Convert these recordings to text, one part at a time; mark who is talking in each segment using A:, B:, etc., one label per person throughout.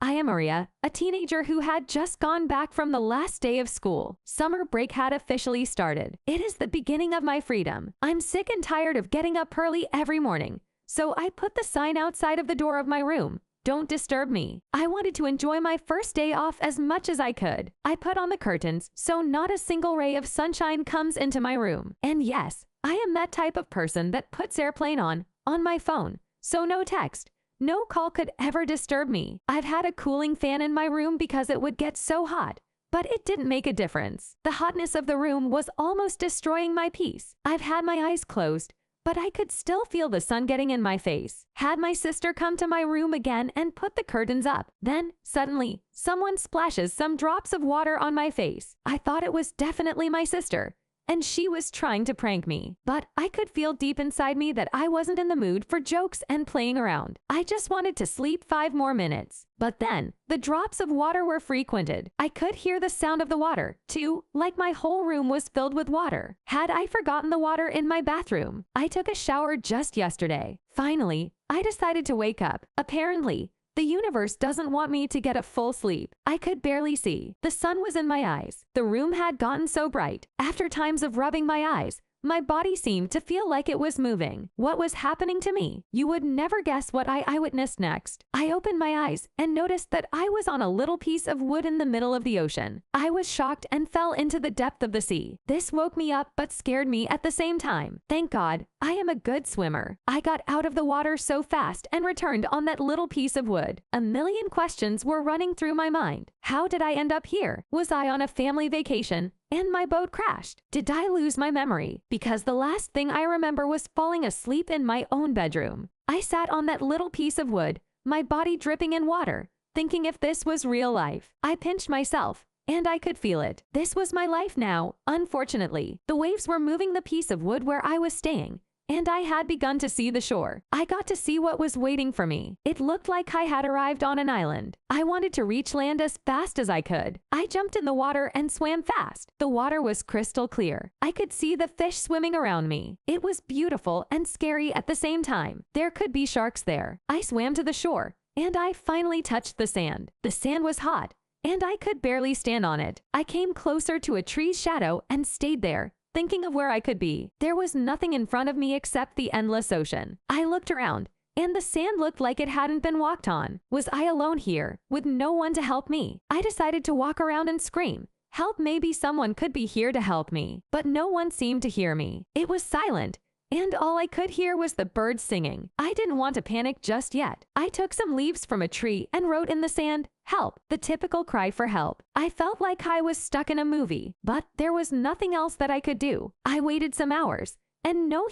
A: I am Maria, a teenager who had just gone back from the last day of school. Summer break had officially started. It is the beginning of my freedom. I'm sick and tired of getting up early every morning. So I put the sign outside of the door of my room. Don't disturb me. I wanted to enjoy my first day off as much as I could. I put on the curtains so not a single ray of sunshine comes into my room. And yes, I am that type of person that puts airplane on my phone. So no text, no call could ever disturb me. I've had a cooling fan in my room because it would get so hot, but it didn't make a difference. The hotness of the room was almost destroying my peace. I've had my eyes closed, but I could still feel the sun getting in my face. Had my sister come to my room again and put the curtains up. Then, suddenly, someone splashes some drops of water on my face. I thought it was definitely my sister, and she was trying to prank me. But I could feel deep inside me that I wasn't in the mood for jokes and playing around. I just wanted to sleep 5 more minutes. But then, the drops of water were frequented. I could hear the sound of the water, too, like my whole room was filled with water. Had I forgotten the water in my bathroom? I took a shower just yesterday. Finally, I decided to wake up. Apparently, the universe doesn't want me to get a full sleep. I could barely see. The sun was in my eyes. The room had gotten so bright. After times of rubbing my eyes, my body seemed to feel like it was moving. What was happening to me? You would never guess what I witnessed next. I opened my eyes and noticed that I was on a little piece of wood in the middle of the ocean. I was shocked and fell into the depth of the sea. This woke me up but scared me at the same time. Thank God, I am a good swimmer. I got out of the water so fast and returned on that little piece of wood. A million questions were running through my mind. How did I end up here? Was I on a family vacation and my boat crashed? Did I lose my memory? Because the last thing I remember was falling asleep in my own bedroom. I sat on that little piece of wood, my body dripping in water, thinking if this was real life. I pinched myself, and I could feel it. This was my life now, unfortunately. The waves were moving the piece of wood where I was staying, and I had begun to see the shore. I got to see what was waiting for me. It looked like I had arrived on an island. I wanted to reach land as fast as I could. I jumped in the water and swam fast. The water was crystal clear. I could see the fish swimming around me. It was beautiful and scary at the same time. There could be sharks there. I swam to the shore, and I finally touched the sand. The sand was hot, and I could barely stand on it. I came closer to a tree's shadow and stayed there, thinking of where I could be. There was nothing in front of me except the endless ocean. I looked around, and the sand looked like it hadn't been walked on. Was I alone here, with no one to help me? I decided to walk around and scream, "Help, maybe someone could be here to help me." But no one seemed to hear me. It was silent, and all I could hear was the birds singing. I didn't want to panic just yet. I took some leaves from a tree and wrote in the sand, "Help," the typical cry for help. I felt like I was stuck in a movie, but there was nothing else that I could do. I waited some hours, and no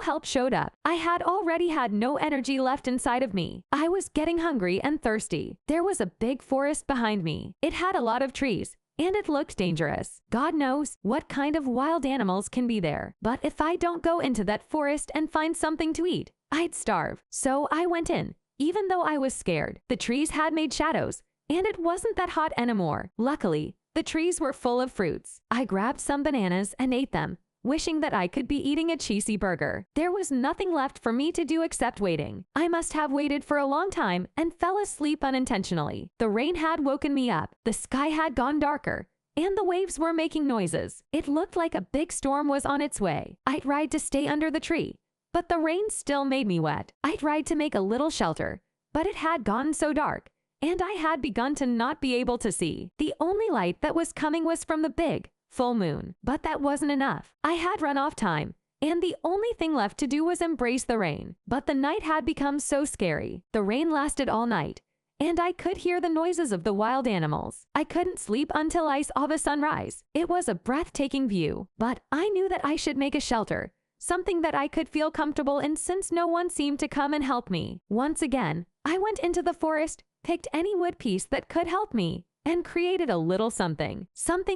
A: help showed up. I had already had no energy left inside of me. I was getting hungry and thirsty. There was a big forest behind me. It had a lot of trees, and it looked dangerous. God knows what kind of wild animals can be there. But if I don't go into that forest and find something to eat, I'd starve. So I went in, even though I was scared. The trees had made shadows, and it wasn't that hot anymore. Luckily, the trees were full of fruits. I grabbed some bananas and ate them, wishing that I could be eating a cheesy burger. There was nothing left for me to do except waiting. I must have waited for a long time and fell asleep unintentionally. The rain had woken me up. The sky had gone darker, and the waves were making noises. It looked like a big storm was on its way. I tried to stay under the tree, but the rain still made me wet. I tried to make a little shelter, but it had gotten so dark, and I had begun to not be able to see. The only light that was coming was from the big, full moon. But that wasn't enough. I had run off time, and the only thing left to do was embrace the rain. But the night had become so scary. The rain lasted all night, and I could hear the noises of the wild animals. I couldn't sleep until I saw the sunrise. It was a breathtaking view, but I knew that I should make a shelter, something that I could feel comfortable in since no one seemed to come and help me. Once again, I went into the forest, picked any wood piece that could help me, and created a little something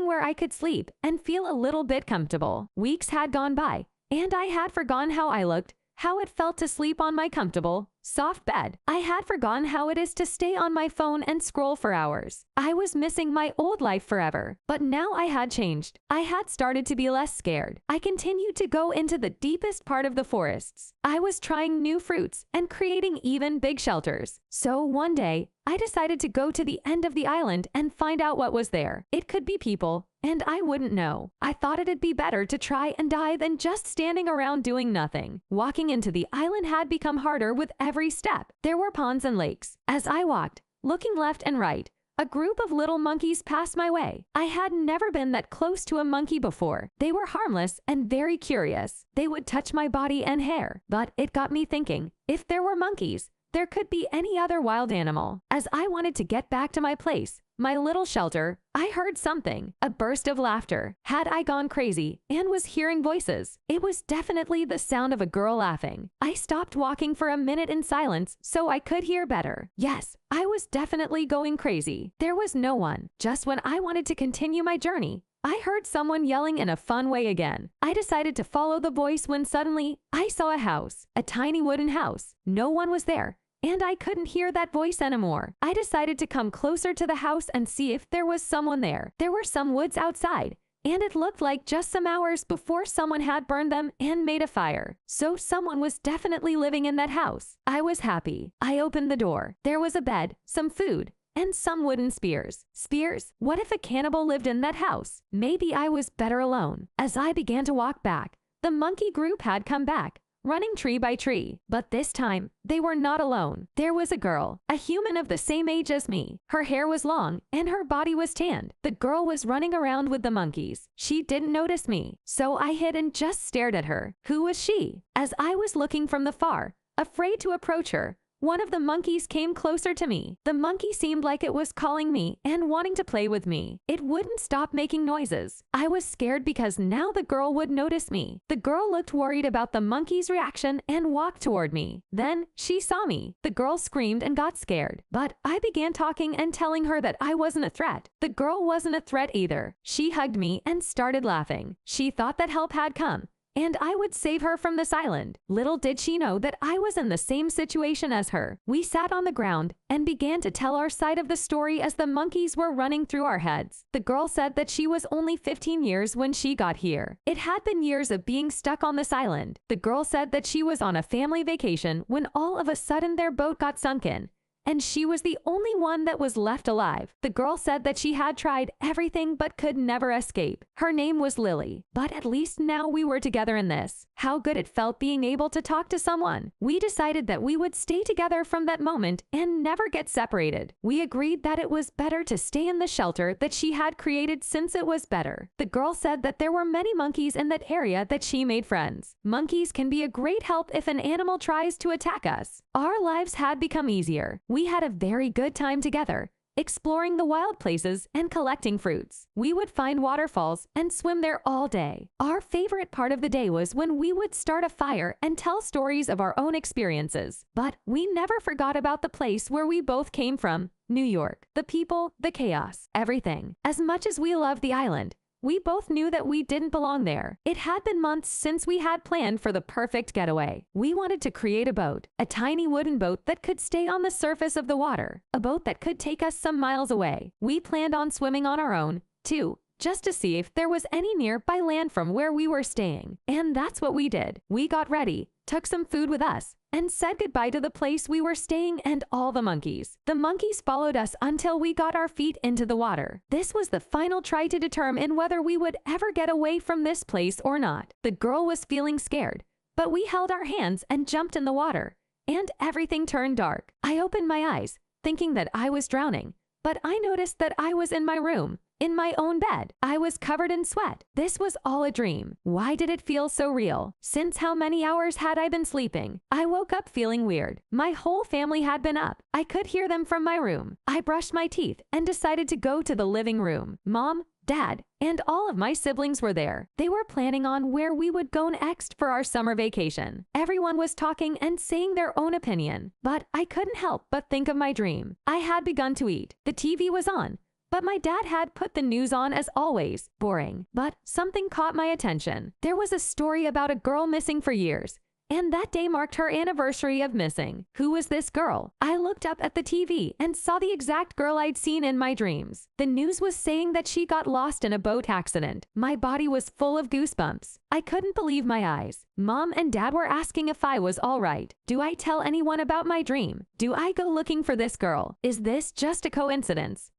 A: where I could sleep and feel a little bit comfortable. Weeks had gone by, and I had forgotten how I looked, how it felt to sleep on my comfortable, soft bed. I had forgotten how it is to stay on my phone and scroll for hours. I was missing my old life forever, but now I had changed. I had started to be less scared. I continued to go into the deepest part of the forests. I was trying new fruits and creating even big shelters. So one day, I decided to go to the end of the island and find out what was there. It could be people, and I wouldn't know. I thought it'd be better to try and die than just standing around doing nothing. Walking into the island had become harder with every step. There were ponds and lakes. As I walked, looking left and right, a group of little monkeys passed my way. I had never been that close to a monkey before. They were harmless and very curious. They would touch my body and hair, but it got me thinking, if there were monkeys, there could be any other wild animal. As I wanted to get back to my place, my little shelter, I heard something, a burst of laughter. Had I gone crazy and was hearing voices? It was definitely the sound of a girl laughing. I stopped walking for a minute in silence so I could hear better. Yes, I was definitely going crazy. There was no one. Just when I wanted to continue my journey, I heard someone yelling in a fun way again. I decided to follow the voice when suddenly I saw a house, a tiny wooden house. No one was there, and I couldn't hear that voice anymore. I decided to come closer to the house and see if there was someone there. There were some woods outside, and it looked like just some hours before someone had burned them and made a fire. So someone was definitely living in that house. I was happy. I opened the door. There was a bed, some food, and some wooden spears. Spears? What if a cannibal lived in that house? Maybe I was better alone. As I began to walk back, the monkey group had come back, running tree by tree. But this time, they were not alone. There was a girl, a human of the same age as me. Her hair was long, and her body was tanned. The girl was running around with the monkeys. She didn't notice me, so I hid and just stared at her. Who was she? As I was looking from the far, afraid to approach her, one of the monkeys came closer to me. The monkey seemed like it was calling me and wanting to play with me. It wouldn't stop making noises. I was scared because now the girl would notice me. The girl looked worried about the monkey's reaction and walked toward me. Then she saw me. The girl screamed and got scared. But I began talking and telling her that I wasn't a threat. The girl wasn't a threat either. She hugged me and started laughing. She thought that help had come, and I would save her from this island. Little did she know that I was in the same situation as her. We sat on the ground and began to tell our side of the story as the monkeys were running through our heads. The girl said that she was only 15 years when she got here. It had been years of being stuck on this island. The girl said that she was on a family vacation when all of a sudden their boat got sunken, and she was the only one that was left alive. The girl said that she had tried everything but could never escape. Her name was Lily, but at least now we were together in this. How good it felt being able to talk to someone. We decided that we would stay together from that moment and never get separated. We agreed that it was better to stay in the shelter that she had created since it was better. The girl said that there were many monkeys in that area that she made friends. Monkeys can be a great help if an animal tries to attack us. Our lives had become easier. We had a very good time together, exploring the wild places and collecting fruits. We would find waterfalls and swim there all day. Our favorite part of the day was when we would start a fire and tell stories of our own experiences. But we never forgot about the place where we both came from, New York. The people, the chaos, everything. As much as we loved the island, we both knew that we didn't belong there. It had been months since we had planned for the perfect getaway. We wanted to create a boat, a tiny wooden boat that could stay on the surface of the water, a boat that could take us some miles away. We planned on swimming on our own, too, just to see if there was any nearby land from where we were staying. And that's what we did. We got ready, took some food with us, and said goodbye to the place we were staying and all the monkeys. The monkeys followed us until we got our feet into the water. This was the final try to determine whether we would ever get away from this place or not. The girl was feeling scared, but we held our hands and jumped in the water, and everything turned dark. I opened my eyes, thinking that I was drowning, but I noticed that I was in my room, in my own bed. I was covered in sweat. This was all a dream. Why did it feel so real? Since how many hours had I been sleeping? I woke up feeling weird. My whole family had been up. I could hear them from my room. I brushed my teeth and decided to go to the living room. Mom, Dad, and all of my siblings were there. They were planning on where we would go next for our summer vacation. Everyone was talking and saying their own opinion, but I couldn't help but think of my dream. I had begun to eat. The TV was on, but my dad had put the news on as always. Boring. But something caught my attention. There was a story about a girl missing for years, And that day marked her anniversary of missing. Who was this girl? I looked up at the TV and saw the exact girl I'd seen in my dreams. The news was saying that she got lost in a boat accident. My body was full of goosebumps. I couldn't believe my eyes. Mom and Dad were asking if I was all right. Do I tell anyone about my dream? Do I go looking for this girl? Is this just a coincidence?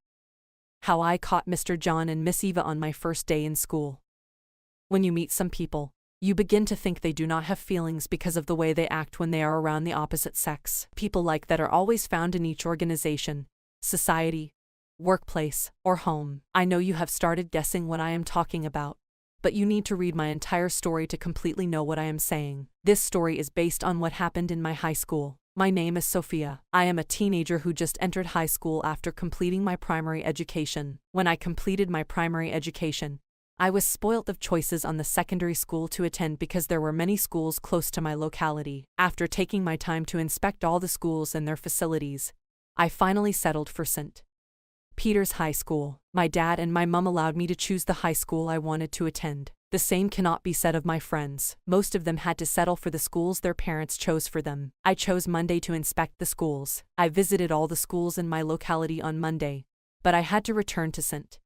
B: How I caught Mr. John and Miss Eva on my first day in school. When you meet some people, you begin to think they do not have feelings because of the way they act when they are around the opposite sex. People like that are always found in each organization, society, workplace, or home. I know you have started guessing what I am talking about, but you need to read my entire story to completely know what I am saying. This story is based on what happened in my high school. My name is Sophia. I am a teenager who just entered high school after completing my primary education. When I completed my primary education, I was spoilt of choices on the secondary school to attend because there were many schools close to my locality. After taking my time to inspect all the schools and their facilities, I finally settled for St. Peter's High School. My dad and my mum allowed me to choose the high school I wanted to attend. The same cannot be said of my friends. Most of them had to settle for the schools their parents chose for them. I chose Monday to inspect the schools. I visited all the schools in my locality on Monday, but I had to return to St.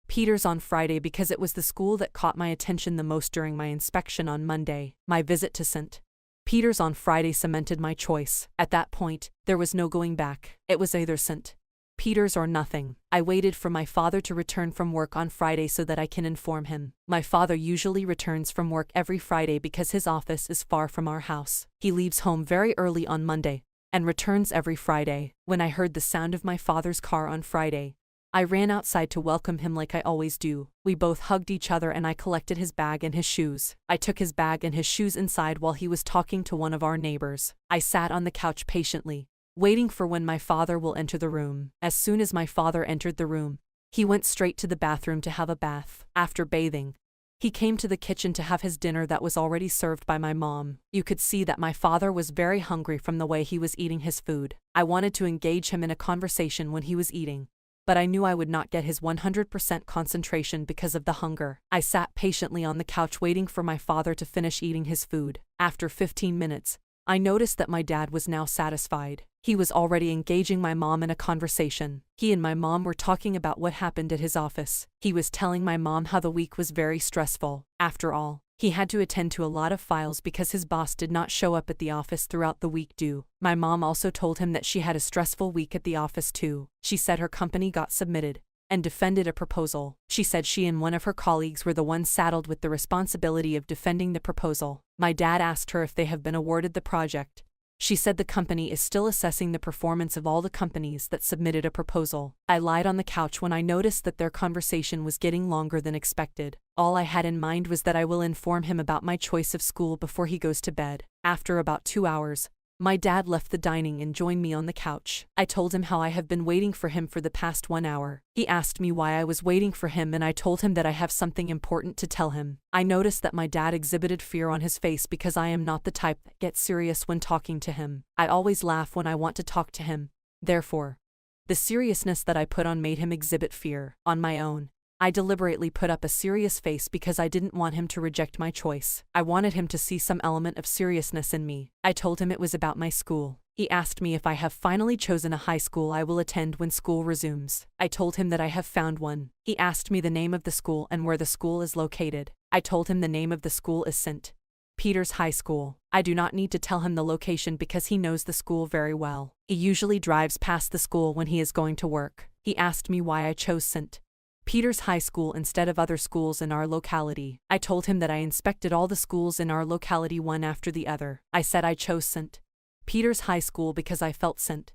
B: Peter's on Friday because it was the school that caught my attention the most during my inspection on Monday. My visit to St. Peter's on Friday cemented my choice. At that point, there was no going back. It was either St. Peter's or nothing. I waited for my father to return from work on Friday so that I can inform him. My father usually returns from work every Friday because his office is far from our house. He leaves home very early on Monday and returns every Friday. When I heard the sound of my father's car on Friday, I ran outside to welcome him like I always do. We both hugged each other and I collected his bag and his shoes. I took his bag and his shoes inside while he was talking to one of our neighbors. I sat on the couch patiently, waiting for when my father will enter the room. As soon as my father entered the room, he went straight to the bathroom to have a bath. After bathing, he came to the kitchen to have his dinner that was already served by my mom. You could see that my father was very hungry from the way he was eating his food. I wanted to engage him in a conversation when he was eating, but I knew I would not get his 100% concentration because of the hunger. I sat patiently on the couch waiting for my father to finish eating his food. After 15 minutes, I noticed that my dad was now satisfied. He was already engaging my mom in a conversation. He and my mom were talking about what happened at his office. He was telling my mom how the week was very stressful. After all, he had to attend to a lot of files because his boss did not show up at the office throughout the week due. My mom also told him that she had a stressful week at the office too. She said her company got submitted and defended a proposal. She said she and one of her colleagues were the ones saddled with the responsibility of defending the proposal. My dad asked her if they have been awarded the project. She said the company is still assessing the performance of all the companies that submitted a proposal. I lied on the couch when I noticed that their conversation was getting longer than expected. All I had in mind was that I will inform him about my choice of school before he goes to bed. After about 2 hours, my dad left the dining and joined me on the couch. I told him how I have been waiting for him for the past 1 hour. He asked me why I was waiting for him and I told him that I have something important to tell him. I noticed that my dad exhibited fear on his face because I am not the type that gets serious when talking to him. I always laugh when I want to talk to him. Therefore, the seriousness that I put on made him exhibit fear. On my own, I deliberately put up a serious face because I didn't want him to reject my choice. I wanted him to see some element of seriousness in me. I told him it was about my school. He asked me if I have finally chosen a high school I will attend when school resumes. I told him that I have found one. He asked me the name of the school and where the school is located. I told him the name of the school is St. Peter's High School. I do not need to tell him the location because he knows the school very well. He usually drives past the school when he is going to work. He asked me why I chose St. Peter's High School instead of other schools in our locality. I told him that I inspected all the schools in our locality one after the other. I said I chose St. Peter's High School because I felt St.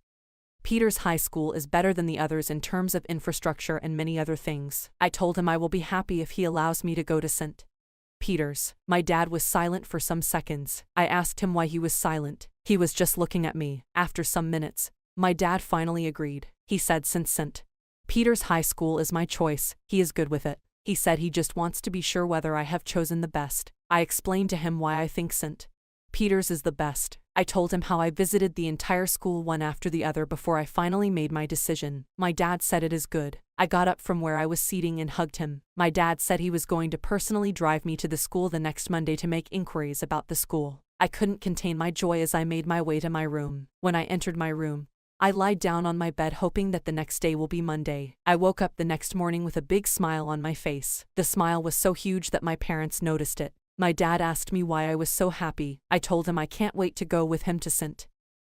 B: Peter's High School is better than the others in terms of infrastructure and many other things. I told him I will be happy if he allows me to go to St. Peter's. My dad was silent for some seconds. I asked him why he was silent. He was just looking at me. After some minutes, my dad finally agreed. He said since St. Peter's High School is my choice, he is good with it. He said he just wants to be sure whether I have chosen the best. I explained to him why I think St. Peter's is the best. I told him how I visited the entire school one after the other before I finally made my decision. My dad said it is good. I got up from where I was seating and hugged him. My dad said he was going to personally drive me to the school the next Monday to make inquiries about the school. I couldn't contain my joy as I made my way to my room. When I entered my room, I lied down on my bed hoping that the next day will be Monday. I woke up the next morning with a big smile on my face. The smile was so huge that my parents noticed it. My dad asked me why I was so happy. I told him I can't wait to go with him to St.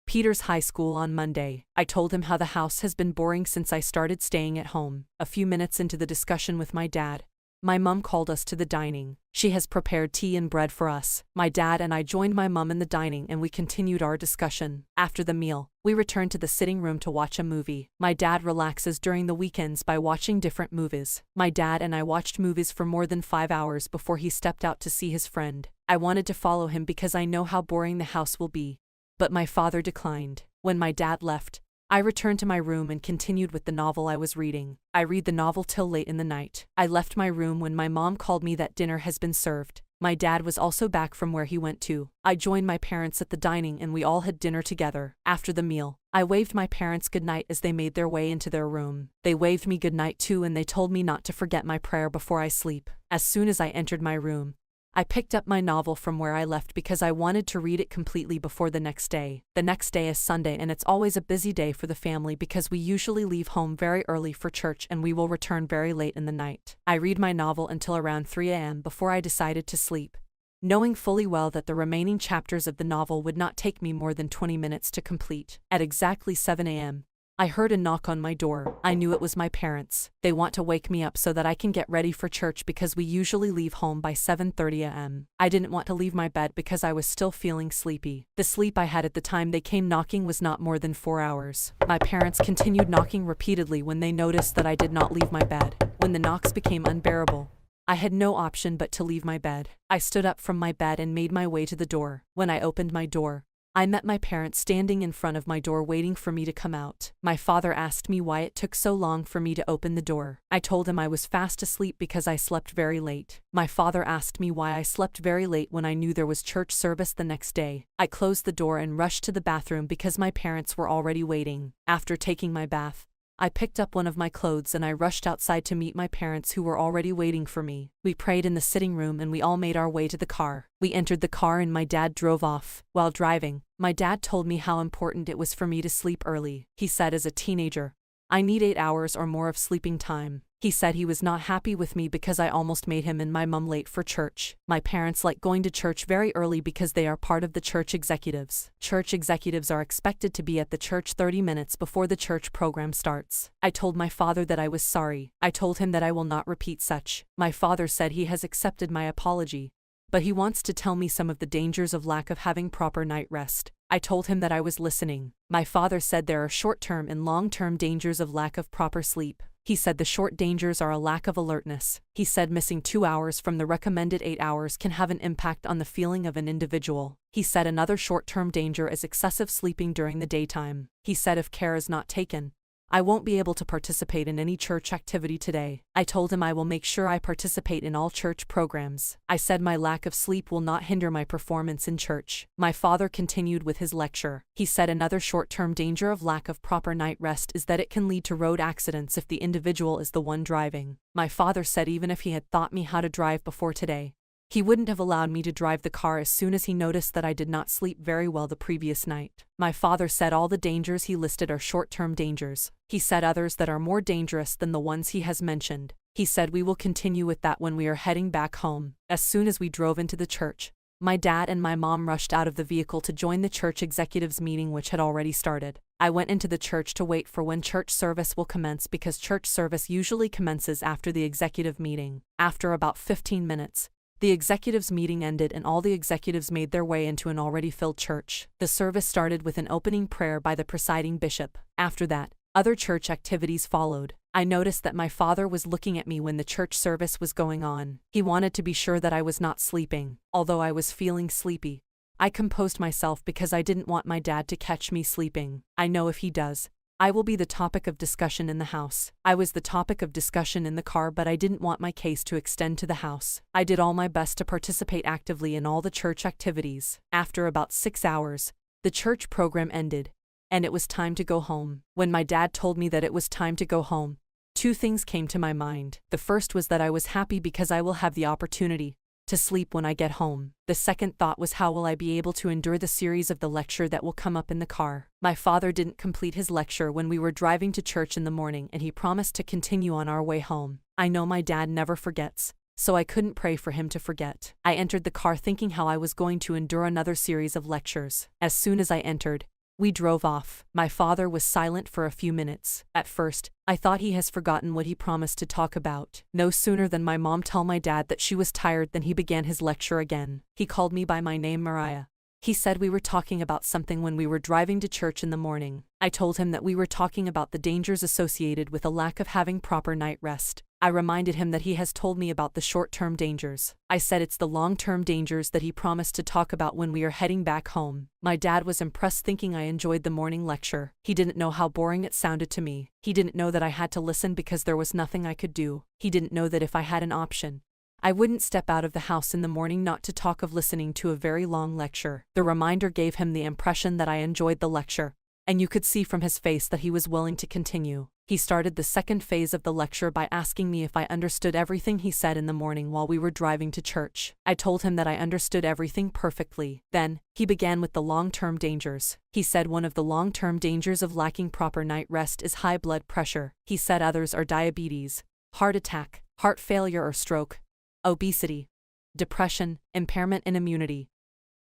B: Peter's High School on Monday. I told him how the house has been boring since I started staying at home. A few minutes into the discussion with my dad, my mum called us to the dining. She has prepared tea and bread for us. My dad and I joined my mum in the dining and we continued our discussion. After the meal, we returned to the sitting room to watch a movie. My dad relaxes during the weekends by watching different movies. My dad and I watched movies for more than 5 hours before he stepped out to see his friend. I wanted to follow him because I know how boring the house will be, but my father declined. When my dad left, I returned to my room and continued with the novel I was reading. I read the novel till late in the night. I left my room when my mom called me that dinner has been served. My dad was also back from where he went to. I joined my parents at the dining and we all had dinner together. After the meal, I waved my parents goodnight as they made their way into their room. They waved me goodnight too and they told me not to forget my prayer before I sleep. As soon as I entered my room, I picked up my novel from where I left because I wanted to read it completely before the next day. The next day is Sunday and it's always a busy day for the family because we usually leave home very early for church and we will return very late in the night. I read my novel until around 3 a.m. before I decided to sleep, knowing fully well that the remaining chapters of the novel would not take me more than 20 minutes to complete. At exactly 7 a.m., I heard a knock on my door. I knew it was my parents. They want to wake me up so that I can get ready for church because we usually leave home by 7:30 a.m. I didn't want to leave my bed because I was still feeling sleepy. The sleep I had at the time they came knocking was not more than 4 hours. My parents continued knocking repeatedly when they noticed that I did not leave my bed. When the knocks became unbearable, I had no option but to leave my bed. I stood up from my bed and made my way to the door. When I opened my door, I met my parents standing in front of my door waiting for me to come out. My father asked me why it took so long for me to open the door. I told him I was fast asleep because I slept very late. My father asked me why I slept very late when I knew there was church service the next day. I closed the door and rushed to the bathroom because my parents were already waiting. After taking my bath, I picked up one of my clothes and I rushed outside to meet my parents who were already waiting for me. We prayed in the sitting room and we all made our way to the car. We entered the car and my dad drove off. While driving, my dad told me how important it was for me to sleep early. He said as a teenager, I need 8 hours or more of sleeping time. He said he was not happy with me because I almost made him and my mum late for church. My parents like going to church very early because they are part of the church executives. Church executives are expected to be at the church 30 minutes before the church program starts. I told my father that I was sorry. I told him that I will not repeat such. My father said he has accepted my apology, but he wants to tell me some of the dangers of lack of having proper night rest. I told him that I was listening. My father said there are short-term and long-term dangers of lack of proper sleep. He said the short dangers are a lack of alertness. He said missing 2 hours from the recommended 8 hours can have an impact on the feeling of an individual. He said another short-term danger is excessive sleeping during the daytime. He said if care is not taken, I won't be able to participate in any church activity today. I told him I will make sure I participate in all church programs. I said my lack of sleep will not hinder my performance in church. My father continued with his lecture. He said another short-term danger of lack of proper night rest is that it can lead to road accidents if the individual is the one driving. My father said even if he had taught me how to drive before today, he wouldn't have allowed me to drive the car as soon as he noticed that I did not sleep very well the previous night. My father said all the dangers he listed are short-term dangers. He said others that are more dangerous than the ones he has mentioned. He said we will continue with that when we are heading back home. As soon as we drove into the church, my dad and my mom rushed out of the vehicle to join the church executives meeting which had already started. I went into the church to wait for when church service will commence because church service usually commences after the executive meeting. After about 15 minutes, the executives meeting ended and all the executives made their way into an already filled church. The service started with an opening prayer by the presiding bishop. After that, other church activities followed. I noticed that my father was looking at me when the church service was going on. He wanted to be sure that I was not sleeping. Although I was feeling sleepy, I composed myself because I didn't want my dad to catch me sleeping. I know if he does, I will be the topic of discussion in the house. I was the topic of discussion in the car, but I didn't want my case to extend to the house. I did all my best to participate actively in all the church activities. After about 6 hours, the church program ended, and it was time to go home. When my dad told me that it was time to go home, 2 things came to my mind. The first was that I was happy because I will have the opportunity to sleep when I get home. The second thought was how will I be able to endure the series of the lecture that will come up in the car. My father didn't complete his lecture when we were driving to church in the morning, and he promised to continue on our way home. I know my dad never forgets, so I couldn't pray for him to forget. I entered the car thinking how I was going to endure another series of lectures. As soon as I entered, we drove off. My father was silent for a few minutes. At first, I thought he has forgotten what he promised to talk about. No sooner than my mom told my dad that she was tired than he began his lecture again. He called me by my name, Mariah. He said we were talking about something when we were driving to church in the morning. I told him that we were talking about the dangers associated with a lack of having proper night rest. I reminded him that he has told me about the short-term dangers. I said it's the long-term dangers that he promised to talk about when we are heading back home. My dad was impressed, thinking I enjoyed the morning lecture. He didn't know how boring it sounded to me. He didn't know that I had to listen because there was nothing I could do. He didn't know that if I had an option, I wouldn't step out of the house in the morning, not to talk of listening to a very long lecture. The reminder gave him the impression that I enjoyed the lecture, and you could see from his face that he was willing to continue. He started the second phase of the lecture by asking me if I understood everything he said in the morning while we were driving to church. I told him that I understood everything perfectly. Then, he began with the long-term dangers. He said one of the long-term dangers of lacking proper night rest is high blood pressure. He said others are diabetes, heart attack, heart failure or stroke, obesity, depression, impairment in immunity,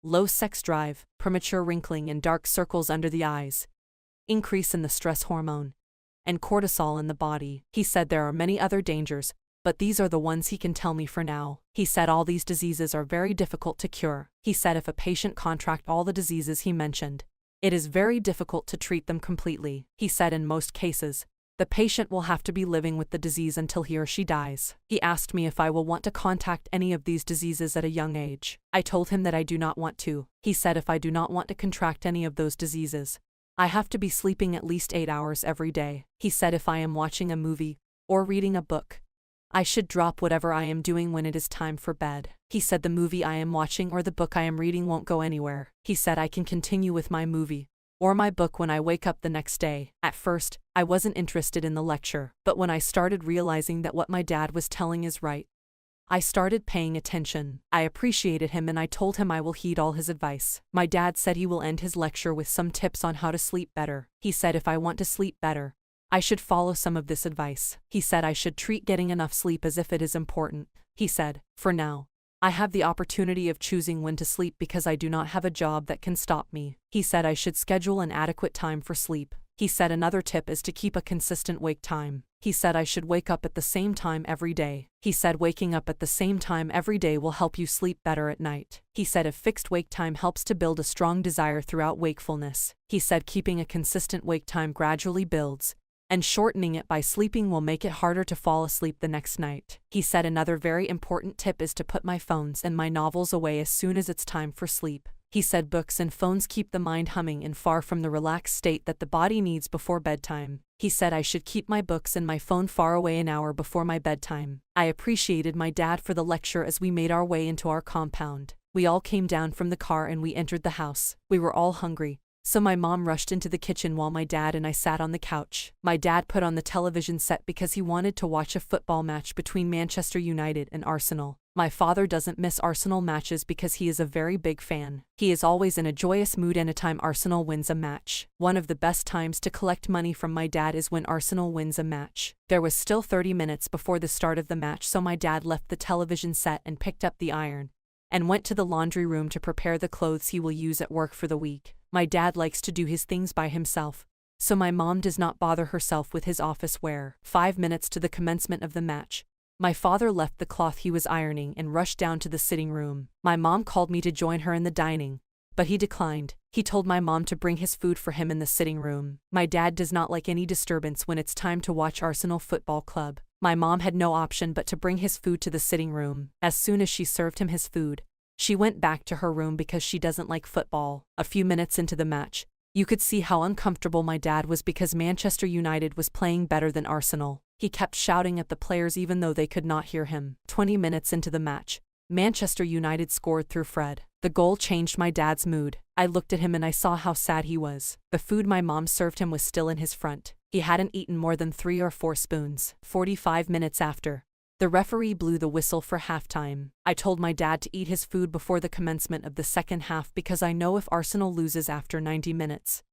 B: low sex drive, premature wrinkling and dark circles under the eyes, increase in the stress hormone, and cortisol in the body. He said there are many other dangers, but these are the ones he can tell me for now. He said all these diseases are very difficult to cure. He said if a patient contract all the diseases he mentioned, it is very difficult to treat them completely. He said in most cases, the patient will have to be living with the disease until he or she dies. He asked me if I will want to contact any of these diseases at a young age. I told him that I do not want to. He said if I do not want to contract any of those diseases, I have to be sleeping at least 8 hours every day. He said if I am watching a movie or reading a book, I should drop whatever I am doing when it is time for bed. He said the movie I am watching or the book I am reading won't go anywhere. He said I can continue with my movie or my book when I wake up the next day. At first, I wasn't interested in the lecture, but when I started realizing that what my dad was telling is right, I started paying attention. I appreciated him and I told him I will heed all his advice. My dad said he will end his lecture with some tips on how to sleep better. He said if I want to sleep better, I should follow some of this advice. He said I should treat getting enough sleep as if it is important. He said, for now, I have the opportunity of choosing when to sleep because I do not have a job that can stop me. He said I should schedule an adequate time for sleep. He said another tip is to keep a consistent wake time. He said I should wake up at the same time every day. He said waking up at the same time every day will help you sleep better at night. He said a fixed wake time helps to build a strong desire throughout wakefulness. He said keeping a consistent wake time gradually builds, and shortening it by sleeping will make it harder to fall asleep the next night. He said another very important tip is to put my phones and my novels away as soon as it's time for sleep. He said books and phones keep the mind humming and far from the relaxed state that the body needs before bedtime. He said I should keep my books and my phone far away an hour before my bedtime. I appreciated my dad for the lecture as we made our way into our compound. We all came down from the car and we entered the house. We were all hungry, so my mom rushed into the kitchen while my dad and I sat on the couch. My dad put on the television set because he wanted to watch a football match between Manchester United and Arsenal. My father doesn't miss Arsenal matches because he is a very big fan. He is always in a joyous mood anytime Arsenal wins a match. One of the best times to collect money from my dad is when Arsenal wins a match. There was still 30 minutes before the start of the match, so my dad left the television set and picked up the iron and went to the laundry room to prepare the clothes he will use at work for the week. My dad likes to do his things by himself, so my mom does not bother herself with his office wear. 5 minutes to the commencement of the match, my father left the cloth he was ironing and rushed down to the sitting room. My mom called me to join her in the dining, but he declined. He told my mom to bring his food for him in the sitting room. My dad does not like any disturbance when it's time to watch Arsenal Football Club. My mom had no option but to bring his food to the sitting room. As soon as she served him his food, she went back to her room because she doesn't like football. A few minutes into the match, you could see how uncomfortable my dad was because Manchester United was playing better than Arsenal. He kept shouting at the players even though they could not hear him. 20 minutes into the match, Manchester United scored through Fred. The goal changed my dad's mood. I looked at him and I saw how sad he was. The food my mom served him was still in his front. He hadn't eaten more than 3 or 4 spoons. 45 minutes after, The referee blew the whistle for halftime. I told my dad to eat his food before the commencement of the second half because I know if Arsenal loses after 90 minutes,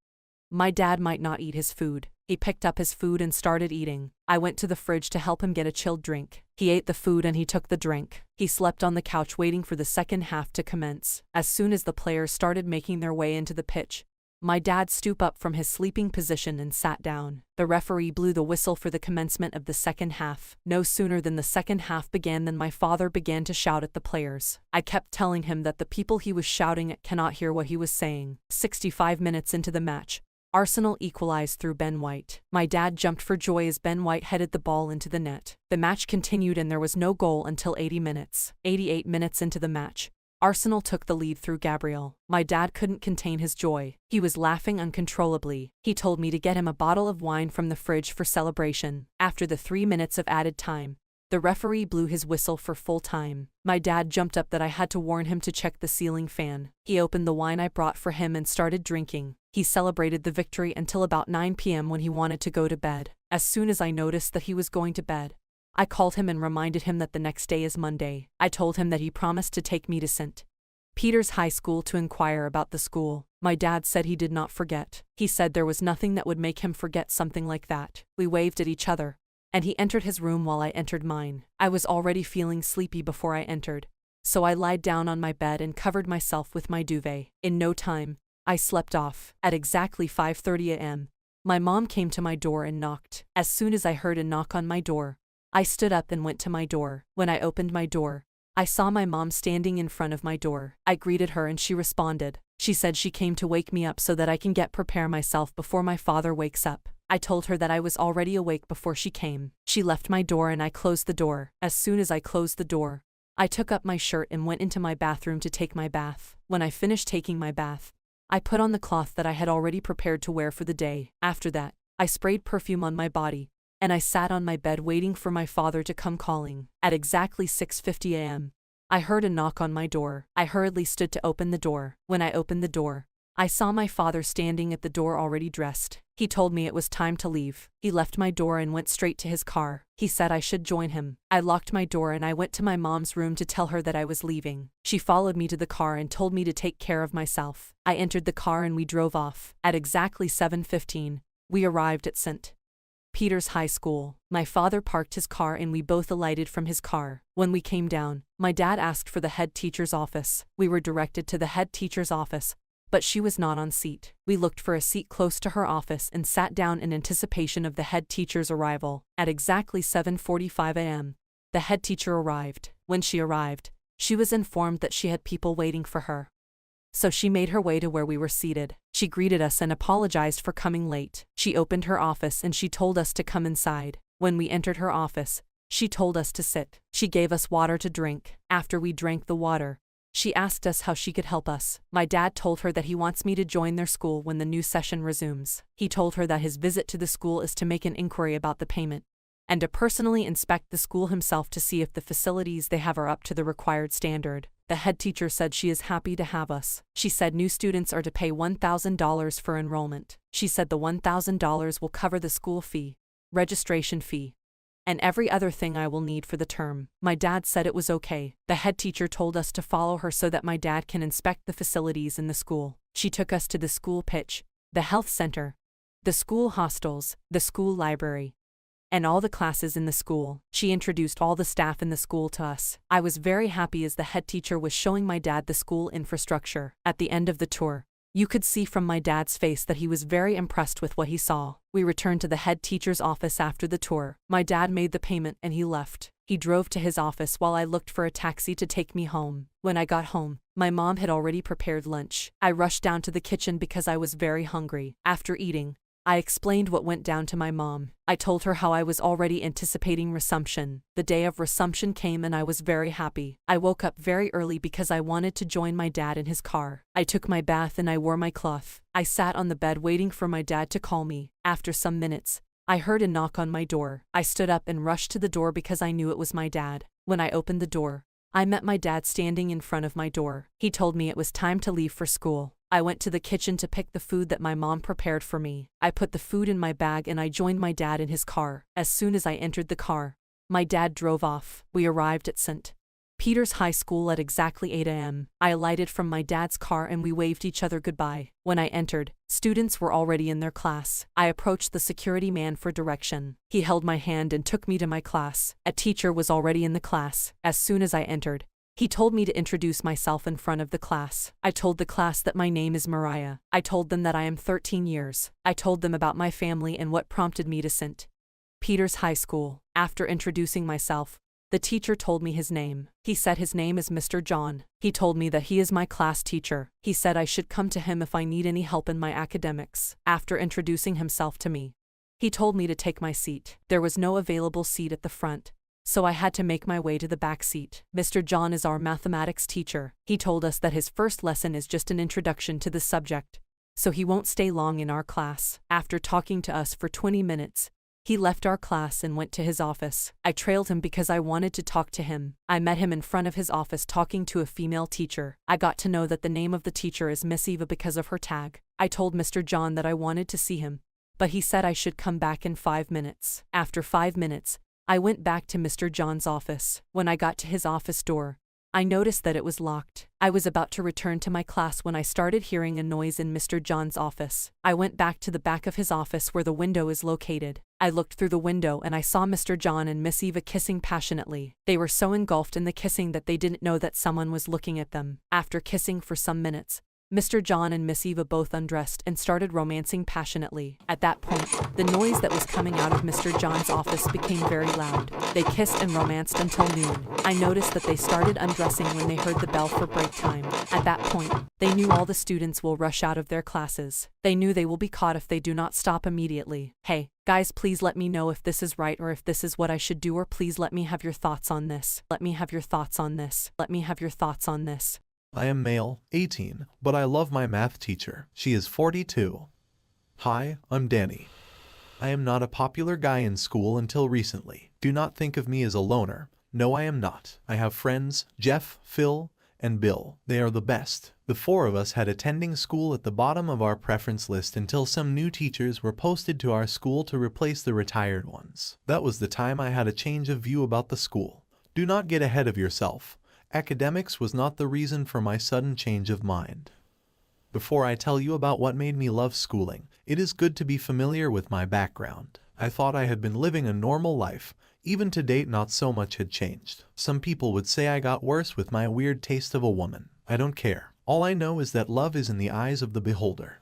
B: my dad might not eat his food. He picked up his food and started eating. I went to the fridge to help him get a chilled drink. He ate the food and he took the drink. He slept on the couch waiting for the second half to commence. As soon as the players started making their way into the pitch, my dad stooped up from his sleeping position and sat down. The referee blew the whistle for the commencement of the second half. No sooner than the second half began than my father began to shout at the players. I kept telling him that the people he was shouting at cannot hear what he was saying. 65 minutes into the match, Arsenal equalized through Ben White. My dad jumped for joy as Ben White headed the ball into the net. The match continued and there was no goal until 80 minutes. 88 minutes into the match, Arsenal took the lead through Gabriel. My dad couldn't contain his joy. He was laughing uncontrollably. He told me to get him a bottle of wine from the fridge for celebration. After the 3 minutes of added time, the referee blew his whistle for full time. My dad jumped up that I had to warn him to check the ceiling fan. He opened the wine I brought for him and started drinking. He celebrated the victory until about 9 p.m. when he wanted to go to bed. As soon as I noticed that he was going to bed, I called him and reminded him that the next day is Monday. I told him that he promised to take me to St. Peter's High School to inquire about the school. My dad said he did not forget. He said there was nothing that would make him forget something like that. We waved at each other, and he entered his room while I entered mine. I was already feeling sleepy before I entered, so I lied down on my bed and covered myself with my duvet. In no time, I slept off. At exactly 5:30 a.m., my mom came to my door and knocked. As soon as I heard a knock on my door, I stood up and went to my door. When I opened my door, I saw my mom standing in front of my door. I greeted her and she responded. She said she came to wake me up so that I can prepare myself before my father wakes up. I told her that I was already awake before she came. She left my door and I closed the door. As soon as I closed the door, I took up my shirt and went into my bathroom to take my bath. When I finished taking my bath, I put on the cloth that I had already prepared to wear for the day. After that, I sprayed perfume on my body, and I sat on my bed waiting for my father to come calling. At exactly 6:50 a.m., I heard a knock on my door. I hurriedly stood to open the door. When I opened the door, I saw my father standing at the door already dressed. He told me it was time to leave. He left my door and went straight to his car. He said I should join him. I locked my door and I went to my mom's room to tell her that I was leaving. She followed me to the car and told me to take care of myself. I entered the car and we drove off. At exactly 7:15, we arrived at St. Peter's High School. My father parked his car and we both alighted from his car. When we came down, my dad asked for the head teacher's office. We were directed to the head teacher's office, but she was not on seat. We looked for a seat close to her office and sat down in anticipation of the head teacher's arrival. At exactly 7:45 a.m., the head teacher arrived. When she arrived, she was informed that she had people waiting for her, so she made her way to where we were seated. She greeted us and apologized for coming late. She opened her office and she told us to come inside. When we entered her office, she told us to sit. She gave us water to drink. After we drank the water, she asked us how she could help us. My dad told her that he wants me to join their school when the new session resumes. He told her that his visit to the school is to make an inquiry about the payment, and to personally inspect the school himself to see if the facilities they have are up to the required standard. The head teacher said she is happy to have us. She said new students are to pay $1,000 for enrollment. She said the $1,000 will cover the school fee, registration fee, and every other thing I will need for the term. My dad said it was okay. The head teacher told us to follow her so that my dad can inspect the facilities in the school. She took us to the school pitch, the health center, the school hostels, the school library, and all the classes in the school. She introduced all the staff in the school to us. I was very happy as the head teacher was showing my dad the school infrastructure. At the end of the tour, you could see from my dad's face that he was very impressed with what he saw. We returned to the head teacher's office after the tour. My dad made the payment and he left. He drove to his office while I looked for a taxi to take me home. When I got home, my mom had already prepared lunch. I rushed down to the kitchen because I was very hungry. After eating, I explained what went down to my mom. I told her how I was already anticipating resumption. The day of resumption came and I was very happy. I woke up very early because I wanted to join my dad in his car. I took my bath and I wore my cloth. I sat on the bed waiting for my dad to call me. After some minutes, I heard a knock on my door. I stood up and rushed to the door because I knew it was my dad. When I opened the door, I met my dad standing in front of my door. He told me it was time to leave for school. I went to the kitchen to pick the food that my mom prepared for me. I put the food in my bag and I joined my dad in his car. As soon as I entered the car, My dad drove off. We arrived at St. Peter's High School at exactly 8 a.m. I alighted from my dad's car and we waved each other goodbye. When I entered, students were already in their class. I approached the security man for direction. He held my hand and took me to my class. A teacher was already in the class. As soon as I entered, he told me to introduce myself in front of the class. I told the class that my name is Mariah. I told them that I am 13 years. I told them about my family and what prompted me to St. Peter's High School. After introducing myself, the teacher told me his name. He said his name is Mr. John. He told me that he is my class teacher. He said I should come to him if I need any help in my academics. After introducing himself to me, he told me to take my seat. There was no available seat at the front, so I had to make my way to the back seat. Mr. John is our mathematics teacher. He told us that his first lesson is just an introduction to the subject, so he won't stay long in our class. After talking to us for 20 minutes, he left our class and went to his office. I trailed him because I wanted to talk to him. I met him in front of his office talking to a female teacher. I got to know that the name of the teacher is Miss Eva because of her tag. I told Mr. John that I wanted to see him, but he said I should come back in 5 minutes. After 5 minutes, I went back to Mr. John's office. When I got to his office door, I noticed that it was locked. I was about to return to my class when I started hearing a noise in Mr. John's office. I went back to the back of his office where the window is located. I looked through the window and I saw Mr. John and Miss Eva kissing passionately. They were so engulfed in the kissing that they didn't know that someone was looking at them. After kissing for some minutes, Mr. John and Miss Eva both undressed and started romancing passionately. At that point, the noise that was coming out of Mr. John's office became very loud. They kissed and romanced until noon. I noticed that they started undressing when they heard the bell for break time. At that point, they knew all the students will rush out of their classes. They knew they will be caught if they do not stop immediately. Hey, guys, please let me know if this is right or if this is what I should do, or please let me have your thoughts on this. Let me have your thoughts on this. Let me have your thoughts on this.
C: I am male, 18, but I love my math teacher. She is 42. Hi, I'm Danny. I am not a popular guy in school until recently. Do not think of me as a loner. No, I am not. I have friends, Jeff, Phil, and Bill. They are the best. The 4 of us had attending school at the bottom of our preference list until some new teachers were posted to our school to replace the retired ones. That was the time I had a change of view about the school. Do not get ahead of yourself. Academics was not the reason for my sudden change of mind. Before I tell you about what made me love schooling, it is good to be familiar with my background. I thought I had been living a normal life. Even to date, not so much had changed. Some people would say I got worse with my weird taste of a woman. I don't care. All I know is that love is in the eyes of the beholder.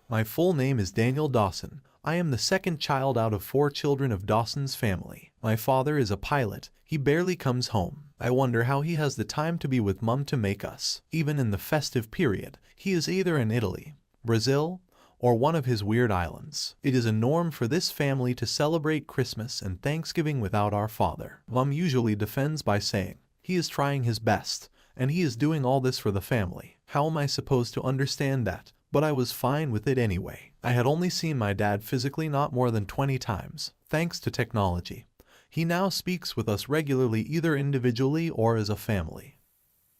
C: My full name is Daniel Dawson. I am the second child out of 4 children of Dawson's family. My father is a pilot. He barely comes home. I wonder how he has the time to be with Mum to make us. Even in the festive period, he is either in Italy, Brazil, or one of his weird islands. It is a norm for this family to celebrate Christmas and Thanksgiving without our father. Mum usually defends by saying, he is trying his best, and he is doing all this for the family. How am I supposed to understand that? But I was fine with it anyway. I had only seen my dad physically not more than 20 times, thanks to technology. He now speaks with us regularly, either individually or as a family.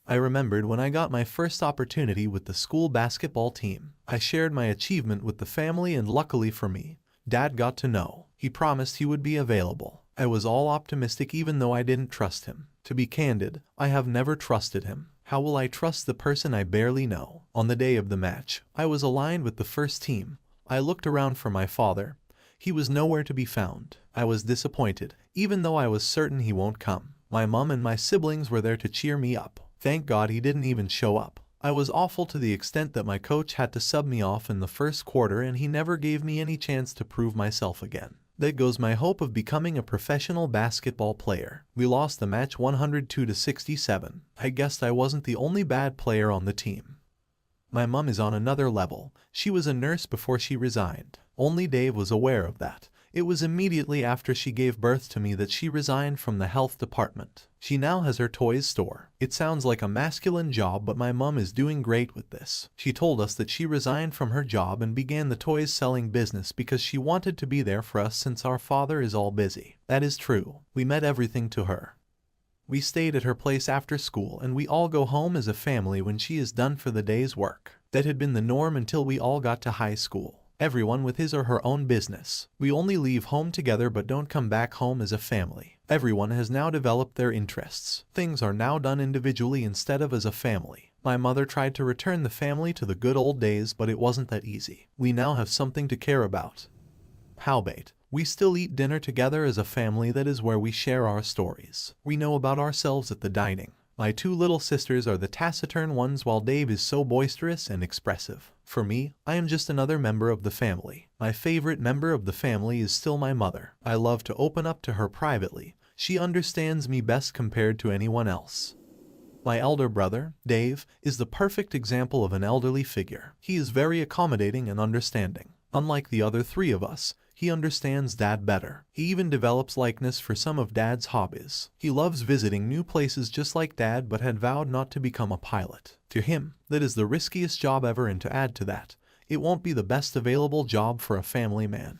C: I remembered when I got my first opportunity with the school basketball team. I shared my achievement with the family, and luckily for me, Dad got to know. He promised he would be available. I was all optimistic even though I didn't trust him. To be candid, I have never trusted him. How will I trust the person I barely know? On the day of the match, I was aligned with the first team. I looked around for my father. He was nowhere to be found. I was disappointed, even though I was certain he won't come. My mom and my siblings were there to cheer me up. Thank God he didn't even show up. I was awful to the extent that my coach had to sub me off in the first quarter, and he never gave me any chance to prove myself again. There goes my hope of becoming a professional basketball player. We lost the match 102-67. I guessed I wasn't the only bad player on the team. My mom is on another level. She was a nurse before she resigned. Only Dave was aware of that. It was immediately after she gave birth to me that she resigned from the health department. She now has her toys store. It sounds like a masculine job, but my mom is doing great with this. She told us that she resigned from her job and began the toys selling business because she wanted to be there for us since our father is all busy. That is true. We met everything to her. We stayed at her place after school, and we all go home as a family when she is done for the day's work. That had been the norm until we all got to high school. Everyone with his or her own business. We only leave home together but don't come back home as a family. Everyone has now developed their interests. Things are now done individually instead of as a family. My mother tried to return the family to the good old days, but it wasn't that easy. We now have something to care about. Howbeit, we still eat dinner together as a family. That is where we share our stories. We know about ourselves at the dining. My two little sisters are the taciturn ones, while Dave is so boisterous and expressive. For me, I am just another member of the family. My favorite member of the family is still my mother. I love to open up to her privately. She understands me best compared to anyone else. My elder brother, Dave, is the perfect example of an elderly figure. He is very accommodating and understanding. Unlike the other three of us, he understands Dad better. He even develops likeness for some of Dad's hobbies. He loves visiting new places just like Dad, but had vowed not to become a pilot. To him, that is the riskiest job ever, and to add to that, it won't be the best available job for a family man.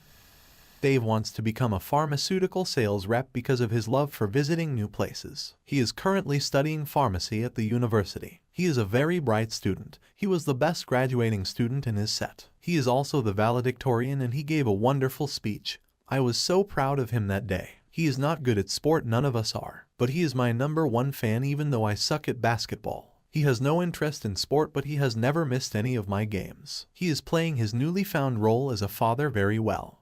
C: Dave wants to become a pharmaceutical sales rep because of his love for visiting new places. He is currently studying pharmacy at the university. He is a very bright student. He was the best graduating student in his set. He is also the valedictorian, and he gave a wonderful speech. I was so proud of him that day. He is not good at sport, none of us are, but he is my #1 fan even though I suck at basketball. He has no interest in sport, but he has never missed any of my games. He is playing his newly found role as a father very well.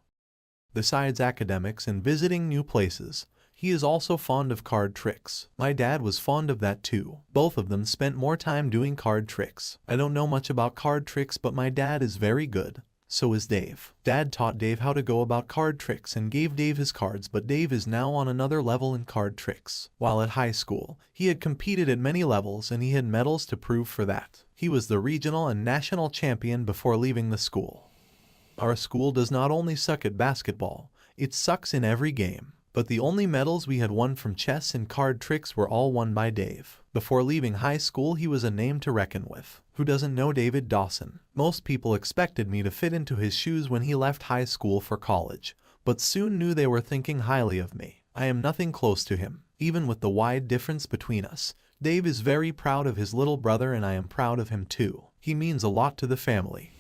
C: Besides academics and visiting new places, he is also fond of card tricks. My dad was fond of that too. Both of them spent more time doing card tricks. I don't know much about card tricks, but my dad is very good. So is Dave. Dad taught Dave how to go about card tricks and gave Dave his cards, but Dave is now on another level in card tricks. While at high school, he had competed at many levels and he had medals to prove for that. He was the regional and national champion before leaving the school. Our school does not only suck at basketball, it sucks in every game. But the only medals we had won from chess and card tricks were all won by Dave. Before leaving high school, he was a name to reckon with. Who doesn't know David Dawson? Most people expected me to fit into his shoes when he left high school for college, but soon knew they were thinking highly of me. I am nothing close to him. Even with the wide difference between us, Dave is very proud of his little brother, and I am proud of him too. He means a lot to the family.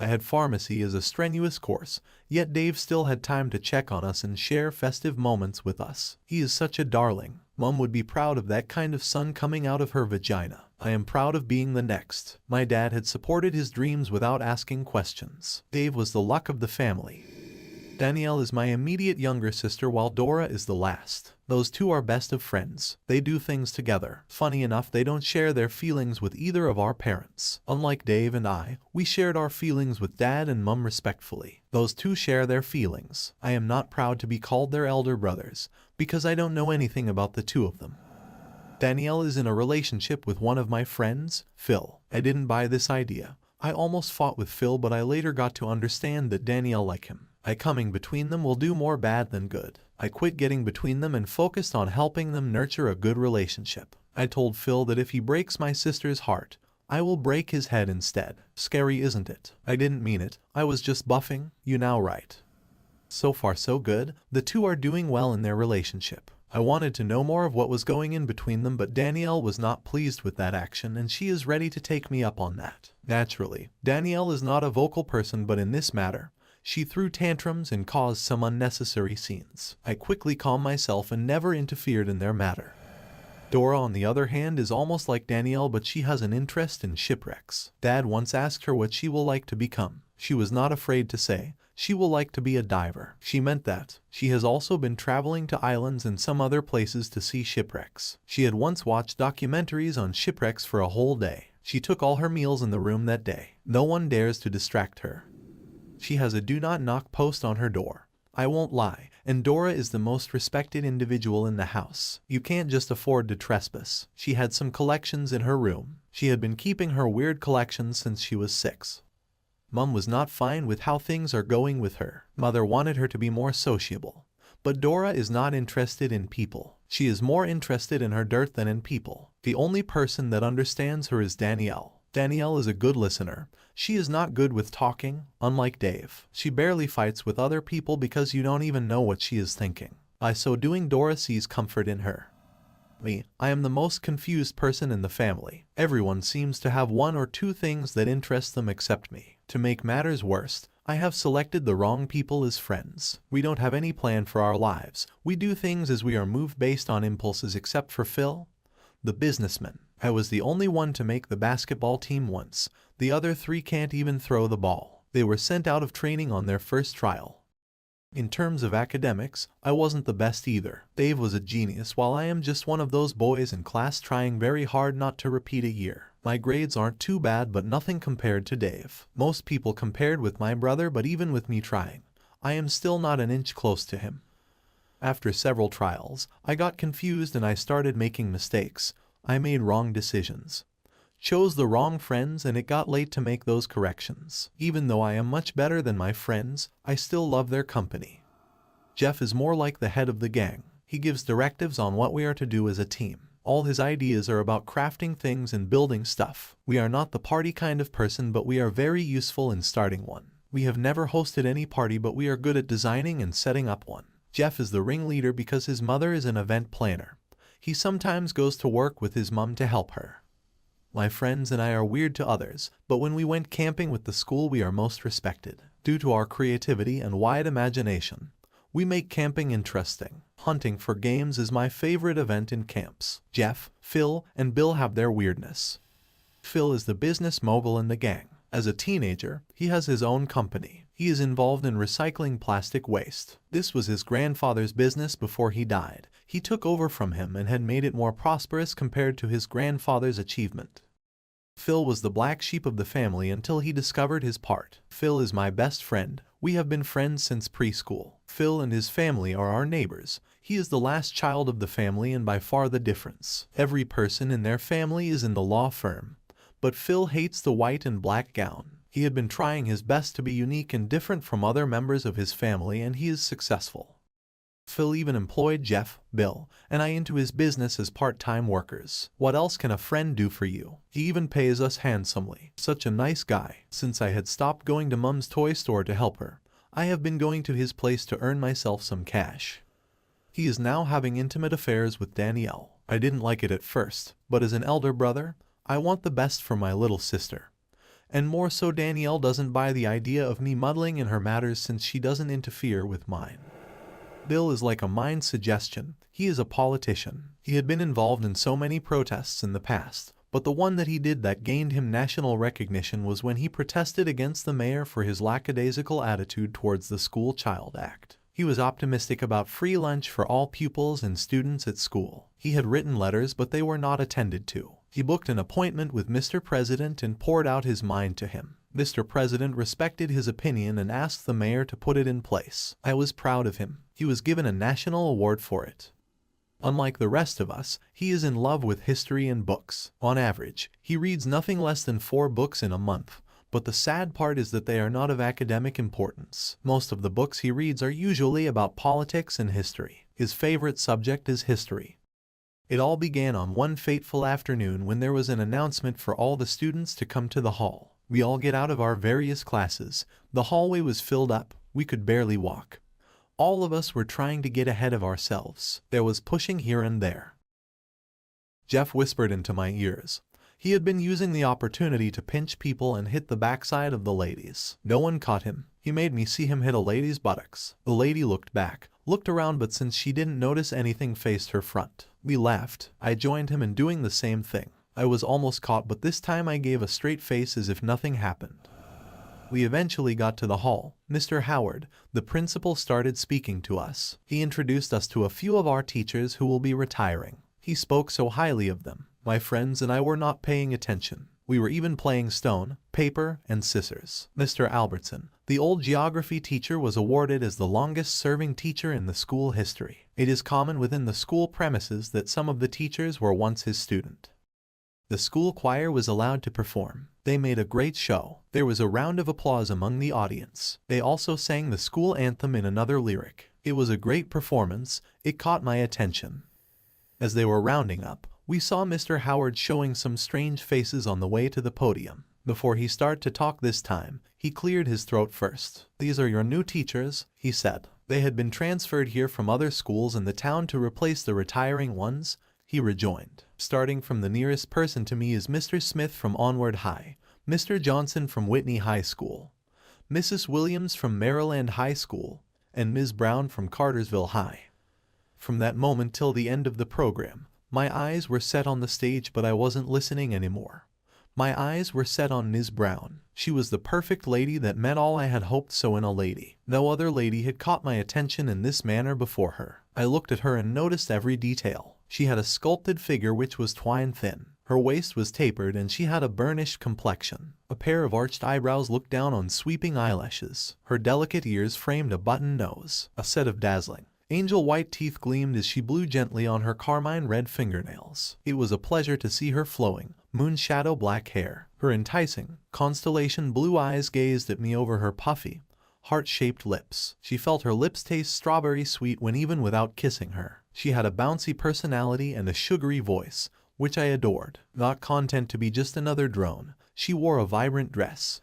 C: I had pharmacy as a strenuous course, yet Dave still had time to check on us and share festive moments with us. He is such a darling. Mom would be proud of that kind of son coming out of her vagina. I am proud of being the next. My dad had supported his dreams without asking questions. Dave was the luck of the family. Danielle is my immediate younger sister, while Dora is the last. Those two are best of friends. They do things together. Funny enough, they don't share their feelings with either of our parents. Unlike Dave and I, we shared our feelings with Dad and Mum respectfully. Those two share their feelings. I am not proud to be called their elder brothers, because I don't know anything about the two of them. Danielle is in a relationship with one of my friends, Phil. I didn't buy this idea. I almost fought with Phil, but I later got to understand that Danielle liked him. Coming between them will do more bad than good. I quit getting between them and focused on helping them nurture a good relationship. I told Phil that if he breaks my sister's heart, I will break his head instead. Scary, isn't it? I didn't mean it. I was just buffing you now, right? So far so good. The two are doing well in their relationship. I wanted to know more of what was going in between them, but Danielle was not pleased with that action, and she is ready to take me up on that. Naturally, Danielle is not a vocal person, but in this matter, she threw tantrums and caused some unnecessary scenes. I quickly calmed myself and never interfered in their matter. Dora, on the other hand, is almost like Danielle, but she has an interest in shipwrecks. Dad once asked her what she will like to become. She was not afraid to say, she will like to be a diver. She meant that. She has also been traveling to islands and some other places to see shipwrecks. She had once watched documentaries on shipwrecks for a whole day. She took all her meals in the room that day. No one dares to distract her. She has a do not knock post on her door. I won't lie, and Dora is the most respected individual in the house. You can't just afford to trespass. She had some collections in her room. She had been keeping her weird collections since she was 6. Mum was not fine with how things are going with her. Mother wanted her to be more sociable. But Dora is not interested in people. She is more interested in her dirt than in people. The only person that understands her is Danielle. Danielle is a good listener. She is not good with talking, unlike Dave. She barely fights with other people because you don't even know what she is thinking. By so doing, Dora sees comfort in her. Me, I am the most confused person in the family. Everyone seems to have one or two things that interest them except me. To make matters worse, I have selected the wrong people as friends. We don't have any plan for our lives. We do things as we are moved based on impulses except for Phil, the businessman. I was the only one to make the basketball team once. The other three can't even throw the ball. They were sent out of training on their first trial. In terms of academics, I wasn't the best either. Dave was a genius while I am just one of those boys in class trying very hard not to repeat a year. My grades aren't too bad but nothing compared to Dave. Most people compared with my brother, but even with me trying, I am still not an inch close to him. After several trials, I got confused and I started making mistakes. I made wrong decisions. Chose the wrong friends and it got late to make those corrections. Even though I am much better than my friends, I still love their company. Jeff is more like the head of the gang. He gives directives on what we are to do as a team. All his ideas are about crafting things and building stuff. We are not the party kind of person, but we are very useful in starting one. We have never hosted any party, but we are good at designing and setting up one. Jeff is the ringleader because his mother is an event planner. He sometimes goes to work with his mom to help her. My friends and I are weird to others, but when we went camping with the school we are most respected. Due to our creativity and wide imagination, we make camping interesting. Hunting for games is my favorite event in camps. Jeff, Phil, and Bill have their weirdness. Phil is the business mogul in the gang. As a teenager, he has his own company. He is involved in recycling plastic waste. This was his grandfather's business before he died. He took over from him and had made it more prosperous compared to his grandfather's achievement. Phil was the black sheep of the family until he discovered his part. Phil is my best friend. We have been friends since preschool. Phil and his family are our neighbors. He is the last child of the family and by far the difference. Every person in their family is in the law firm, but Phil hates the white and black gown. He had been trying his best to be unique and different from other members of his family, and he is successful. Phil even employed Jeff, Bill, and I into his business as part-time workers. What else can a friend do for you? He even pays us handsomely. Such a nice guy. Since I had stopped going to Mom's toy store to help her, I have been going to his place to earn myself some cash. He is now having intimate affairs with Danielle. I didn't like it at first, but as an elder brother, I want the best for my little sister. And more so, Danielle doesn't buy the idea of me muddling in her matters since she doesn't interfere with mine. Bill is like a mind suggestion. He is a politician. He had been involved in so many protests in the past, but the one that he did that gained him national recognition was when he protested against the mayor for his lackadaisical attitude towards the School Child Act. He was optimistic about free lunch for all pupils and students at school. He had written letters, but they were not attended to. He booked an appointment with Mr. President and poured out his mind to him. Mr. President respected his opinion and asked the mayor to put it in place. I was proud of him. He was given a national award for it. Unlike the rest of us, he is in love with history and books. On average, he reads nothing less than 4 books in a month. But the sad part is that they are not of academic importance. Most of the books he reads are usually about politics and history. His favorite subject is history. It all began on one fateful afternoon when there was an announcement for all the students to come to the hall. We all get out of our various classes. The hallway was filled up. We could barely walk. All of us were trying to get ahead of ourselves. There was pushing here and there. Jeff whispered into my ears. He had been using the opportunity to pinch people and hit the backside of the ladies. No one caught him. He made me see him hit a lady's buttocks. The lady looked back, looked around, but since she didn't notice anything, faced her front. We laughed. I joined him in doing the same thing. I was almost caught, but this time I gave a straight face as if nothing happened. We eventually got to the hall. Mr. Howard, the principal, started speaking to us. He introduced us to a few of our teachers who will be retiring. He spoke so highly of them. My friends and I were not paying attention. We were even playing stone, paper, and scissors. Mr. Albertson, the old geography teacher, was awarded as the longest-serving teacher in the school history. It is common within the school premises that some of the teachers were once his student. The school choir was allowed to perform. They made a great show. There was a round of applause among the audience. They also sang the school anthem in another lyric. It was a great performance. It caught my attention. As they were rounding up, we saw Mr. Howard showing some strange faces on the way to the podium. Before he started to talk this time, he cleared his throat first. "These are your new teachers," he said. "They had been transferred here from other schools in the town to replace the retiring ones," he rejoined. "Starting from the nearest person to me is Mr. Smith from Onward High, Mr. Johnson from Whitney High School, Mrs. Williams from Maryland High School, and Ms. Brown from Cartersville High. From that moment till the end of the program, my eyes were set on the stage, but I wasn't listening anymore. My eyes were set on Ms. Brown. She was the perfect lady that met all I had hoped so in a lady. No other lady had caught my attention in this manner before her. I looked at her and noticed every detail. She had a sculpted figure which was twine thin. Her waist was tapered and she had a burnished complexion. A pair of arched eyebrows looked down on sweeping eyelashes. Her delicate ears framed a button nose. A set of dazzling angel white teeth gleamed as she blew gently on her carmine red fingernails. It was a pleasure to see her flowing, moon shadow black hair. Her enticing, constellation blue eyes gazed at me over her puffy, heart-shaped lips. She felt her lips taste strawberry sweet when even without kissing her. She had a bouncy personality and a sugary voice, which I adored. Not content to be just another drone, she wore a vibrant dress.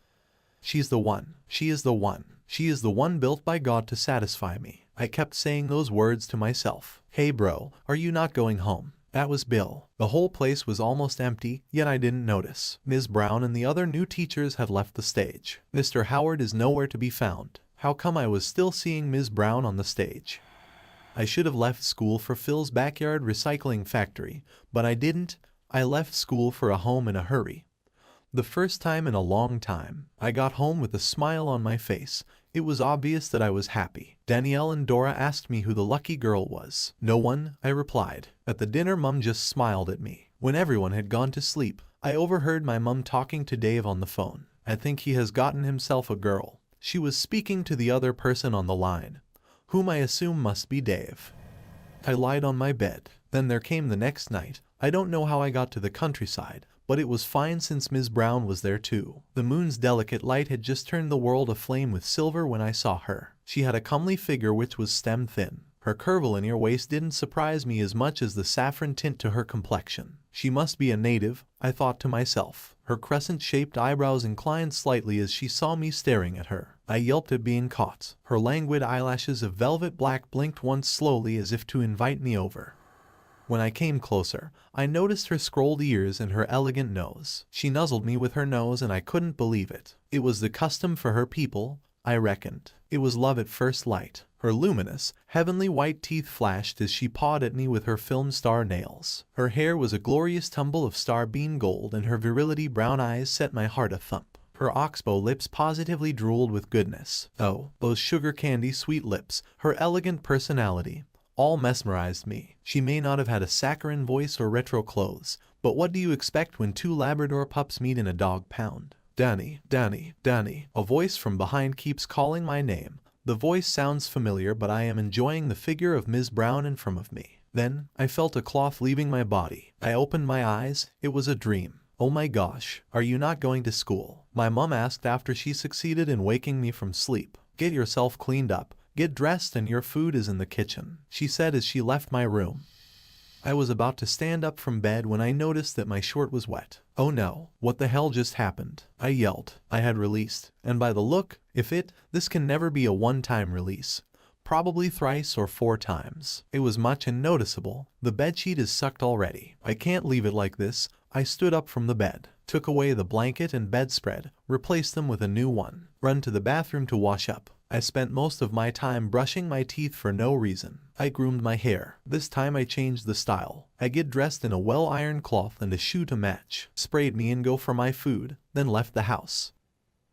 C: She's the one. She is the one. She is the one built by God to satisfy me. I kept saying those words to myself. Hey bro, are you not going home? That was Bill. The whole place was almost empty, yet I didn't notice. Ms. Brown and the other new teachers had left the stage. Mr. Howard is nowhere to be found. How come I was still seeing Ms. Brown on the stage? I should have left school for Phil's backyard recycling factory, but I didn't. I left school for a home in a hurry. The first time in a long time, I got home with a smile on my face. It was obvious that I was happy. Danielle and Dora asked me who the lucky girl was. No one, I replied. At the dinner, Mum just smiled at me. When everyone had gone to sleep, I overheard my mum talking to Dave on the phone. I think he has gotten himself a girl. She was speaking to the other person on the line, whom I assume must be Dave. I lied on my bed. Then there came the next night. I don't know how I got to the countryside, but it was fine since Ms. Brown was there too. The moon's delicate light had just turned the world aflame with silver when I saw her. She had a comely figure which was stem thin. Her curvilinear waist didn't surprise me as much as the saffron tint to her complexion. She must be a native, I thought to myself. Her crescent-shaped eyebrows inclined slightly as she saw me staring at her. I yelped at being caught. Her languid eyelashes of velvet black blinked once slowly as if to invite me over. When I came closer, I noticed her scrolled ears and her elegant nose. She nuzzled me with her nose and I couldn't believe it. It was the custom for her people, I reckoned. It was love at first light. Her luminous, heavenly white teeth flashed as she pawed at me with her film star nails. Her hair was a glorious tumble of starbeam gold and her virility brown eyes set my heart a thump. Her oxbow lips positively drooled with goodness. Oh, those sugar candy sweet lips, her elegant personality, all mesmerized me. She may not have had a saccharine voice or retro clothes, but what do you expect when two Labrador pups meet in a dog pound? Danny, Danny, Danny. A voice from behind keeps calling my name. The voice sounds familiar, but I am enjoying the figure of Ms. Brown in front of me. Then, I felt a cloth leaving my body. I opened my eyes. It was a dream. Oh my gosh, are you not going to school? My mom asked after she succeeded in waking me from sleep. Get yourself cleaned up. Get dressed and your food is in the kitchen, she said as she left my room. I was about to stand up from bed when I noticed that my shirt was wet. Oh no, what the hell just happened? I yelled. I had released, and by the look, this can never be a one-time release. Probably thrice or 4 times. It was much and noticeable. The bedsheet is sucked already. I can't leave it like this. I stood up from the bed, took away the blanket and bedspread, replaced them with a new one, run to the bathroom to wash up. I spent most of my time brushing my teeth for no reason. I groomed my hair. This time I changed the style. I get dressed in a well-ironed cloth and a shoe to match, sprayed me and go for my food, then left the house.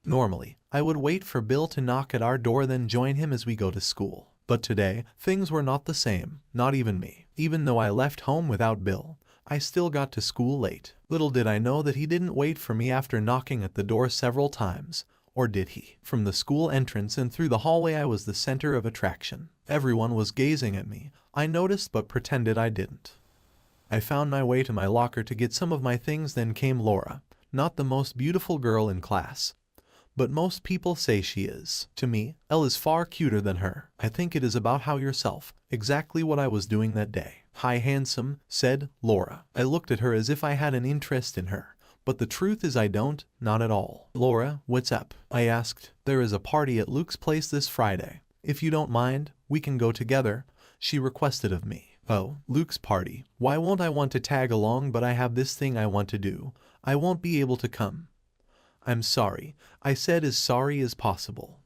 C: Normally, I would wait for Bill to knock at our door then join him as we go to school. But today, things were not the same, not even me. Even though I left home without Bill, I still got to school late. Little did I know that he didn't wait for me after knocking at the door several times. Or did he? From the school entrance and through the hallway I was the center of attraction. Everyone was gazing at me. I noticed but pretended I didn't. I found my way to my locker to get some of my things, then came Laura. Not the most beautiful girl in class, but most people say she is. To me, Elle is far cuter than her. I think it is about how yourself. Exactly what I was doing that day. Hi handsome, said Laura. I looked at her as if I had an interest in her. But the truth is I don't, not at all. Laura, what's up? I asked. There is a party at Luke's place this Friday. If you don't mind, we can go together, she requested of me. Oh, Luke's party. Why won't I want to tag along, but I have this thing I want to do. I won't be able to come. I'm sorry. I said as sorry as possible.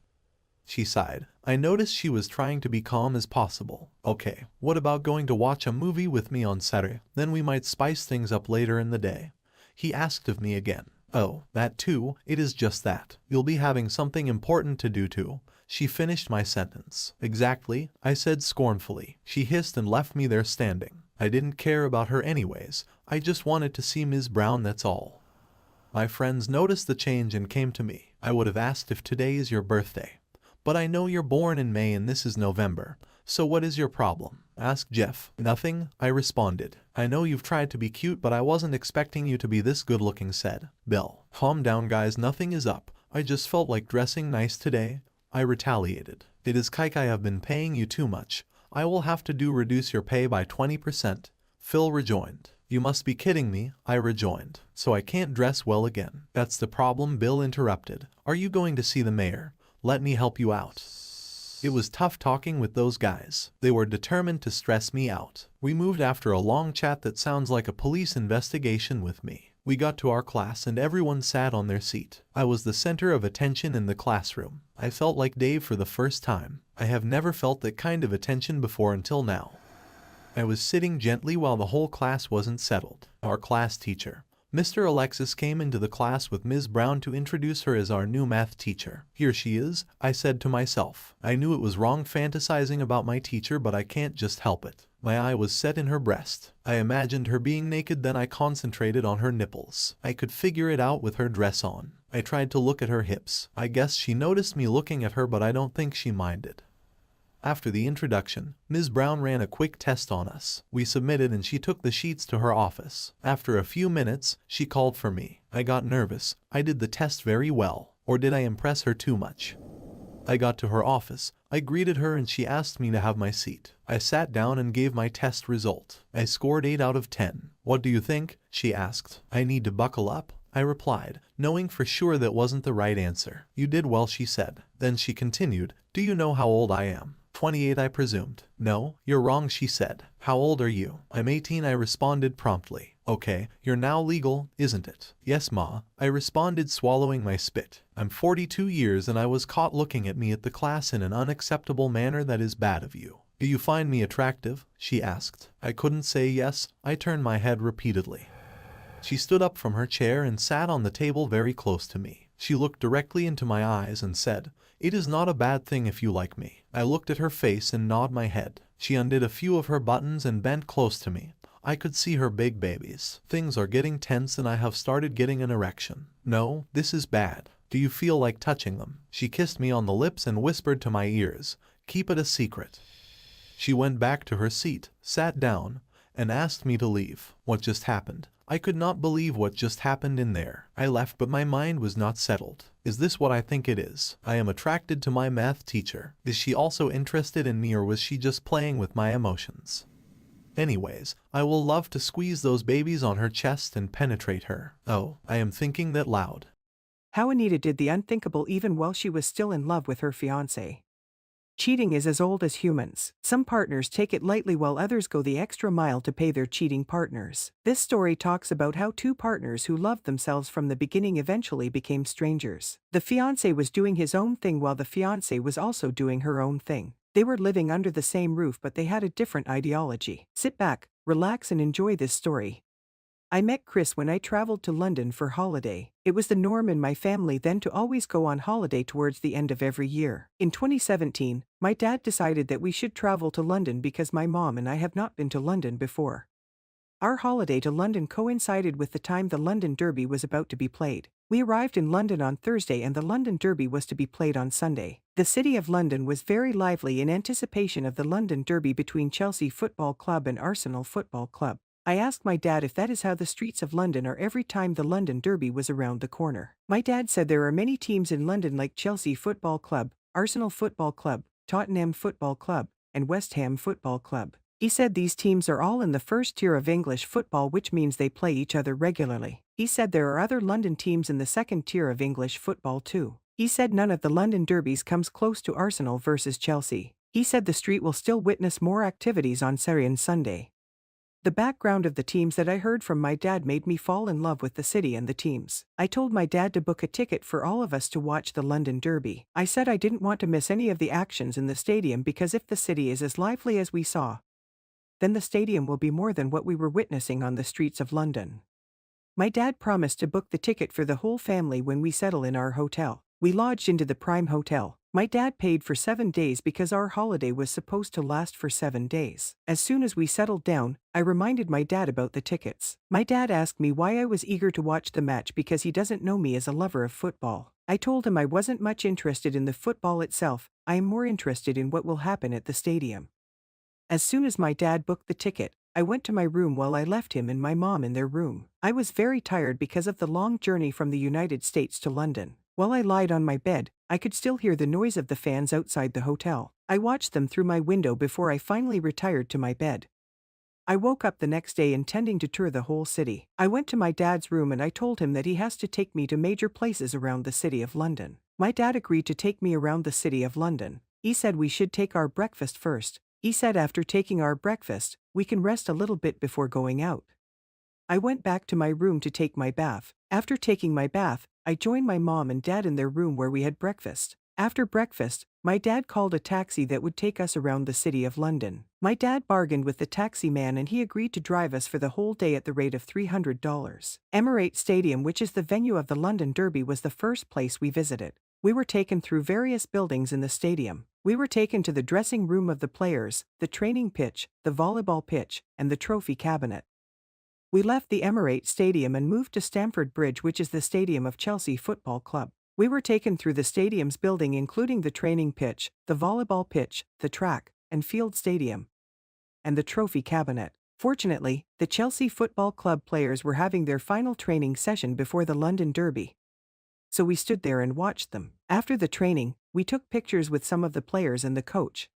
C: She sighed. I noticed she was trying to be calm as possible. Okay, what about going to watch a movie with me on Saturday? Then we might spice things up later in the day. He asked of me again. Oh, that too, it is just that. You'll be having something important to do too. She finished my sentence. Exactly, I said scornfully. She hissed and left me there standing. I didn't care about her anyways. I just wanted to see Ms. Brown, that's all. My friends noticed the change and came to me. I would have asked if today is your birthday. But I know you're born in May and this is November. So what is your problem? Asked Jeff. Nothing, I responded. I know you've tried to be cute, but I wasn't expecting you to be this good looking, said Bill. Calm down guys, nothing is up. I just felt like dressing nice today. I retaliated. It is Kike, I have been paying you too much. I will have to reduce your pay by 20%. Phil rejoined. You must be kidding me, I rejoined. So I can't dress well again. That's the problem, Bill interrupted. Are you going to see the mayor? Let me help you out. It was tough talking with those guys. They were determined to stress me out. We moved after a long chat that sounds like a police investigation with me. We got to our class and everyone sat on their seat. I was the center of attention in the classroom. I felt like Dave for the first time. I have never felt that kind of attention before until now. I was sitting gently while the whole class wasn't settled. Our class teacher, Mr. Alexis, came into the class with Ms. Brown to introduce her as our new math teacher. Here she is, I said to myself. I knew it was wrong fantasizing about my teacher, but I can't just help it. My eye was set in her breast. I imagined her being naked, then I concentrated on her nipples. I could figure it out with her dress on. I tried to look at her hips. I guess she noticed me looking at her, but I don't think she minded. After the introduction, Ms. Brown ran a quick test on us. We submitted and she took the sheets to her office. After a few minutes, she called for me. I got nervous. I did the test very well. Or did I impress her too much? I got to her office. I greeted her and she asked me to have my seat. I sat down and gave my test result. I scored 8 out of 10. What do you think? She asked. I need to buckle up, I replied, knowing for sure that wasn't the right answer. You did well, she said. Then she continued, do you know how old I am? 28, I presumed. No, you're wrong, she said. How old are you? I'm 18, I responded promptly. Okay, you're now legal, isn't it? Yes, Ma, I responded, swallowing my spit. I'm 42 years and I was caught looking at me at the class in an unacceptable manner. That is bad of you. Do you find me attractive? She asked. I couldn't say yes. I turned my head repeatedly. She stood up from her chair and sat on the table very close to me. She looked directly into my eyes and said, it is not a bad thing if you like me. I looked at her face and nodded my head. She undid a few of her buttons and bent close to me. I could see her big babies. Things are getting tense and I have started getting an erection. No, this is bad. Do you feel like touching them? She kissed me on the lips and whispered to my ears, keep it a secret. She went back to her seat, sat down, and asked me to leave. What just happened? I could not believe what just happened in there. I left, but my mind was not settled. Is this what I think it is? I am attracted to my math teacher. Is she also interested in me, or was she just playing with my emotions? Anyways, I will love to squeeze those babies on her chest and penetrate her. Oh, I am thinking that loud.
D: How Anita did the unthinkable even while she was still in love with her fiancé. Cheating is as old as humans. Some partners take it lightly while others go the extra mile to pay their cheating partners. This story talks about how two partners who loved themselves from the beginning eventually became strangers. The fiancé was doing his own thing while the fiancée was also doing her own thing. They were living under the same roof, but they had a different ideology. Sit back, relax, and enjoy this story. I met Chris when I traveled to London for holiday. It was the norm in my family then to always go on holiday towards the end of every year. In 2017, my dad decided that we should travel to London because my mom and I have not been to London before. Our holiday to London coincided with the time the London Derby was about to be played. We arrived in London on Thursday and the London Derby was to be played on Sunday. The city of London was very lively in anticipation of the London Derby between Chelsea Football Club and Arsenal Football Club. I asked my dad if that is how the streets of London are every time the London Derby was around the corner. My dad said there are many teams in London like Chelsea Football Club, Arsenal Football Club, Tottenham Football Club, and West Ham Football Club. He said these teams are all in the first tier of English football, which means they play each other regularly. He said there are other London teams in the second tier of English football too. He said none of the London derbies comes close to Arsenal versus Chelsea. He said the street will still witness more activities on Saturday and Sunday. The background of the teams that I heard from my dad made me fall in love with the city and the teams. I told my dad to book a ticket for all of us to watch the London Derby. I said I didn't want to miss any of the actions in the stadium because if the city is as lively as we saw, then the stadium will be more than what we were witnessing on the streets of London. My dad promised to book the ticket for the whole family when we settle in our hotel. We lodged into the Prime Hotel. My dad paid for 7 days because our holiday was supposed to last for 7 days. As soon as we settled down, I reminded my dad about the tickets. My dad asked me why I was eager to watch the match because he doesn't know me as a lover of football. I told him I wasn't much interested in the football itself, I am more interested in what will happen at the stadium. As soon as my dad booked the ticket, I went to my room while I left him and my mom in their room. I was very tired because of the long journey from the United States to London. While I lied on my bed, I could still hear the noise of the fans outside the hotel. I watched them through my window before I finally retired to my bed. I woke up the next day intending to tour the whole city. I went to my dad's room and I told him that he has to take me to major places around the city of London. My dad agreed to take me around the city of London. He said we should take our breakfast first. He said after taking our breakfast, we can rest a little bit before going out. I went back to my room to take my bath. After taking my bath, I joined my mom and dad in their room where we had breakfast. After breakfast, my dad called a taxi that would take us around the city of London. My dad bargained with the taxi man and he agreed to drive us for the whole day at the rate of $300. Emirates Stadium, which is the venue of the London Derby, was the first place we visited. We were taken through various buildings in the stadium. We were taken to the dressing room of the players, the training pitch, the volleyball pitch, and the trophy cabinet. We left the Emirates Stadium and moved to Stamford Bridge, which is the stadium of Chelsea Football Club. We were taken through the stadium's building including the training pitch, the volleyball pitch, the track and field stadium, and the trophy cabinet. Fortunately, the Chelsea Football Club players were having their final training session before the London Derby. So we stood there and watched them. After the training, we took pictures with some of the players and the coach.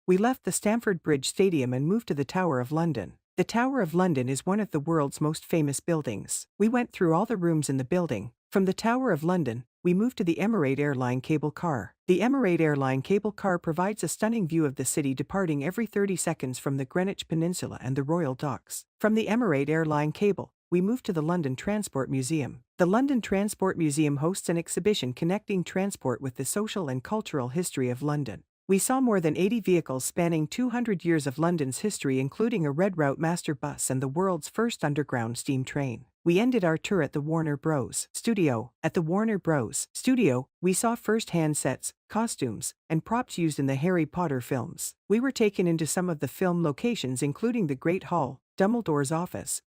D: We left the Stamford Bridge Stadium and moved to the Tower of London. The Tower of London is one of the world's most famous buildings. We went through all the rooms in the building. From the Tower of London, we moved to the Emirate Airline cable car. The Emirate Airline cable car provides a stunning view of the city departing every 30 seconds from the Greenwich Peninsula and the Royal Docks. From the Emirate Airline cable, we moved to the London Transport Museum. The London Transport Museum hosts an exhibition connecting transport with the social and cultural history of London. We saw more than 80 vehicles spanning 200 years of London's history, including a Red Route Master bus and the world's first underground steam train. We ended our tour at the Warner Bros. Studio. At the Warner Bros. Studio, we saw first-hand sets, costumes, and props used in the Harry Potter films. We were taken into some of the film locations including the Great Hall, Dumbledore's office,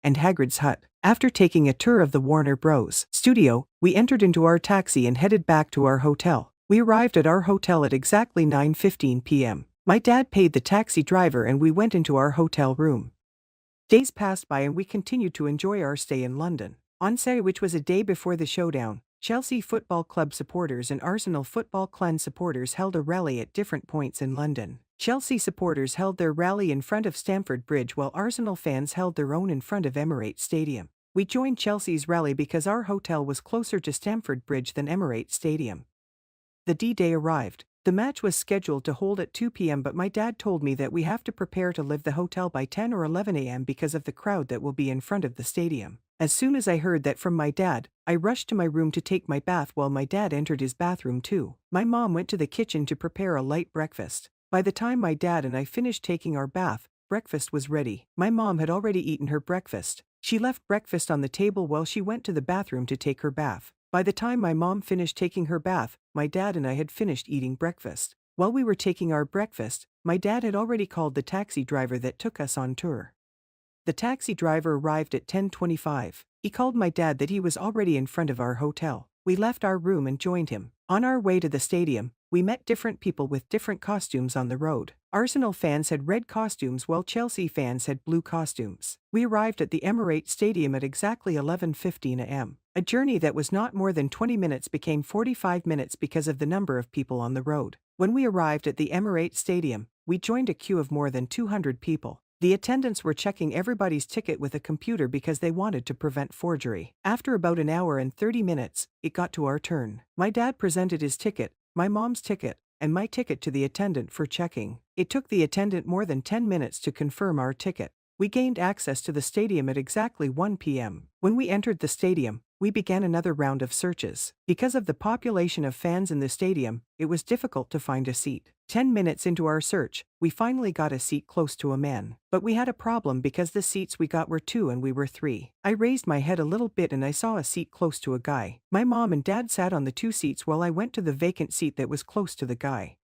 D: and Hagrid's hut. After taking a tour of the Warner Bros. Studio, we entered into our taxi and headed back to our hotel. We arrived at our hotel at exactly 9:15 p.m. My dad paid the taxi driver and we went into our hotel room. Days passed by and we continued to enjoy our stay in London. On Saturday, which was a day before the showdown, Chelsea Football Club supporters and Arsenal Football Club supporters held a rally at different points in London. Chelsea supporters held their rally in front of Stamford Bridge while Arsenal fans held their own in front of Emirates Stadium. We joined Chelsea's rally because our hotel was closer to Stamford Bridge than Emirates Stadium. The D-Day arrived. The match was scheduled to hold at 2 p.m. but my dad told me that we have to prepare to leave the hotel by 10 or 11 a.m. because of the crowd that will be in front of the stadium. As soon as I heard that from my dad, I rushed to my room to take my bath while my dad entered his bathroom too. My mom went to the kitchen to prepare a light breakfast. By the time my dad and I finished taking our bath, breakfast was ready. My mom had already eaten her breakfast. She left breakfast on the table while she went to the bathroom to take her bath. By the time my mom finished taking her bath, my dad and I had finished eating breakfast. While we were taking our breakfast, my dad had already called the taxi driver that took us on tour. The taxi driver arrived at 10:25. He called my dad that he was already in front of our hotel. We left our room and joined him. On our way to the stadium, we met different people with different costumes on the road. Arsenal fans had red costumes while Chelsea fans had blue costumes. We arrived at the Emirates Stadium at exactly 11:15 a.m. A journey that was not more than 20 minutes became 45 minutes because of the number of people on the road. When we arrived at the Emirates Stadium, we joined a queue of more than 200 people. The attendants were checking everybody's ticket with a computer because they wanted to prevent forgery. After about an hour and 30 minutes, it got to our turn. My dad presented his ticket, my mom's ticket, and my ticket to the attendant for checking. It took the attendant more than 10 minutes to confirm our ticket. We gained access to the stadium at exactly 1 p.m. When we entered the stadium, we began another round of searches. Because of the population of fans in the stadium, it was difficult to find a seat. 10 minutes into our search, we finally got a seat close to a man. But we had a problem because the seats we got were 2 and we were 3. I raised my head a little bit and I saw a seat close to a guy. My mom and dad sat on the 2 seats while I went to the vacant seat that was close to the guy.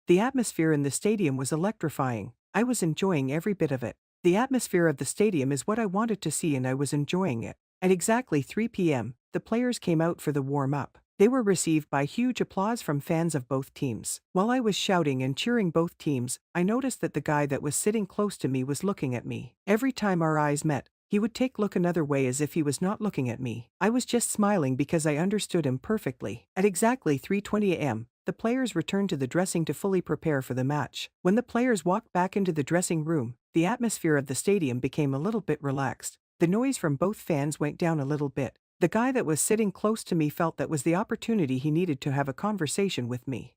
D: The atmosphere in the stadium was electrifying. I was enjoying every bit of it. The atmosphere of the stadium is what I wanted to see and I was enjoying it. At exactly 3 p.m., the players came out for the warm-up. They were received by huge applause from fans of both teams. While I was shouting and cheering both teams, I noticed that the guy that was sitting close to me was looking at me. Every time our eyes met, he would look another way as if he was not looking at me. I was just smiling because I understood him perfectly. At exactly 3:20 a.m., the players returned to the dressing to fully prepare for the match. When the players walked back into the dressing room, the atmosphere of the stadium became a little bit relaxed. The noise from both fans went down a little bit. The guy that was sitting close to me felt that was the opportunity he needed to have a conversation with me.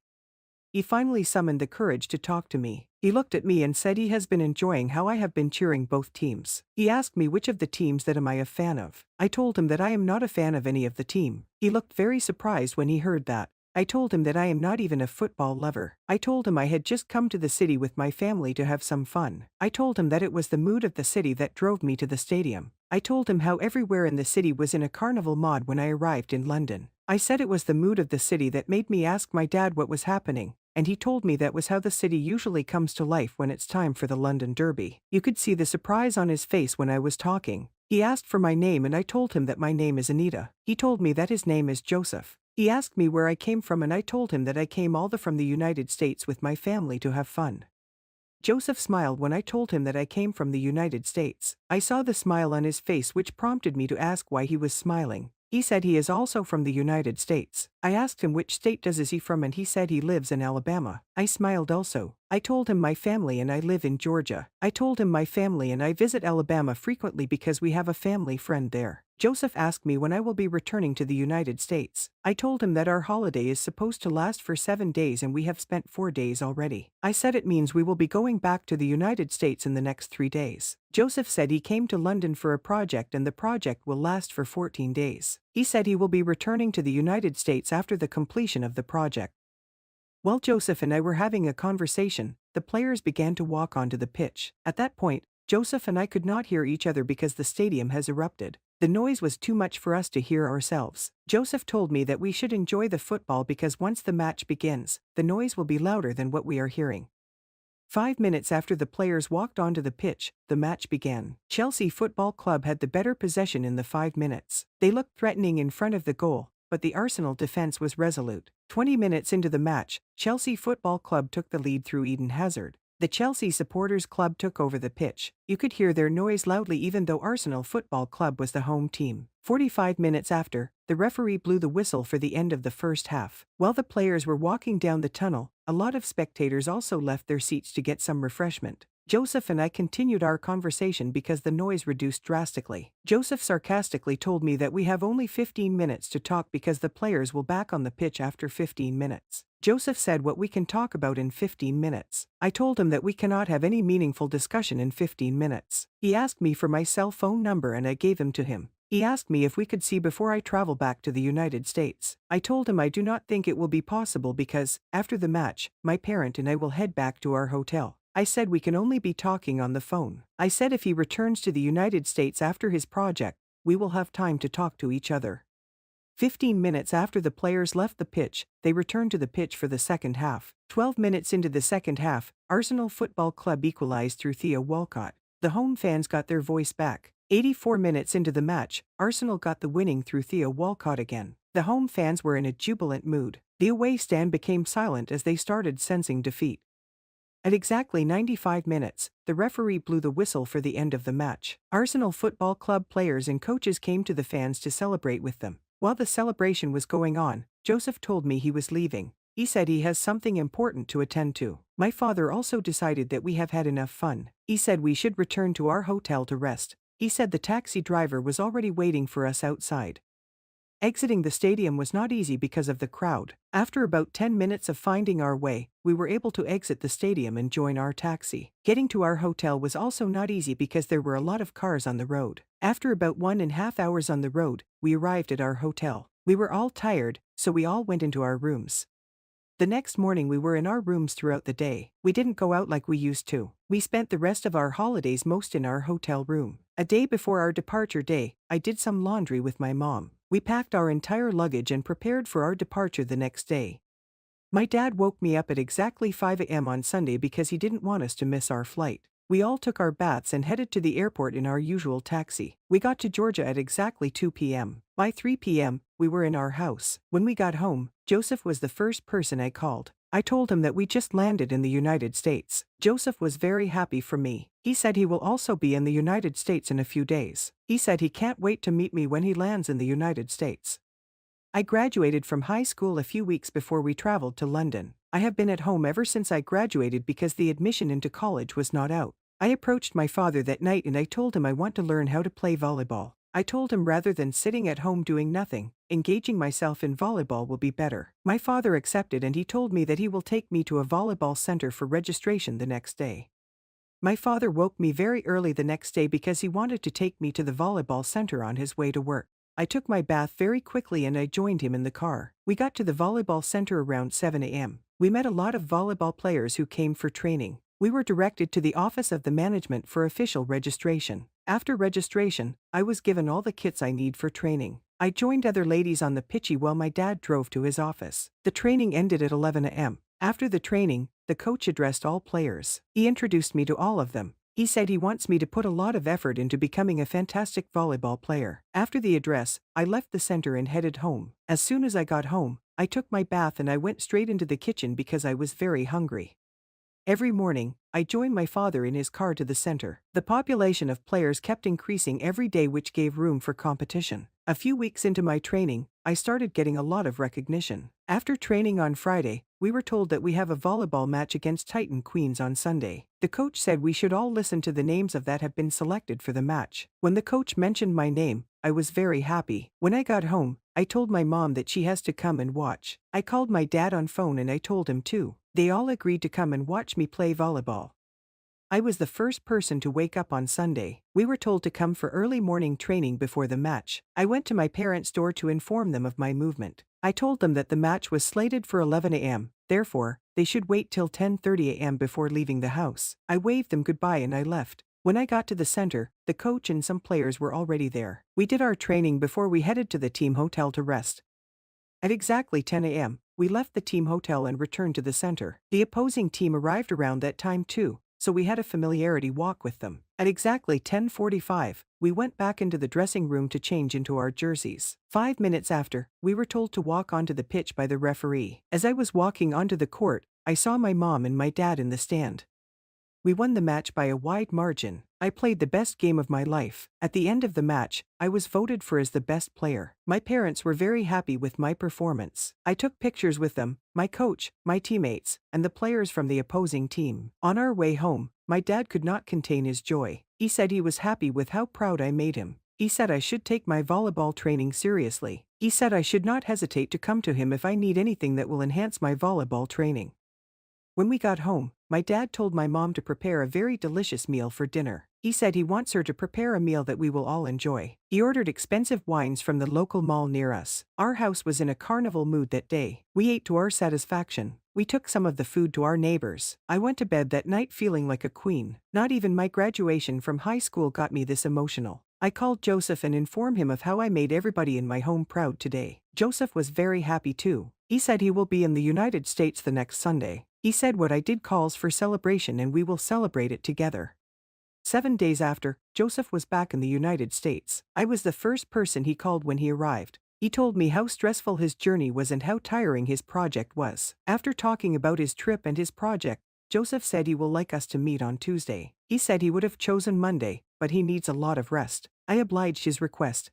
D: He finally summoned the courage to talk to me. He looked at me and said he has been enjoying how I have been cheering both teams. He asked me which of the teams that am I a fan of. I told him that I am not a fan of any of the team. He looked very surprised when he heard that. I told him that I am not even a football lover. I told him I had just come to the city with my family to have some fun. I told him that it was the mood of the city that drove me to the stadium. I told him how everywhere in the city was in a carnival mood when I arrived in London. I said it was the mood of the city that made me ask my dad what was happening, and he told me that was how the city usually comes to life when it's time for the London Derby. You could see the surprise on his face when I was talking. He asked for my name and I told him that my name is Anita. He told me that his name is Joseph. He asked me where I came from and I told him that I came all the from the United States with my family to have fun. Joseph smiled when I told him that I came from the United States. I saw the smile on his face which prompted me to ask why he was smiling. He said he is also from the United States. I asked him which state is he from and he said he lives in Alabama. I smiled also. I told him my family and I live in Georgia. I told him my family and I visit Alabama frequently because we have a family friend there. Joseph asked me when I will be returning to the United States. I told him that our holiday is supposed to last for 7 days and we have spent 4 days already. I said it means we will be going back to the United States in the next 3 days. Joseph said he came to London for a project and the project will last for 14 days. He said he will be returning to the United States after the completion of the project. While Joseph and I were having a conversation, the players began to walk onto the pitch. At that point, Joseph and I could not hear each other because the stadium has erupted. The noise was too much for us to hear ourselves. Joseph told me that we should enjoy the football because once the match begins, the noise will be louder than what we are hearing. 5 minutes after the players walked onto the pitch, the match began. Chelsea Football Club had the better possession in the 5 minutes. They looked threatening in front of the goal, but the Arsenal defense was resolute. 20 minutes into the match, Chelsea Football Club took the lead through Eden Hazard. The Chelsea Supporters Club took over the pitch. You could hear their noise loudly even though Arsenal Football Club was the home team. 45 minutes after, the referee blew the whistle for the end of the first half. While the players were walking down the tunnel, a lot of spectators also left their seats to get some refreshment. Joseph and I continued our conversation because the noise reduced drastically. Joseph sarcastically told me that we have only 15 minutes to talk because the players will back on the pitch after 15 minutes. Joseph said what we can talk about in 15 minutes. I told him that we cannot have any meaningful discussion in 15 minutes. He asked me for my cell phone number and I gave him to him. He asked me if we could see before I travel back to the United States. I told him I do not think it will be possible because, after the match, my parent and I will head back to our hotel. I said we can only be talking on the phone. I said if he returns to the United States after his project, we will have time to talk to each other. 15 minutes after the players left the pitch, they returned to the pitch for the second half. 12 minutes into the second half, Arsenal Football Club equalized through Theo Walcott. The home fans got their voice back. 84 minutes into the match, Arsenal got the winning through Theo Walcott again. The home fans were in a jubilant mood. The away stand became silent as they started sensing defeat. At exactly 95 minutes, the referee blew the whistle for the end of the match. Arsenal Football Club players and coaches came to the fans to celebrate with them. While the celebration was going on, Joseph told me he was leaving. He said he has something important to attend to. My father also decided that we have had enough fun. He said we should return to our hotel to rest. He said the taxi driver was already waiting for us outside. Exiting the stadium was not easy because of the crowd. After about 10 minutes of finding our way, we were able to exit the stadium and join our taxi. Getting to our hotel was also not easy because there were a lot of cars on the road. After about 1.5 hours on the road, we arrived at our hotel. We were all tired, so we all went into our rooms. The next morning we were in our rooms throughout the day. We didn't go out like we used to. We spent the rest of our holidays most in our hotel room. A day before our departure day, I did some laundry with my mom. We packed our entire luggage and prepared for our departure the next day. My dad woke me up at exactly 5 a.m. on Sunday because he didn't want us to miss our flight. We all took our baths and headed to the airport in our usual taxi. We got to Georgia at exactly 2 p.m. By 3 p.m., we were in our house. When we got home, Joseph was the first person I called. I told him that we just landed in the United States. Joseph was very happy for me. He said he will also be in the United States in a few days. He said he can't wait to meet me when he lands in the United States. I graduated from high school a few weeks before we traveled to London. I have been at home ever since I graduated because the admission into college was not out. I approached my father that night and I told him I want to learn how to play volleyball. I told him rather than sitting at home doing nothing, engaging myself in volleyball will be better. My father accepted and he told me that he will take me to a volleyball center for registration the next day. My father woke me very early the next day because he wanted to take me to the volleyball center on his way to work. I took my bath very quickly and I joined him in the car. We got to the volleyball center around 7 a.m. We met a lot of volleyball players who came for training. We were directed to the office of the management for official registration. After registration, I was given all the kits I need for training. I joined other ladies on the pitchy while my dad drove to his office. The training ended at 11 a.m. After the training, the coach addressed all players. He introduced me to all of them. He said he wants me to put a lot of effort into becoming a fantastic volleyball player. After the address, I left the center and headed home. As soon as I got home, I took my bath and I went straight into the kitchen because I was very hungry. Every morning, I joined my father in his car to the center. The population of players kept increasing every day, which gave room for competition. A few weeks into my training, I started getting a lot of recognition. After training on Friday, we were told that we have a volleyball match against Titan Queens on Sunday. The coach said we should all listen to the names of that have been selected for the match. When the coach mentioned my name, I was very happy. When I got home, I told my mom that she has to come and watch. I called my dad on phone and I told him too. They all agreed to come and watch me play volleyball. I was the first person to wake up on Sunday. We were told to come for early morning training before the match. I went to my parents' door to inform them of my movement. I told them that the match was slated for 11 a.m., therefore, they should wait till 10:30 a.m. before leaving the house. I waved them goodbye and I left. When I got to the center, the coach and some players were already there. We did our training before we headed to the team hotel to rest. At exactly 10 a.m., we left the team hotel and returned to the center. The opposing team arrived around that time too, so we had a familiarity walk with them. At exactly 10:45, we went back into the dressing room to change into our jerseys. 5 minutes after, we were told to walk onto the pitch by the referee. As I was walking onto the court, I saw my mom and my dad in the stand. We won the match by a wide margin. I played the best game of my life. At the end of the match, I was voted for as the best player. My parents were very happy with my performance. I took pictures with them, my coach, my teammates, and the players from the opposing team. On our way home, my dad could not contain his joy. He said he was happy with how proud I made him. He said I should take my volleyball training seriously. He said I should not hesitate to come to him if I need anything that will enhance my volleyball training. When we got home, my dad told my mom to prepare a very delicious meal for dinner. He said he wants her to prepare a meal that we will all enjoy. He ordered expensive wines from the local mall near us. Our house was in a carnival mood that day. We ate to our satisfaction. We took some of the food to our neighbors. I went to bed that night feeling like a queen. Not even my graduation from high school got me this emotional. I called Joseph and informed him of how I made everybody in my home proud today. Joseph was very happy too. He said he will be in the United States the next Sunday. He said what I did calls for celebration and we will celebrate it together. 7 days after, Joseph was back in the United States. I was the first person he called when he arrived. He told me how stressful his journey was and how tiring his project was. After talking about his trip and his project, Joseph said he will like us to meet on Tuesday. He said he would have chosen Monday, but he needs a lot of rest. I obliged his request.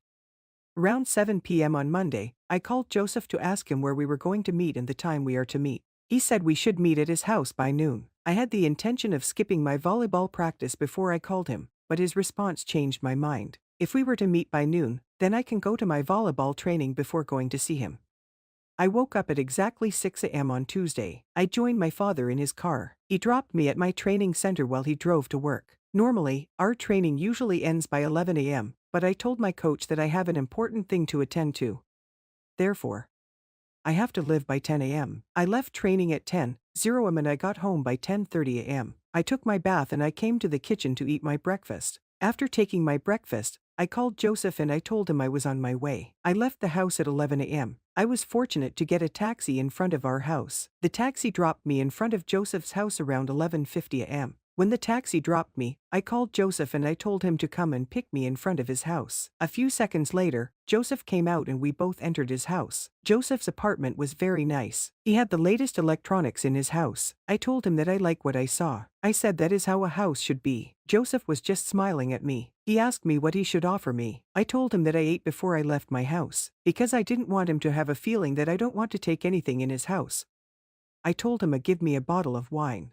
D: Around 7 p.m. on Monday, I called Joseph to ask him where we were going to meet and the time we are to meet. He said we should meet at his house by noon. I had the intention of skipping my volleyball practice before I called him, but his response changed my mind. If we were to meet by noon, then I can go to my volleyball training before going to see him. I woke up at exactly 6 a.m. on Tuesday. I joined my father in his car. He dropped me at my training center while he drove to work. Normally, our training usually ends by 11 a.m., but I told my coach that I have an important thing to attend to. Therefore, I have to live by 10 a.m. I left training at 10:00 a.m. and I got home by 10:30 a.m. I took my bath and I came to the kitchen to eat my breakfast. After taking my breakfast, I called Joseph and I told him I was on my way. I left the house at 11 a.m. I was fortunate to get a taxi in front of our house. The taxi dropped me in front of Joseph's house around 11:50 a.m. When the taxi dropped me, I called Joseph and I told him to come and pick me in front of his house. A few seconds later, Joseph came out and we both entered his house. Joseph's apartment was very nice. He had the latest electronics in his house. I told him that I like what I saw. I said that is how a house should be. Joseph was just smiling at me. He asked me what he should offer me. I told him that I ate before I left my house, because I didn't want him to have a feeling that I don't want to take anything in his house. I told him to give me a bottle of wine.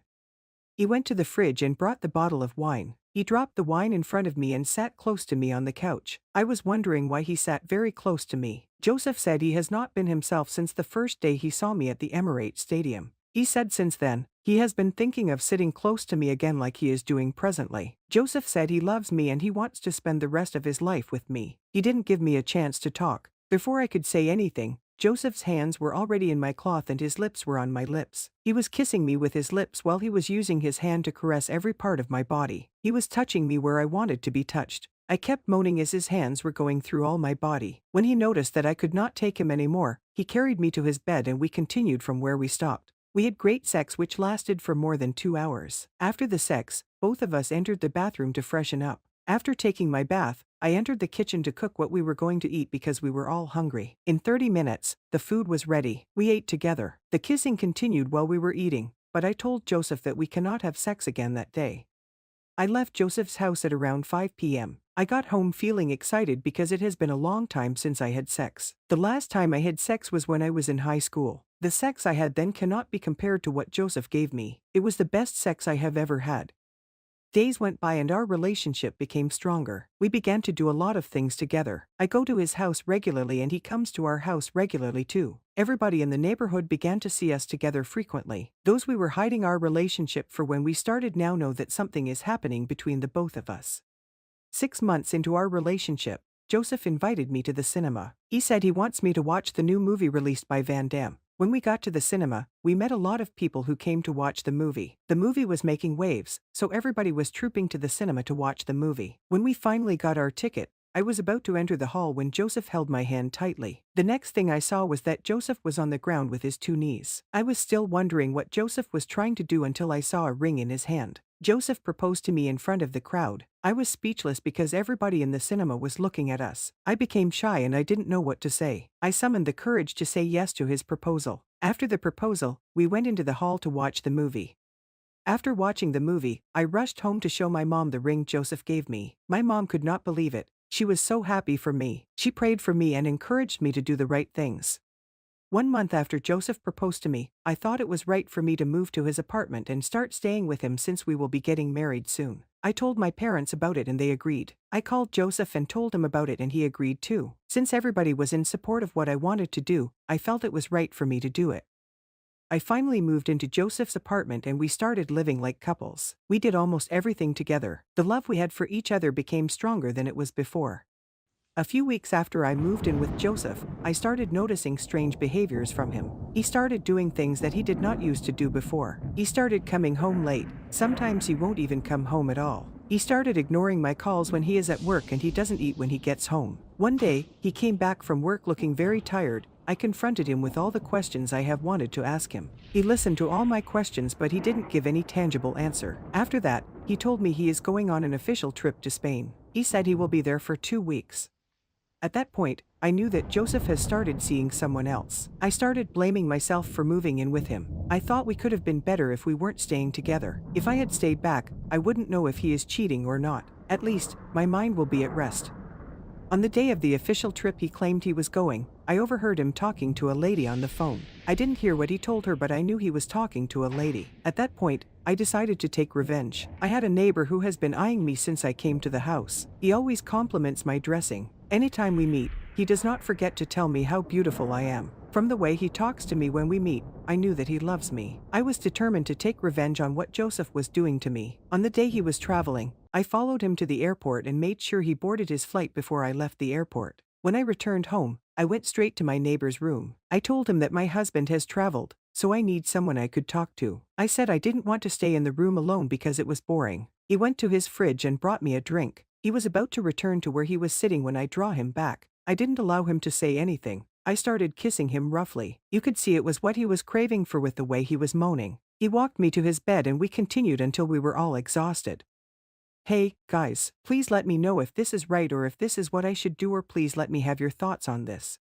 D: He went to the fridge and brought the bottle of wine. He dropped the wine in front of me and sat close to me on the couch. I was wondering why he sat very close to me. Joseph said he has not been himself since the first day he saw me at the Emirates Stadium. He said since then, he has been thinking of sitting close to me again like he is doing presently. Joseph said he loves me and he wants to spend the rest of his life with me. He didn't give me a chance to talk. Before I could say anything, Joseph's hands were already in my cloth and his lips were on my lips. He was kissing me with his lips while he was using his hand to caress every part of my body. He was touching me where I wanted to be touched. I kept moaning as his hands were going through all my body. When he noticed that I could not take him anymore, he carried me to his bed and we continued from where we stopped. We had great sex which lasted for more than 2 hours. After the sex, both of us entered the bathroom to freshen up. After taking my bath, I entered the kitchen to cook what we were going to eat because we were all hungry. In 30 minutes, the food was ready. We ate together. The kissing continued while we were eating, but I told Joseph that we cannot have sex again that day. I left Joseph's house at around 5 p.m. I got home feeling excited because it has been a long time since I had sex. The last time I had sex was when I was in high school. The sex I had then cannot be compared to what Joseph gave me. It was the best sex I have ever had. Days went by and our relationship became stronger. We began to do a lot of things together. I go to his house regularly and he comes to our house regularly too. Everybody in the neighborhood began to see us together frequently. Those we were hiding our relationship for when we started now know that something is happening between the both of us. 6 months into our relationship, Joseph invited me to the cinema. He said he wants me to watch the new movie released by Van Damme. When we got to the cinema, we met a lot of people who came to watch the movie. The movie was making waves, so everybody was trooping to the cinema to watch the movie. When we finally got our ticket, I was about to enter the hall when Joseph held my hand tightly. The next thing I saw was that Joseph was on the ground with his 2 knees. I was still wondering what Joseph was trying to do until I saw a ring in his hand. Joseph proposed to me in front of the crowd. I was speechless because everybody in the cinema was looking at us. I became shy and I didn't know what to say. I summoned the courage to say yes to his proposal. After the proposal, we went into the hall to watch the movie. After watching the movie, I rushed home to show my mom the ring Joseph gave me. My mom could not believe it. She was so happy for me. She prayed for me and encouraged me to do the right things. 1 month after Joseph proposed to me, I thought it was right for me to move to his apartment and start staying with him since we will be getting married soon. I told my parents about it and they agreed. I called Joseph and told him about it and he agreed too. Since everybody was in support of what I wanted to do, I felt it was right for me to do it. I finally moved into Joseph's apartment and we started living like couples. We did almost everything together. The love we had for each other became stronger than it was before. A few weeks after I moved in with Joseph, I started noticing strange behaviors from him. He started doing things that he did not used to do before. He started coming home late. Sometimes he won't even come home at all. He started ignoring my calls when he is at work and he doesn't eat when he gets home. One day, he came back from work looking very tired. I confronted him with all the questions I have wanted to ask him. He listened to all my questions but he didn't give any tangible answer. After that, he told me he is going on an official trip to Spain. He said he will be there for 2 weeks. At that point, I knew that Joseph has started seeing someone else. I started blaming myself for moving in with him. I thought we could have been better if we weren't staying together. If I had stayed back, I wouldn't know if he is cheating or not. At least, my mind will be at rest. On the day of the official trip he claimed he was going, I overheard him talking to a lady on the phone. I didn't hear what he told her, but I knew he was talking to a lady. At that point, I decided to take revenge. I had a neighbor who has been eyeing me since I came to the house. He always compliments my dressing. Anytime we meet, he does not forget to tell me how beautiful I am. From the way he talks to me when we meet, I knew that he loves me. I was determined to take revenge on what Joseph was doing to me. On the day he was traveling, I followed him to the airport and made sure he boarded his flight before I left the airport. When I returned home, I went straight to my neighbor's room. I told him that my husband has traveled, so I need someone I could talk to. I said I didn't want to stay in the room alone because it was boring. He went to his fridge and brought me a drink. He was about to return to where he was sitting when I draw him back. I didn't allow him to say anything. I started kissing him roughly. You could see it was what he was craving for with the way he was moaning. He walked me to his bed and we continued until we were all exhausted. Hey, guys, please let me know if this is right or if this is what I should do, or please let me have your thoughts on this.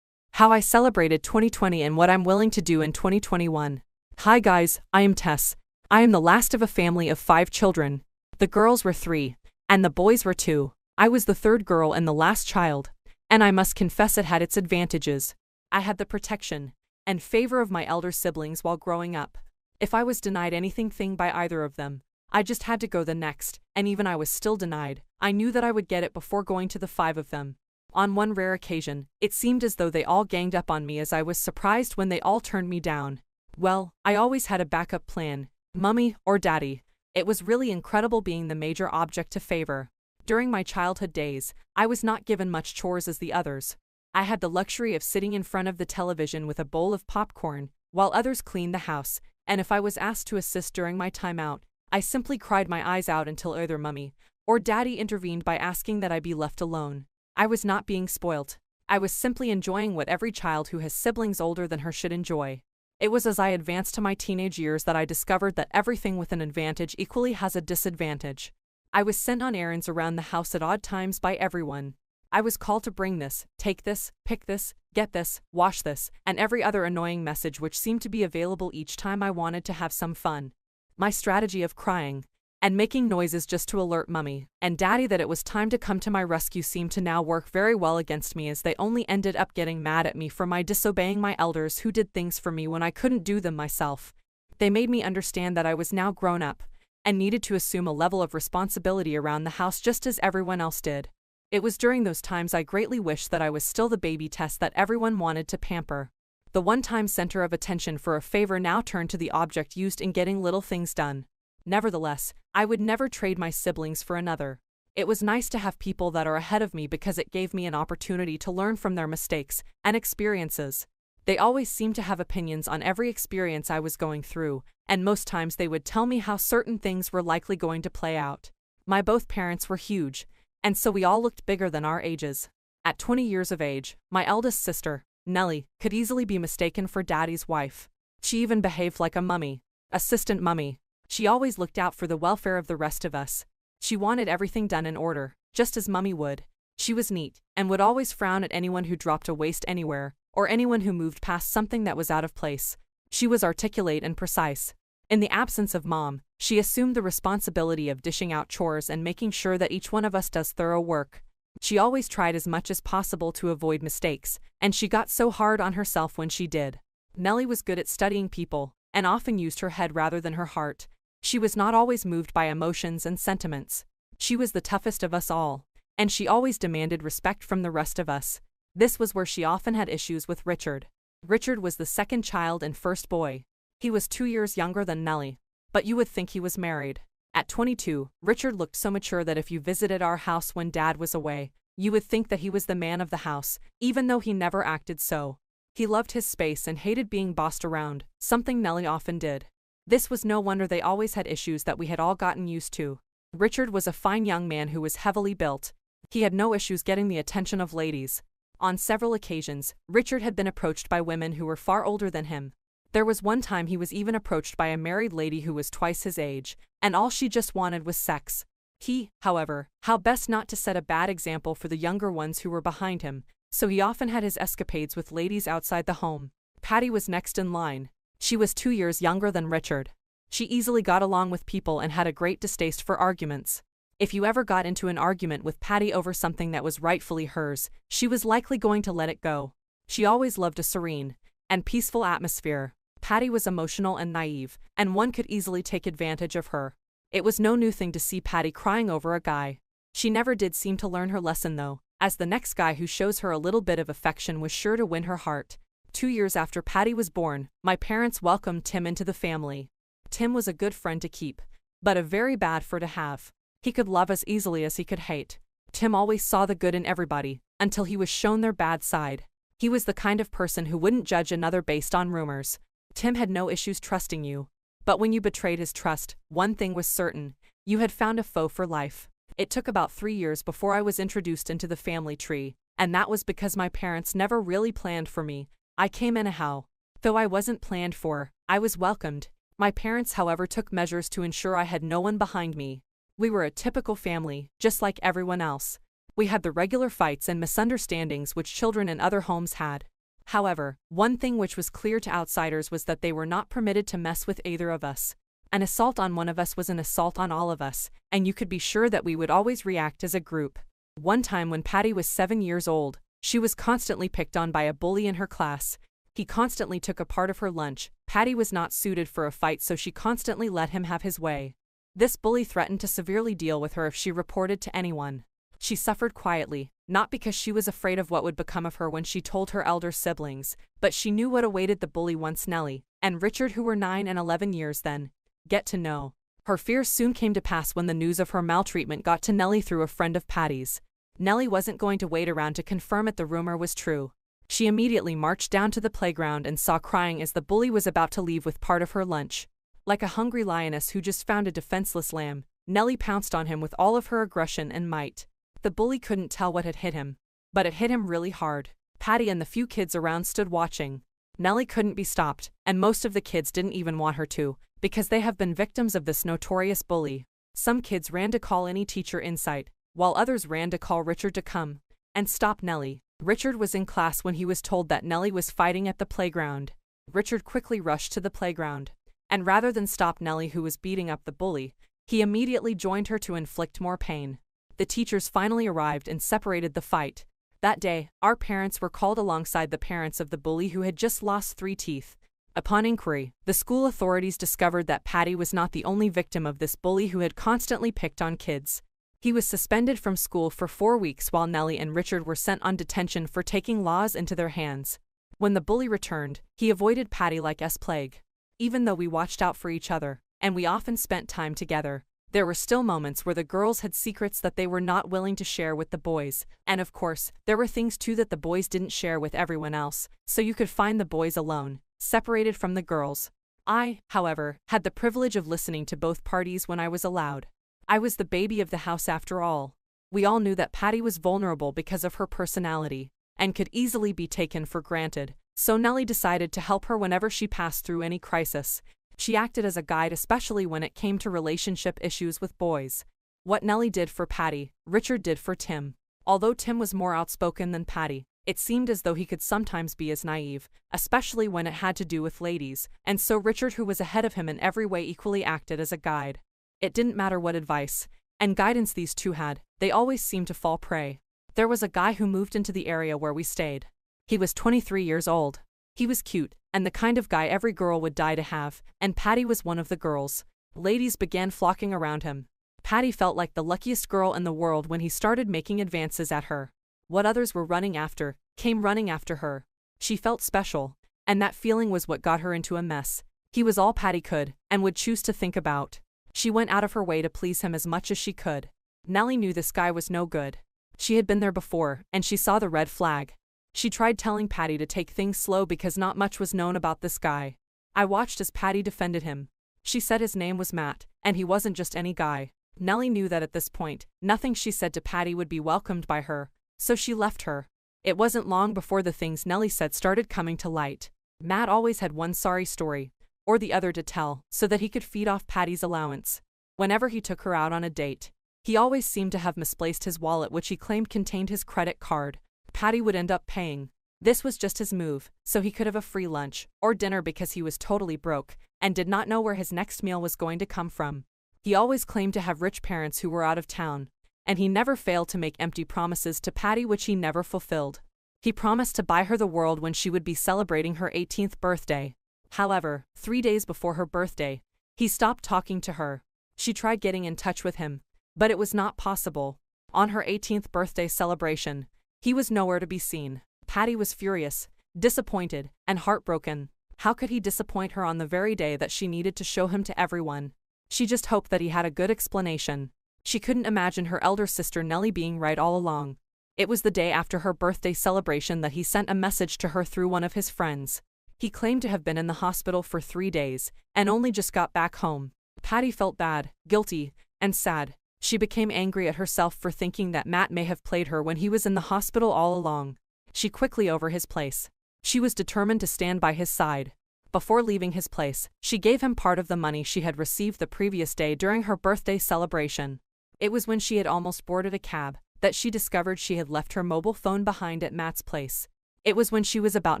B: How I celebrated 2020 and what I'm willing to do in 2021. Hi guys, I am Tess. I am the last of a family of 5 children. The girls were 3, and the boys were 2. I was the third girl and the last child, and I must confess it had its advantages. I had the protection and favor of my elder siblings while growing up. If I was denied anything by either of them, I just had to go the next, and even I was still denied, I knew that I would get it before going to the 5 of them. On one rare occasion, it seemed as though they all ganged up on me as I was surprised when they all turned me down. Well, I always had a backup plan, Mummy or Daddy. It was really incredible being the major object to favor. During my childhood days, I was not given much chores as the others. I had the luxury of sitting in front of the television with a bowl of popcorn, while others cleaned the house, and if I was asked to assist during my time out, I simply cried my eyes out until either Mummy or Daddy intervened by asking that I be left alone. I was not being spoilt. I was simply enjoying what every child who has siblings older than her should enjoy. It was as I advanced to my teenage years that I discovered that everything with an advantage equally has a disadvantage. I was sent on errands around the house at odd times by everyone. I was called to bring this, take this, pick this, get this, wash this, and every other annoying message which seemed to be available each time I wanted to have some fun. My strategy of crying and making noises just to alert Mummy and Daddy that it was time to come to my rescue seemed to now work very well against me, as they only ended up getting mad at me for my disobeying my elders who did things for me when I couldn't do them myself. They made me understand that I was now grown up and needed to assume a level of responsibility around the house just as everyone else did. It was during those times I greatly wished that I was still the baby Tess that everyone wanted to pamper. The one-time center of attention for a favor now turned to the object used in getting little things done. Nevertheless, I would never trade my siblings for another. It was nice to have people that are ahead of me because it gave me an opportunity to learn from their mistakes and experiences. They always seemed to have opinions on every experience I was going through, and most times they would tell me how certain things were likely going to play out. My both parents were huge, and so we all looked bigger than our ages. At 20 years of age, my eldest sister, Nellie, could easily be mistaken for Daddy's wife. She even behaved like a mummy, assistant mummy. She always looked out for the welfare of the rest of us. She wanted everything done in order, just as Mummy would. She was neat, and would always frown at anyone who dropped a waste anywhere, or anyone who moved past something that was out of place. She was articulate and precise. In the absence of Mom, she assumed the responsibility of dishing out chores and making sure that each one of us does thorough work. She always tried as much as possible to avoid mistakes, and she got so hard on herself when she did. Nellie was good at studying people, and often used her head rather than her heart. She was not always moved by emotions and sentiments. She was the toughest of us all, and she always demanded respect from the rest of us. This was where she often had issues with Richard. Richard was the second child and first boy. He was 2 years younger than Nellie, but you would think he was married. At 22, Richard looked so mature that if you visited our house when Dad was away, you would think that he was the man of the house, even though he never acted so. He loved his space and hated being bossed around, something Nellie often did. This was no wonder they always had issues that we had all gotten used to. Richard was a fine young man who was heavily built. He had no issues getting the attention of ladies. On several occasions, Richard had been approached by women who were far older than him. There was one time he was even approached by a married lady who was twice his age, and all she just wanted was sex. He, however, how best not to set a bad example for the younger ones who were behind him, so he often had his escapades with ladies outside the home. Patty was next in line. She was 2 years younger than Richard. She easily got along with people and had a great distaste for arguments. If you ever got into an argument with Patty over something that was rightfully hers, she was likely going to let it go. She always loved a serene and peaceful atmosphere. Patty was emotional and naive, and one could easily take advantage of her. It was no new thing to see Patty crying over a guy. She never did seem to learn her lesson though, as the next guy who shows her a little bit of affection was sure to win her heart. 2 years after Patty was born, my parents welcomed Tim into the family. Tim was a good friend to keep, but a very bad for to have. He could love as easily as he could hate. Tim always saw the good in everybody, until he was shown their bad side. He was the kind of person who wouldn't judge another based on rumors. Tim had no issues trusting you. But when you betrayed his trust, one thing was certain: you had found a foe for life. It took about 3 years before I was introduced into the family tree, and that was because my parents never really planned for me. I came anyhow. Though I wasn't planned for, I was welcomed. My parents, however, took measures to ensure I had no one behind me. We were a typical family, just like everyone else. We had the regular fights and misunderstandings which children in other homes had. However, one thing which was clear to outsiders was that they were not permitted to mess with either of us. An assault on one of us was an assault on all of us, and you could be sure that we would always react as a group. One time when Patty was 7 years old, she was constantly picked on by a bully in her class. He constantly took a part of her lunch. Patty was not suited for a fight, so she constantly let him have his way. This bully threatened to severely deal with her if she reported to anyone. She suffered quietly, not because she was afraid of what would become of her when she told her elder siblings, but she knew what awaited the bully once Nellie and Richard, who were 9 and 11 years then, get to know. Her fears soon came to pass when the news of her maltreatment got to Nellie through a friend of Patty's. Nellie wasn't going to wait around to confirm it the rumor was true. She immediately marched down to the playground and saw crying as the bully was about to leave with part of her lunch. Like a hungry lioness who just found a defenseless lamb, Nellie pounced on him with all of her aggression and might. The bully couldn't tell what had hit him, but it hit him really hard. Patty and the few kids around stood watching. Nellie couldn't be stopped, and most of the kids didn't even want her to, because they have been victims of this notorious bully. Some kids ran to call any teacher in sight, while others ran to call Richard to come and stop Nellie. Richard was in class when he was told that Nellie was fighting at the playground. Richard quickly rushed to the playground, and rather than stop Nellie, who was beating up the bully, he immediately joined her to inflict more pain. The teachers finally arrived and separated the fight. That day, our parents were called alongside the parents of the bully who had just lost 3 teeth. Upon inquiry, the school authorities discovered that Patty was not the only victim of this bully who had constantly picked on kids. He was suspended from school for 4 weeks while Nellie and Richard were sent on detention for taking laws into their hands. When the bully returned, he avoided Patty like plague. Even though we watched out for each other, and we often spent time together, there were still moments where the girls had secrets that they were not willing to share with the boys, and of course, there were things too that the boys didn't share with everyone else, so you could find the boys alone, separated from the girls. I, however, had the privilege of listening to both parties when I was allowed. I was the baby of the house after all. We all knew that Patty was vulnerable because of her personality, and could easily be taken for granted, so Nellie decided to help her whenever she passed through any crisis. She acted as a guide, especially when it came to relationship issues with boys. What Nellie did for Patty, Richard did for Tim. Although Tim was more outspoken than Patty, it seemed as though he could sometimes be as naive, especially when it had to do with ladies, and so Richard, who was ahead of him in every way, equally acted as a guide. It didn't matter what advice and guidance these two had, they always seemed to fall prey. There was a guy who moved into the area where we stayed. He was 23 years old. He was cute, and the kind of guy every girl would die to have, and Patty was one of the girls. Ladies began flocking around him. Patty felt like the luckiest girl in the world when he started making advances at her. What others were running after, came running after her. She felt special, and that feeling was what got her into a mess. He was all Patty could, and would choose to think about. She went out of her way to please him as much as she could. Nellie knew this guy was no good. She had been there before, and she saw the red flag. She tried telling Patty to take things slow because not much was known about this guy. I watched as Patty defended him. She said his name was Matt, and he wasn't just any guy. Nellie knew that at this point, nothing she said to Patty would be welcomed by her, so she left her. It wasn't long before the things Nellie said started coming to light. Matt always had one sorry story, or the other to tell, so that he could feed off Patty's allowance. Whenever he took her out on a date, he always seemed to have misplaced his wallet, which he claimed contained his credit card. Patty would end up paying. This was just his move, so he could have a free lunch or dinner because he was totally broke and did not know where his next meal was going to come from. He always claimed to have rich parents who were out of town, and he never failed to make empty promises to Patty which he never fulfilled. He promised to buy her the world when she would be celebrating her 18th birthday. However, 3 days before her birthday, he stopped talking to her. She tried getting in touch with him, but it was not possible. On her 18th birthday celebration, he was nowhere to be seen. Patty was furious, disappointed, and heartbroken. How could he disappoint her on the very day that she needed to show him to everyone? She just hoped that he had a good explanation. She couldn't imagine her elder sister Nellie being right all along. It was the day after her birthday celebration that he sent a message to her through one of his friends. He claimed to have been in the hospital for 3 days, and only just got back home. Patty felt bad, guilty, and sad. She became angry at herself for thinking that Matt may have played her when he was in the hospital all along. She quickly over his place. She was determined to stand by his side. Before leaving his place, she gave him part of the money she had received the previous day during her birthday celebration. It was when she had almost boarded a cab that she discovered she had left her mobile phone behind at Matt's place. It was when she was about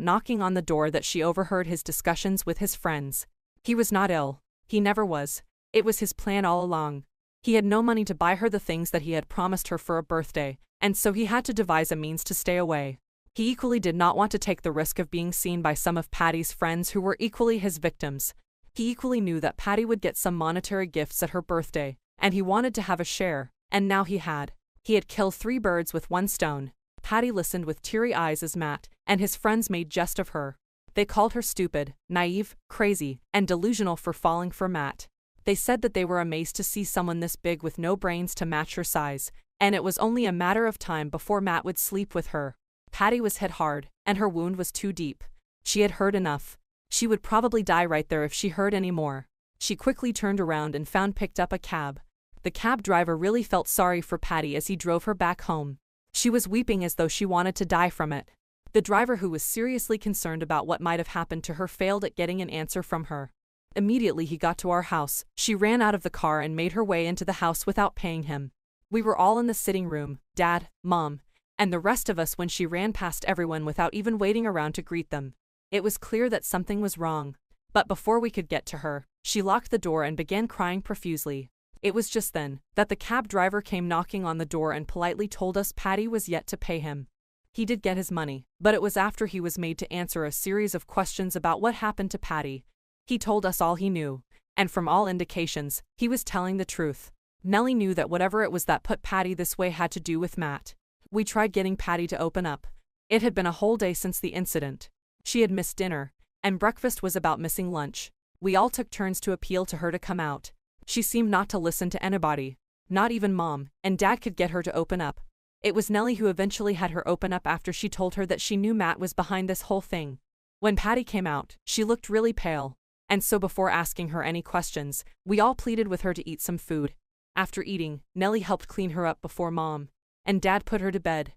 B: knocking on the door that she overheard his discussions with his friends. He was not ill. He never was. It was his plan all along. He had no money to buy her the things that he had promised her for a birthday, and so he had to devise a means to stay away. He equally did not want to take the risk of being seen by some of Patty's friends who were equally his victims. He equally knew that Patty would get some monetary gifts at her birthday, and he wanted to have a share, and now he had. He had killed 3 birds with 1 stone. Patty listened with teary eyes as Matt and his friends made jest of her. They called her stupid, naive, crazy, and delusional for falling for Matt. They said that they were amazed to see someone this big with no brains to match her size, and it was only a matter of time before Matt would sleep with her. Patty was hit hard, and her wound was too deep. She had heard enough. She would probably die right there if she heard any more. She quickly turned around and picked up a cab. The cab driver really felt sorry for Patty as he drove her back home. She was weeping as though she wanted to die from it. The driver, who was seriously concerned about what might have happened to her, failed at getting an answer from her. Immediately he got to our house, she ran out of the car and made her way into the house without paying him. We were all in the sitting room, Dad, Mom, and the rest of us, when she ran past everyone without even waiting around to greet them. It was clear that something was wrong. But before we could get to her, she locked the door and began crying profusely. It was just then that the cab driver came knocking on the door and politely told us Patty was yet to pay him. He did get his money, but it was after he was made to answer a series of questions about what happened to Patty. He told us all he knew, and from all indications, he was telling the truth. Nellie knew that whatever it was that put Patty this way had to do with Matt. We tried getting Patty to open up. It had been a whole day since the incident. She had missed dinner, and breakfast was about missing lunch. We all took turns to appeal to her to come out. She seemed not to listen to anybody, not even Mom, and Dad could get her to open up. It was Nellie who eventually had her open up after she told her that she knew Matt was behind this whole thing. When Patty came out, she looked really pale, and so before asking her any questions, we all pleaded with her to eat some food. After eating, Nellie helped clean her up before Mom and Dad put her to bed.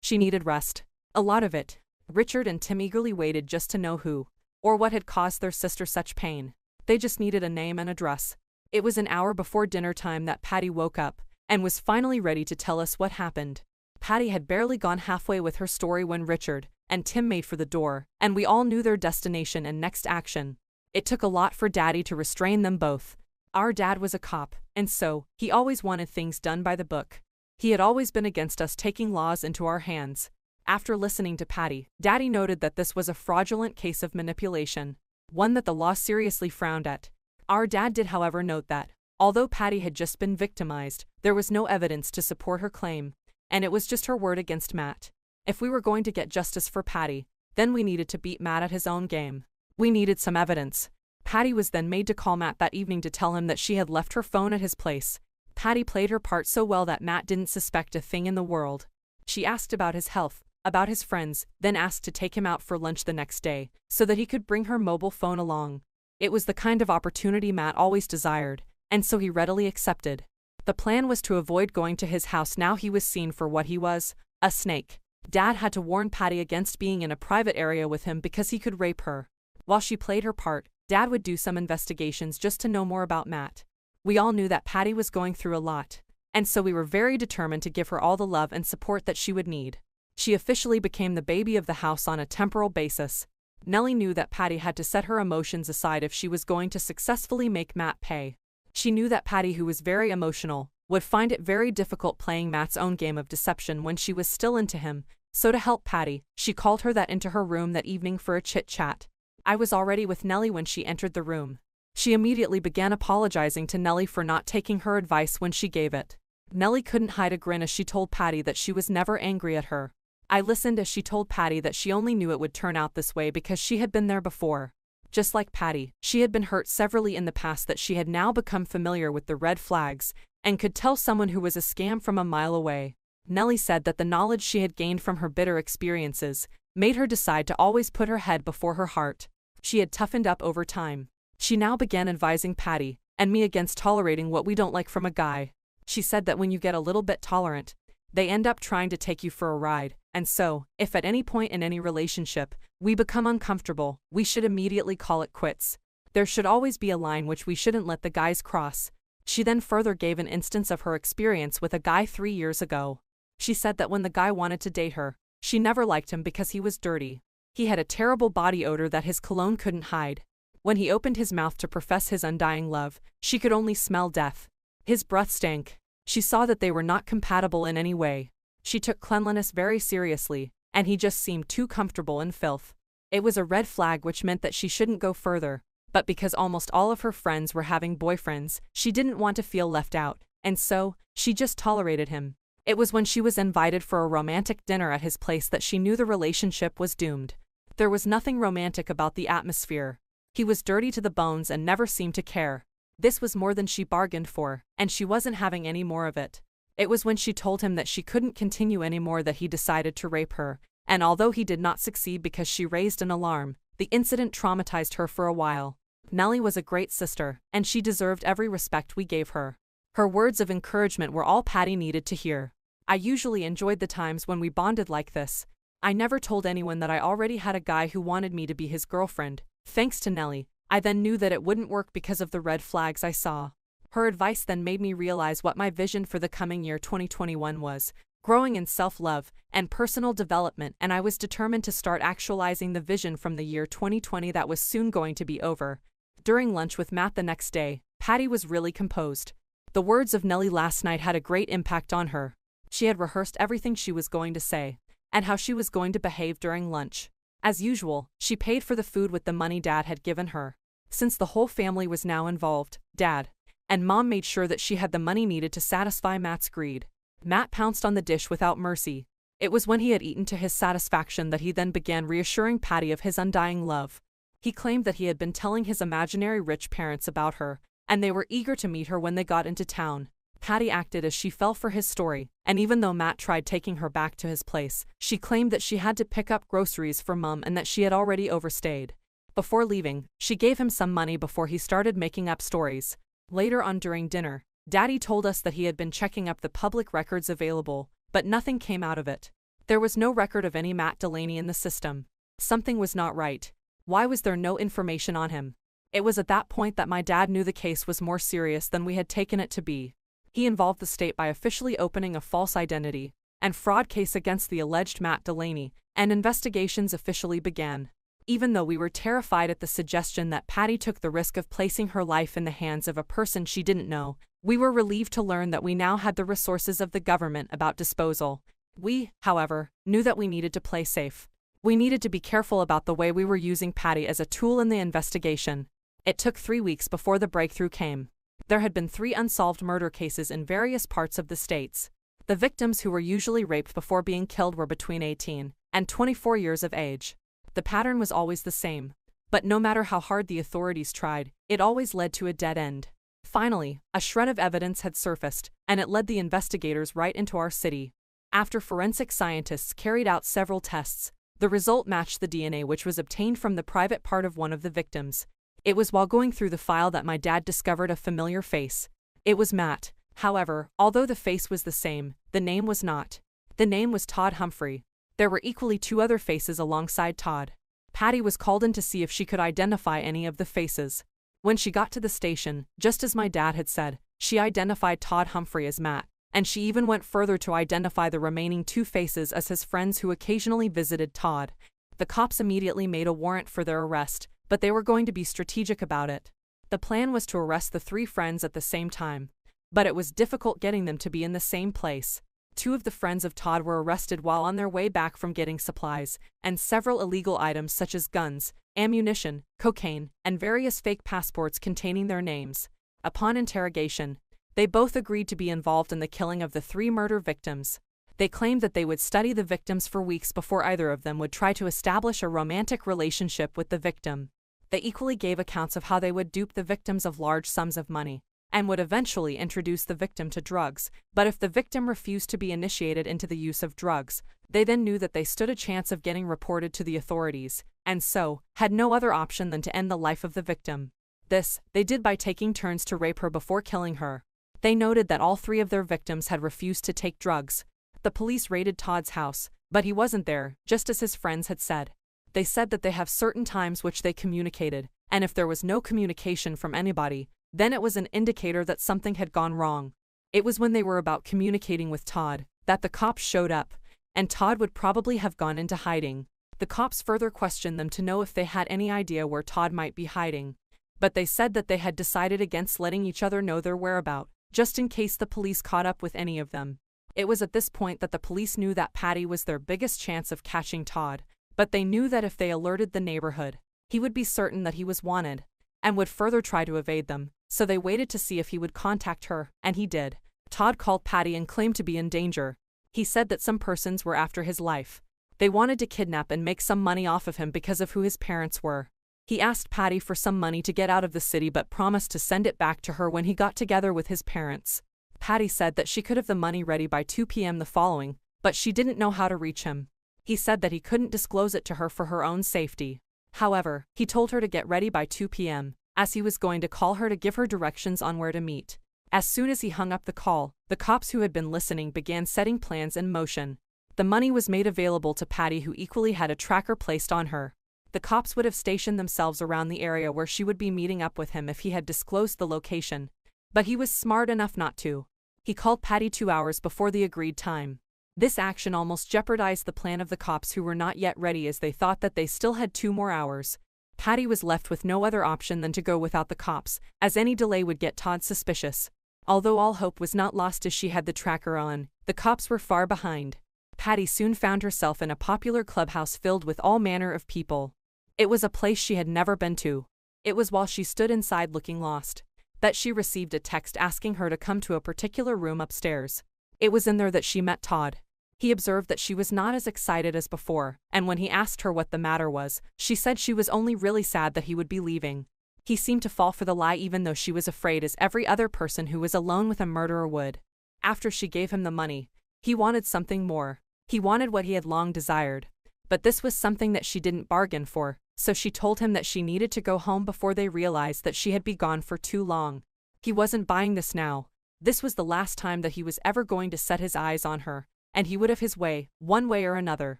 B: She needed rest. A lot of it. Richard and Tim eagerly waited just to know who or what had caused their sister such pain. They just needed a name and address. It was an hour before dinner time that Patty woke up and was finally ready to tell us what happened. Patty had barely gone halfway with her story when Richard and Tim made for the door, and we all knew their destination and next action. It took a lot for Daddy to restrain them both. Our dad was a cop, and so, he always wanted things done by the book. He had always been against us taking laws into our hands. After listening to Patty, Daddy noted that this was a fraudulent case of manipulation, one that the law seriously frowned at. Our dad did, however, note that, although Patty had just been victimized, there was no evidence to support her claim, and it was just her word against Matt. If we were going to get justice for Patty, then we needed to beat Matt at his own game. We needed some evidence. Patty was then made to call Matt that evening to tell him that she had left her phone at his place. Patty played her part so well that Matt didn't suspect a thing in the world. She asked about his health, about his friends, then asked to take him out for lunch the next day, so that he could bring her mobile phone along. It was the kind of opportunity Matt always desired, and so he readily accepted. The plan was to avoid going to his house now he was seen for what he was, a snake. Dad had to warn Patty against being in a private area with him because he could rape her. While she played her part, Dad would do some investigations just to know more about Matt. We all knew that Patty was going through a lot, and so we were very determined to give her all the love and support that she would need. She officially became the baby of the house on a temporal basis. Nellie knew that Patty had to set her emotions aside if she was going to successfully make Matt pay. She knew that Patty, who was very emotional, would find it very difficult playing Matt's own game of deception when she was still into him, so to help Patty, she called her into her room that evening for a chit-chat. I was already with Nellie when she entered the room. She immediately began apologizing to Nellie for not taking her advice when she gave it. Nellie couldn't hide a grin as she told Patty that she was never angry at her. I listened as she told Patty that she only knew it would turn out this way because she had been there before. Just like Patty, she had been hurt severally in the past, that she had now become familiar with the red flags and could tell someone who was a scam from a mile away. Nellie said that the knowledge she had gained from her bitter experiences made her decide to always put her head before her heart. She had toughened up over time. She now began advising Patty and me against tolerating what we don't like from a guy. She said that when you get a little bit tolerant, they end up trying to take you for a ride, and so, if at any point in any relationship we become uncomfortable, we should immediately call it quits. There should always be a line which we shouldn't let the guys cross. She then further gave an instance of her experience with a guy 3 years ago. She said that when the guy wanted to date her, she never liked him because he was dirty. He had a terrible body odor that his cologne couldn't hide. When he opened his mouth to profess his undying love, she could only smell death. His breath stank. She saw that they were not compatible in any way. She took cleanliness very seriously, and he just seemed too comfortable in filth. It was a red flag, which meant that she shouldn't go further, but because almost all of her friends were having boyfriends, she didn't want to feel left out, and so, she just tolerated him. It was when she was invited for a romantic dinner at his place that she knew the relationship was doomed. There was nothing romantic about the atmosphere. He was dirty to the bones and never seemed to care. This was more than she bargained for, and she wasn't having any more of it. It was when she told him that she couldn't continue anymore that he decided to rape her, and although he did not succeed because she raised an alarm, the incident traumatized her for a while. Nellie was a great sister, and she deserved every respect we gave her. Her words of encouragement were all Patty needed to hear. I usually enjoyed the times when we bonded like this. I never told anyone that I already had a guy who wanted me to be his girlfriend. Thanks to Nellie, I then knew that it wouldn't work because of the red flags I saw. Her advice then made me realize what my vision for the coming year 2021 was, growing in self-love and personal development, and I was determined to start actualizing the vision from the year 2020 that was soon going to be over. During lunch with Matt the next day, Patty was really composed. The words of Nellie last night had a great impact on her. She had rehearsed everything she was going to say, and how she was going to behave during lunch. As usual, she paid for the food with the money Dad had given her. Since the whole family was now involved, Dad and Mom made sure that she had the money needed to satisfy Matt's greed. Matt pounced on the dish without mercy. It was when he had eaten to his satisfaction that he then began reassuring Patty of his undying love. He claimed that he had been telling his imaginary rich parents about her, and they were eager to meet her when they got into town. Patty acted as she fell for his story, and even though Matt tried taking her back to his place, she claimed that she had to pick up groceries for Mom and that she had already overstayed. Before leaving, she gave him some money before he started making up stories. Later on during dinner, Daddy told us that he had been checking up the public records available, but nothing came out of it. There was no record of any Matt Delaney in the system. Something was not right. Why was there no information on him? It was at that point that my dad knew the case was more serious than we had taken it to be. He involved the state by officially opening a false identity and fraud case against the alleged Matt Delaney, and investigations officially began. Even though we were terrified at the suggestion that Patty took the risk of placing her life in the hands of a person she didn't know, we were relieved to learn that we now had the resources of the government about disposal. We, however, knew that we needed to play safe. We needed to be careful about the way we were using Patty as a tool in the investigation. It took 3 weeks before the breakthrough came. There had been 3 unsolved murder cases in various parts of the states. The victims, who were usually raped before being killed, were between 18 and 24 years of age. The pattern was always the same, but no matter how hard the authorities tried, it always led to a dead end. Finally, a shred of evidence had surfaced, and it led the investigators right into our city. After forensic scientists carried out several tests, the result matched the DNA which was obtained from the private part of one of the victims. It was while going through the file that my dad discovered a familiar face. It was Matt. However, although the face was the same, the name was not. The name was Todd Humphrey. There were equally 2 other faces alongside Todd. Patty was called in to see if she could identify any of the faces. When she got to the station, just as my dad had said, she identified Todd Humphrey as Matt, and she even went further to identify the remaining 2 faces as his friends who occasionally visited Todd. The cops immediately made a warrant for their arrest, but they were going to be strategic about it. The plan was to arrest the three friends at the same time, but it was difficult getting them to be in the same place. Two of the friends of Todd were arrested while on their way back from getting supplies, and several illegal items such as guns, ammunition, cocaine, and various fake passports containing their names. Upon interrogation, they both agreed to be involved in the killing of the three murder victims. They claimed that they would study the victims for weeks before either of them would try to establish a romantic relationship with the victim. They equally gave accounts of how they would dupe the victims of large sums of money, and would eventually introduce the victim to drugs, but if the victim refused to be initiated into the use of drugs, they then knew that they stood a chance of getting reported to the authorities, and so, had no other option than to end the life of the victim. This, they did by taking turns to rape her before killing her. They noted that all three of their victims had refused to take drugs. The police raided Todd's house, but he wasn't there, just as his friends had said. They said that they have certain times which they communicated, and if there was no communication from anybody, then it was an indicator that something had gone wrong. It was when they were about communicating with Todd that the cops showed up, and Todd would probably have gone into hiding. The cops further questioned them to know if they had any idea where Todd might be hiding, but they said that they had decided against letting each other know their whereabouts, just in case the police caught up with any of them. It was at this point that the police knew that Patty was their biggest chance of catching Todd, but they knew that if they alerted the neighborhood, he would be certain that he was wanted, and would further try to evade them, so they waited to see if he would contact her, and he did. Todd called Patty and claimed to be in danger. He said that some persons were after his life. They wanted to kidnap and make some money off of him because of who his parents were. He asked Patty for some money to get out of the city but promised to send it back to her when he got together with his parents. Patty said that she could have the money ready by 2 p.m. the following, but she didn't know how to reach him. He said that he couldn't disclose it to her for her own safety. However, he told her to get ready by 2 p.m., as he was going to call her to give her directions on where to meet. As soon as he hung up the call, the cops who had been listening began setting plans in motion. The money was made available to Patty, who equally had a tracker placed on her. The cops would have stationed themselves around the area where she would be meeting up with him if he had disclosed the location, but he was smart enough not to. He called Patty 2 hours before the agreed time. This action almost jeopardized the plan of the cops, who were not yet ready, as they thought that they still had 2 more hours. Patty was left with no other option than to go without the cops, as any delay would get Todd suspicious. Although all hope was not lost as she had the tracker on, the cops were far behind. Patty soon found herself in a popular clubhouse filled with all manner of people. It was a place she had never been to. It was while she stood inside looking lost that she received a text asking her to come to a particular room upstairs. It was in there that she met Todd. He observed that she was not as excited as before, and when he asked her what the matter was, she said she was only really sad that he would be leaving. He seemed to fall for the lie, even though she was afraid, as every other person who was alone with a murderer would. After she gave him the money, he wanted something more. He wanted what he had long desired. But this was something that she didn't bargain for, so she told him that she needed to go home before they realized that she had been gone for too long. He wasn't buying this now. This was the last time that he was ever going to set his eyes on her, and he would have his way, one way or another.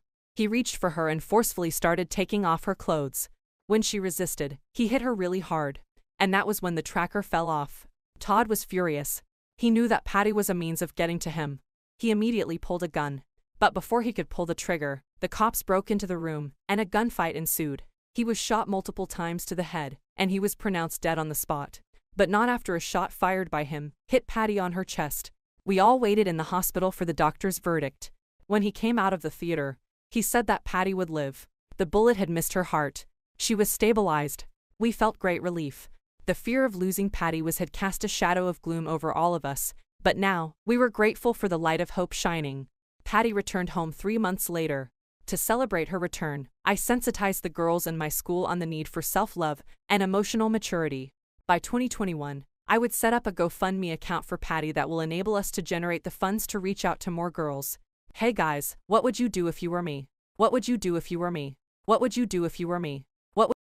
B: He reached for her and forcefully started taking off her clothes. When she resisted, he hit her really hard, and that was when the tracker fell off. Todd was furious. He knew that Patty was a means of getting to him. He immediately pulled a gun. But before he could pull the trigger, the cops broke into the room, and a gunfight ensued. He was shot multiple times to the head, and he was pronounced dead on the spot. But not after a shot fired by him hit Patty on her chest. We all waited in the hospital for the doctor's verdict. When he came out of the theater, he said that Patty would live. The bullet had missed her heart. She was stabilized. We felt great relief. The fear of losing Patty had cast a shadow of gloom over all of us, but now, we were grateful for the light of hope shining. Patty returned home 3 months later. To celebrate her return, I sensitized the girls in my school on the need for self-love and emotional maturity. By 2021, I would set up a GoFundMe account for Patty that will enable us to generate the funds to reach out to more girls. Hey guys, what would you do if you were me? What would you do if you were me? What would you do if you were me?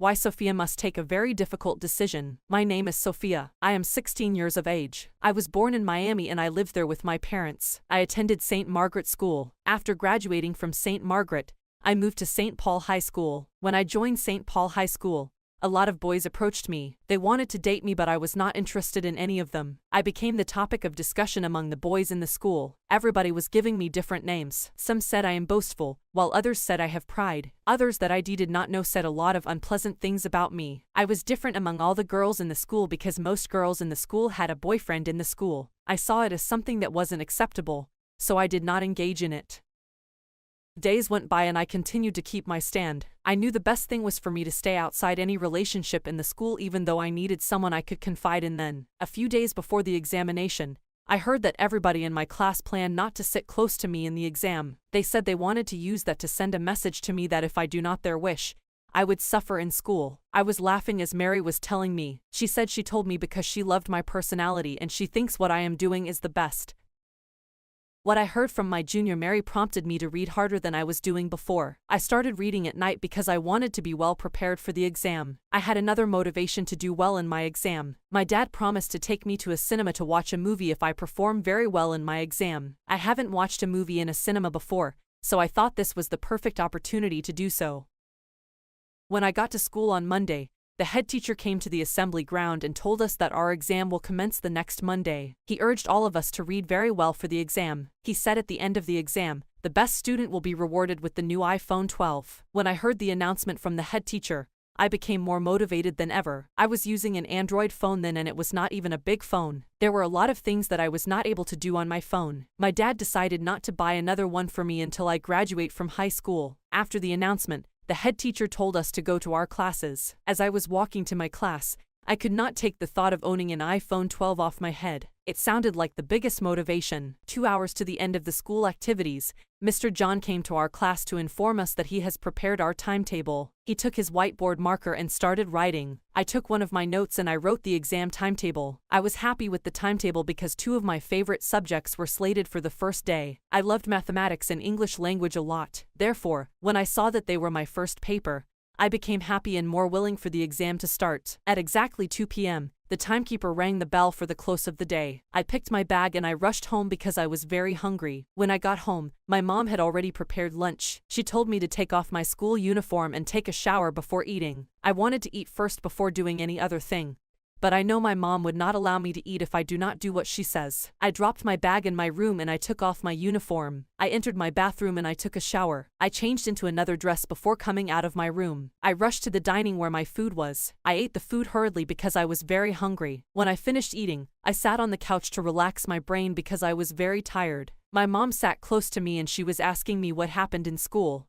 B: Why Sophia must take a very difficult decision. My name is Sophia. I am 16 years of age. I was born in Miami and I lived there with my parents. I attended St. Margaret School. After graduating from St. Margaret, I moved to St. Paul High School. When I joined St. Paul High School, A lot of boys approached me. They wanted to date me, but I was not interested in any of them. I became the topic of discussion among the boys in the school. Everybody was giving me different names. Some said I am boastful, while others said I have pride. Others that I did not know said a lot of unpleasant things about me. I was different among all the girls in the school because most girls in the school had a boyfriend in the school. I saw it as something that wasn't acceptable, so I did not engage in it. Days went by and I continued to keep my stand. I knew the best thing was for me to stay outside any relationship in the school, even though I needed someone I could confide in then. A few days before the examination, I heard that everybody in my class planned not to sit close to me in the exam. They said they wanted to use that to send a message to me that if I do not their wish, I would suffer in school. I was laughing as Mary was telling me. She said she told me because she loved my personality and she thinks what I am doing is the best. What I heard from my junior Mary prompted me to read harder than I was doing before. I started reading at night because I wanted to be well prepared for the exam. I had another motivation to do well in my exam. My dad promised to take me to a cinema to watch a movie if I perform very well in my exam. I haven't watched a movie in a cinema before, so I thought this was the perfect opportunity to do so. When I got to school on Monday, the head teacher came to the assembly ground and told us that our exam will commence the next Monday. He urged all of us to read very well for the exam. He said at the end of the exam, the best student will be rewarded with the new iPhone 12. When I heard the announcement from the head teacher, I became more motivated than ever. I was using an Android phone then and it was not even a big phone. There were a lot of things that I was not able to do on my phone. My dad decided not to buy another one for me until I graduate from high school. After the announcement, the head teacher told us to go to our classes. As I was walking to my class, I could not take the thought of owning an iPhone 12 off my head. It sounded like the biggest motivation. 2 hours to the end of the school activities, Mr. John came to our class to inform us that he has prepared our timetable. He took his whiteboard marker and started writing. I took one of my notes and I wrote the exam timetable. I was happy with the timetable because 2 of my favorite subjects were slated for the first day. I loved mathematics and English language a lot. Therefore, when I saw that they were my first paper, I became happy and more willing for the exam to start. At exactly 2 p.m., the timekeeper rang the bell for the close of the day. I picked my bag and I rushed home because I was very hungry. When I got home, my mom had already prepared lunch. She told me to take off my school uniform and take a shower before eating. I wanted to eat first before doing any other thing, but I know my mom would not allow me to eat if I do not do what she says. I dropped my bag in my room and I took off my uniform. I entered my bathroom and I took a shower. I changed into another dress before coming out of my room. I rushed to the dining where my food was. I ate the food hurriedly because I was very hungry. When I finished eating, I sat on the couch to relax my brain because I was very tired. My mom sat close to me and she was asking me what happened in school.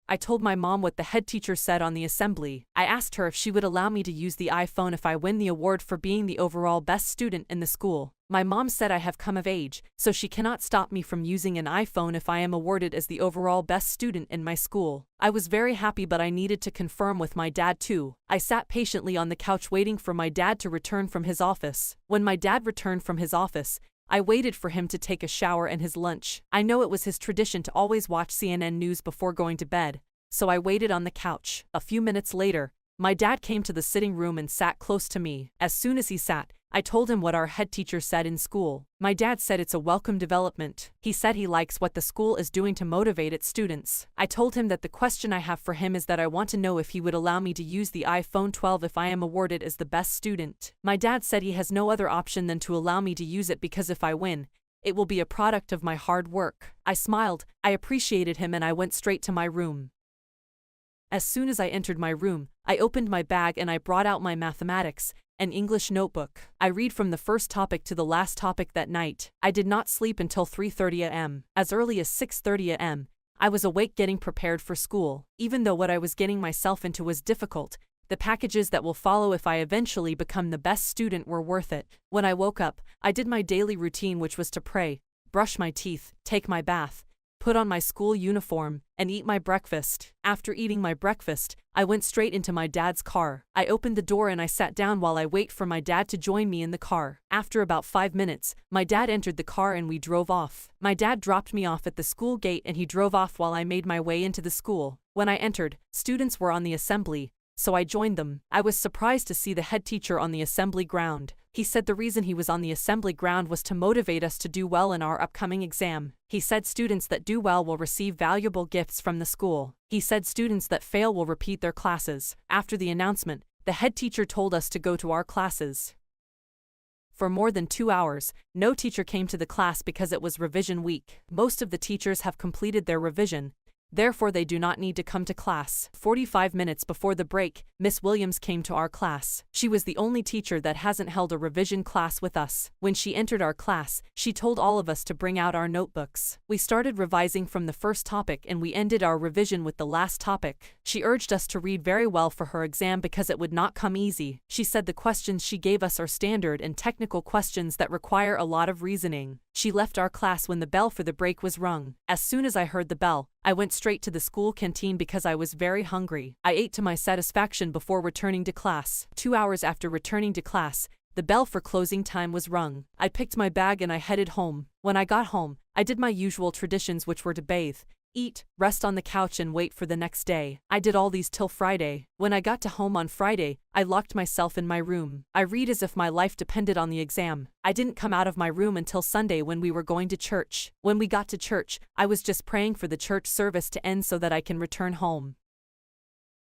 B: I told my mom what the head teacher said on the assembly. I asked her if she would allow me to use the iPhone if I win the award for being the overall best student in the school. My mom said I have come of age, so she cannot stop me from using an iPhone if I am awarded as the overall best student in my school. I was very happy, but I needed to confirm with my dad too. I sat patiently on the couch waiting for my dad to return from his office. When my dad returned from his office, I waited for him to take a shower and his lunch. I know it was his tradition to always watch CNN News before going to bed, so I waited on the couch. A few minutes later, my dad came to the sitting room and sat close to me. As soon as he sat, I told him what our head teacher said in school. My dad said it's a welcome development. He said he likes what the school is doing to motivate its students. I told him that the question I have for him is that I want to know if he would allow me to use the iPhone 12 if I am awarded as the best student. My dad said he has no other option than to allow me to use it because if I win, it will be a product of my hard work. I smiled, I appreciated him, and I went straight to my room. As soon as I entered my room, I opened my bag and I brought out my mathematics, an English notebook. I read from the first topic to the last topic that night. I did not sleep until 3:30 a.m. As early as 6:30 a.m., I was awake getting prepared for school. Even though what I was getting myself into was difficult, the packages that will follow if I eventually become the best student were worth it. When I woke up, I did my daily routine, which was to pray, brush my teeth, take my bath, put on my school uniform, and eat my breakfast. After eating my breakfast, I went straight into my dad's car. I opened the door and I sat down while I wait for my dad to join me in the car. After about 5 minutes, my dad entered the car and we drove off. My dad dropped me off at the school gate and he drove off while I made my way into the school. When I entered, students were on the assembly, so I joined them. I was surprised to see the head teacher on the assembly ground. He said the reason he was on the assembly ground was to motivate us to do well in our upcoming exam. He said students that do well will receive valuable gifts from the school. He said students that fail will repeat their classes. After the announcement, the head teacher told us to go to our classes. For more than 2 hours, no teacher came to the class because it was revision week. Most of the teachers have completed their revision, therefore they do not need to come to class. 45 minutes before the break, Miss Williams came to our class. She was the only teacher that hasn't held a revision class with us. When she entered our class, she told all of us to bring out our notebooks. We started revising from the first topic and we ended our revision with the last topic. She urged us to read very well for her exam because it would not come easy. She said the questions she gave us are standard and technical questions that require a lot of reasoning. She left our class when the bell for the break was rung. As soon as I heard the bell, I went straight to the school canteen because I was very hungry. I ate to my satisfaction before returning to class. 2 hours after returning to class, the bell for closing time was rung. I picked my bag and I headed home. When I got home, I did my usual traditions, which were to bathe, eat, rest on the couch and wait for the next day. I did all these till Friday. When I got to home on Friday, I locked myself in my room. I read as if my life depended on the exam. I didn't come out of my room until Sunday when we were going to church. When we got to church, I was just praying for the church service to end so that I can return home.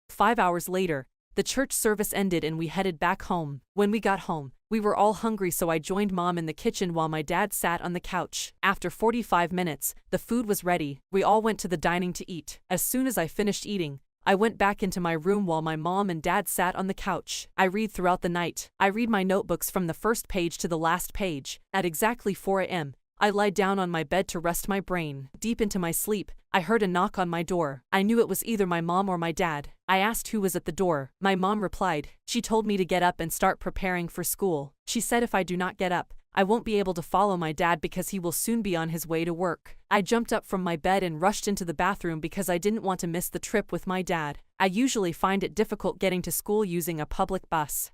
B: 5 hours later, the church service ended and we headed back home. When we got home, we were all hungry, so I joined Mom in the kitchen while my dad sat on the couch. After 45 minutes, the food was ready. We all went to the dining to eat. As soon as I finished eating, I went back into my room while my mom and dad sat on the couch. I read throughout the night. I read my notebooks from the first page to the last page. At exactly 4 a.m., I lied down on my bed to rest my brain. Deep into my sleep, I heard a knock on my door. I knew it was either my mom or my dad. I asked who was at the door. My mom replied. She told me to get up and start preparing for school. She said if I do not get up, I won't be able to follow my dad because he will soon be on his way to work. I jumped up from my bed and rushed into the bathroom because I didn't want to miss the trip with my dad. I usually find it difficult getting to school using a public bus.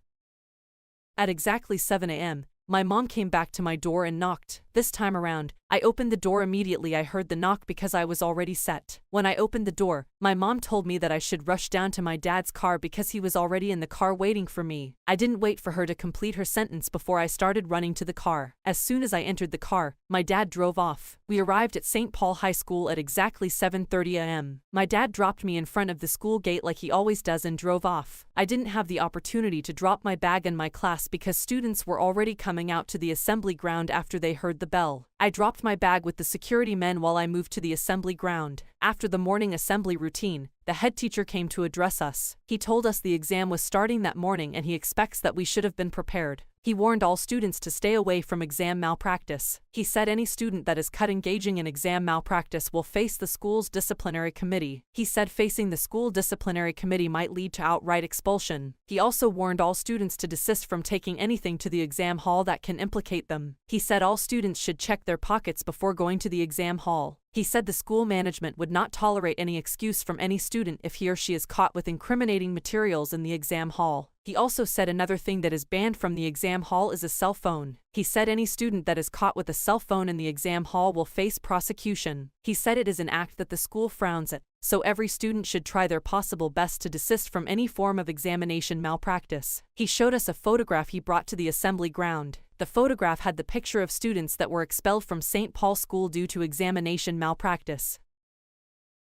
B: At exactly 7 a.m., my mom came back to my door and knocked. This time around, I opened the door immediately. I heard the knock because I was already set. When I opened the door, my mom told me that I should rush down to my dad's car because he was already in the car waiting for me. I didn't wait for her to complete her sentence before I started running to the car. As soon as I entered the car, my dad drove off. We arrived at St. Paul High School at exactly 7:30 a.m. My dad dropped me in front of the school gate like he always does and drove off. I didn't have the opportunity to drop my bag in my class because students were already coming out to the assembly ground after they heard the bell. I dropped my bag with the security men while I moved to the assembly ground. After the morning assembly routine, the head teacher came to address us. He told us the exam was starting that morning and he expects that we should have been prepared. He warned all students to stay away from exam malpractice. He said any student that is caught engaging in exam malpractice will face the school's disciplinary committee. He said facing the school disciplinary committee might lead to outright expulsion. He also warned all students to desist from taking anything to the exam hall that can implicate them. He said all students should check their pockets before going to the exam hall. He said the school management would not tolerate any excuse from any student if he or she is caught with incriminating materials in the exam hall. He also said another thing that is banned from the exam hall is a cell phone. He said any student that is caught with a cell phone in the exam hall will face prosecution. He said it is an act that the school frowns at, so every student should try their possible best to desist from any form of examination malpractice. He showed us a photograph he brought to the assembly ground. The photograph had the picture of students that were expelled from St. Paul School due to examination malpractice.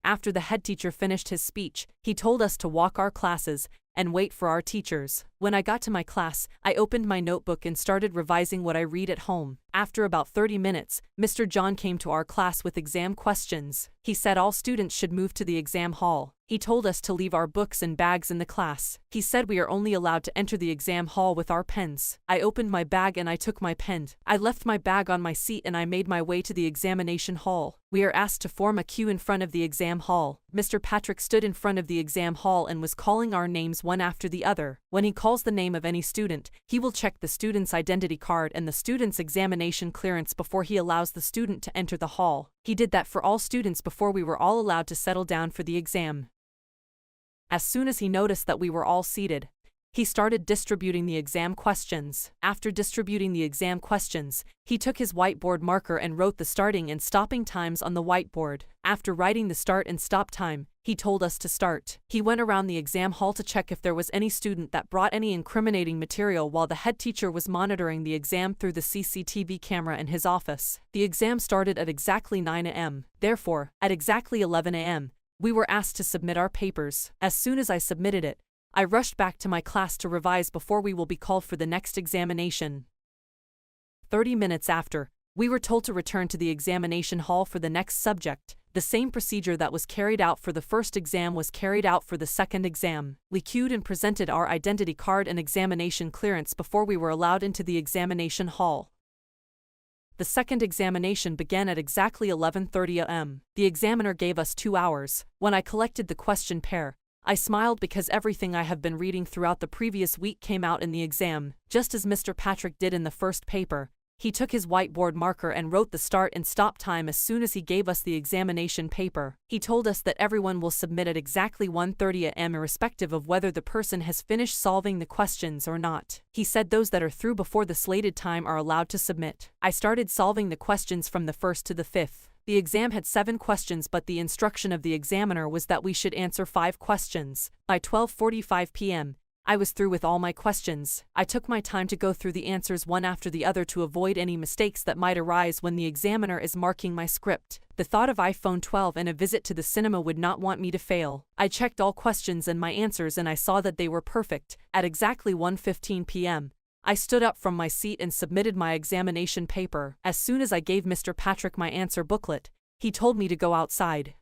B: After the head teacher finished his speech, he told us to walk our classes and wait for our teachers. When I got to my class, I opened my notebook and started revising what I read at home. After about 30 minutes, Mr. John came to our class with exam questions. He said all students should move to the exam hall. He told us to leave our books and bags in the class. He said we are only allowed to enter the exam hall with our pens. I opened my bag and I took my pen. I left my bag on my seat and I made my way to the examination hall. We are asked to form a queue in front of the exam hall. Mr. Patrick stood in front of the exam hall and was calling our names one after the other. When he calls the name of any student, he will check the student's identity card and the student's examination clearance before he allows the student to enter the hall. He did that for all students before we were all allowed to settle down for the exam. As soon as he noticed that we were all seated, He started distributing the exam questions. After distributing the exam questions, he took his whiteboard marker and wrote the starting and stopping times on the whiteboard. After writing the start and stop time, he told us to start. He went around the exam hall to check if there was any student that brought any incriminating material while the head teacher was monitoring the exam through the CCTV camera in his office. The exam started at exactly 9 a.m. Therefore, at exactly 11 a.m., we were asked to submit our papers. As soon as I submitted it, I rushed back to my class to revise before we will be called for the next examination. 30 minutes after, we were told to return to the examination hall for the next subject. The same procedure that was carried out for the first exam was carried out for the second exam. We queued and presented our identity card and examination clearance before we were allowed into the examination hall. The second examination began at exactly 11:30 a.m. The examiner gave us 2 hours. When I collected the question pair, I smiled because everything I have been reading throughout the previous week came out in the exam, just as Mr. Patrick did in the first paper. He took his whiteboard marker and wrote the start and stop time as soon as he gave us the examination paper. He told us that everyone will submit at exactly 1:30 a.m. irrespective of whether the person has finished solving the questions or not. He said those that are through before the slated time are allowed to submit. I started solving the questions from the first to the fifth. The exam had 7 questions, but the instruction of the examiner was that we should answer 5 questions. By 12:45 p.m., I was through with all my questions. I took my time to go through the answers one after the other to avoid any mistakes that might arise when the examiner is marking my script. The thought of iPhone 12 and a visit to the cinema would not want me to fail. I checked all questions and my answers and I saw that they were perfect. At exactly 1:15 p.m., I stood up from my seat and submitted my examination paper. As soon as I gave Mr. Patrick my answer booklet, he told me to go outside.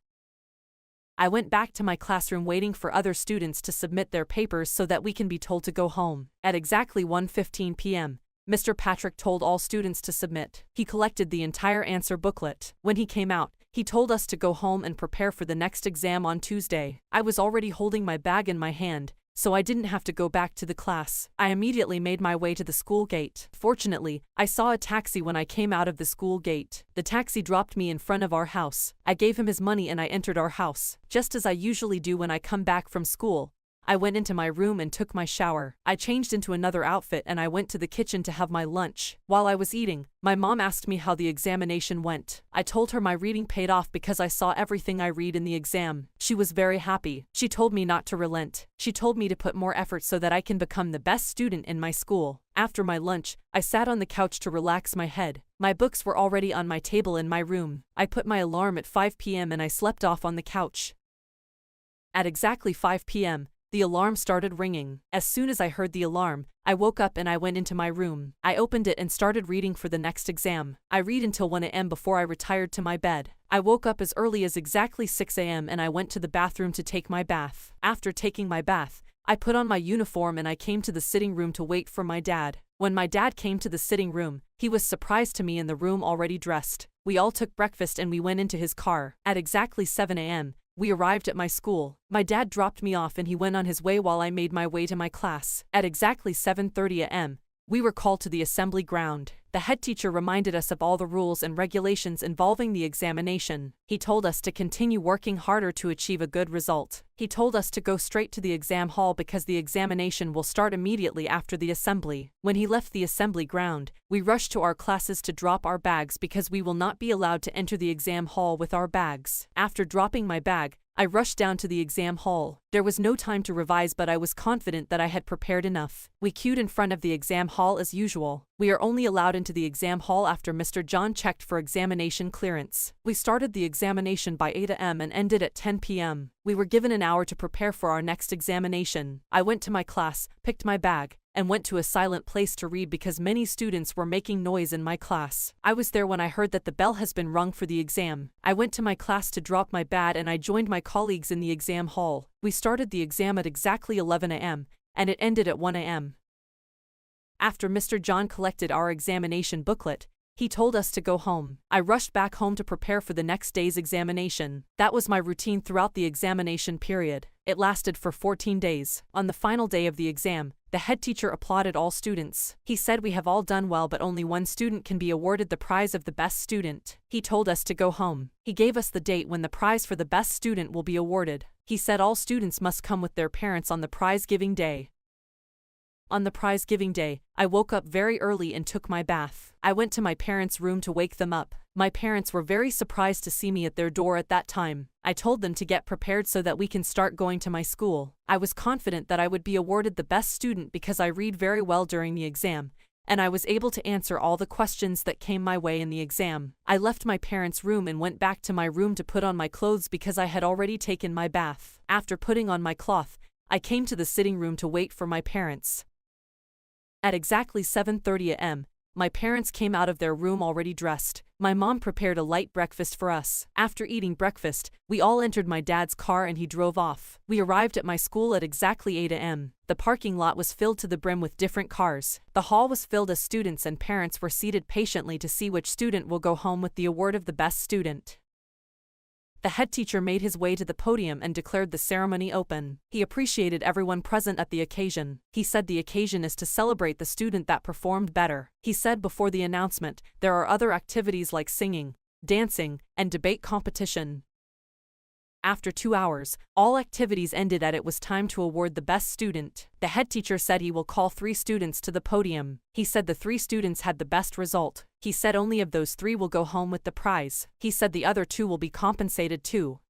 B: I went back to my classroom waiting for other students to submit their papers so that we can be told to go home. At exactly 1:15 p.m., Mr. Patrick told all students to submit. He collected the entire answer booklet. When he came out, he told us to go home and prepare for the next exam on Tuesday. I was already holding my bag in my hand, so I didn't have to go back to the class. I immediately made my way to the school gate. Fortunately, I saw a taxi when I came out of the school gate. The taxi dropped me in front of our house. I gave him his money and I entered our house. Just as I usually do when I come back from school, I went into my room and took my shower. I changed into another outfit and I went to the kitchen to have my lunch. While I was eating, my mom asked me how the examination went. I told her my reading paid off because I saw everything I read in the exam. She was very happy. She told me not to relent. She told me to put more effort so that I can become the best student in my school. After my lunch, I sat on the couch to relax my head. My books were already on my table in my room. I put my alarm at 5 p.m. and I slept off on the couch. At exactly 5 p.m., the alarm started ringing. As soon as I heard the alarm, I woke up and I went into my room. I opened it and started reading for the next exam. I read until 1 a.m. before I retired to my bed. I woke up as early as exactly 6 a.m. and I went to the bathroom to take my bath. After taking my bath, I put on my uniform and I came to the sitting room to wait for my dad. When my dad came to the sitting room, he was surprised to me in the room already dressed. We all took breakfast and we went into his car. At exactly 7 a.m., we arrived at my school. My dad dropped me off and he went on his way while I made my way to my class. At exactly 7:30 a.m., we were called to the assembly ground. The head teacher reminded us of all the rules and regulations involving the examination. He told us to continue working harder to achieve a good result. He told us to go straight to the exam hall because the examination will start immediately after the assembly. When he left the assembly ground, we rushed to our classes to drop our bags because we will not be allowed to enter the exam hall with our bags. After dropping my bag, I rushed down to the exam hall. There was no time to revise, but I was confident that I had prepared enough. We queued in front of the exam hall as usual. We are only allowed into the exam hall after Mr. John checked for examination clearance. We started the examination by 8 a.m. and ended at 10 p.m. We were given an hour to prepare for our next examination. I went to my class, picked my bag, and went to a silent place to read because many students were making noise in my class. I was there when I heard that the bell has been rung for the exam. I went to my class to drop my bag and I joined my colleagues in the exam hall. We started the exam at exactly 11 a.m. and it ended at 1 a.m. After Mr. John collected our examination booklet, he told us to go home. I rushed back home to prepare for the next day's examination. That was my routine throughout the examination period. It lasted for 14 days. On the final day of the exam, the head teacher applauded all students. He said we have all done well, but only one student can be awarded the prize of the best student. He told us to go home. He gave us the date when the prize for the best student will be awarded. He said all students must come with their parents on the prize-giving day. On the prize-giving day, I woke up very early and took my bath. I went to my parents' room to wake them up. My parents were very surprised to see me at their door at that time. I told them to get prepared so that we can start going to my school. I was confident that I would be awarded the best student because I read very well during the exam, and I was able to answer all the questions that came my way in the exam. I left my parents' room and went back to my room to put on my clothes because I had already taken my bath. After putting on my cloth, I came to the sitting room to wait for my parents. At exactly 7:30 a.m., my parents came out of their room already dressed. My mom prepared a light breakfast for us. After eating breakfast, we all entered my dad's car and he drove off. We arrived at my school at exactly 8 a.m. The parking lot was filled to the brim with different cars. The hall was filled as students and parents were seated patiently to see which student will go home with the award of the best student. The head teacher made his way to the podium and declared the ceremony open. He appreciated everyone present at the occasion. He said the occasion is to celebrate the student that performed better. He said before the announcement, there are other activities like singing, dancing, and debate competition. After 2 hours, all activities ended and it was time to award the best student. The head teacher said he will call 3 students to the podium. He said the 3 students had the best result. He said only of those 3 will go home with the prize. He said the other 2 will be compensated too.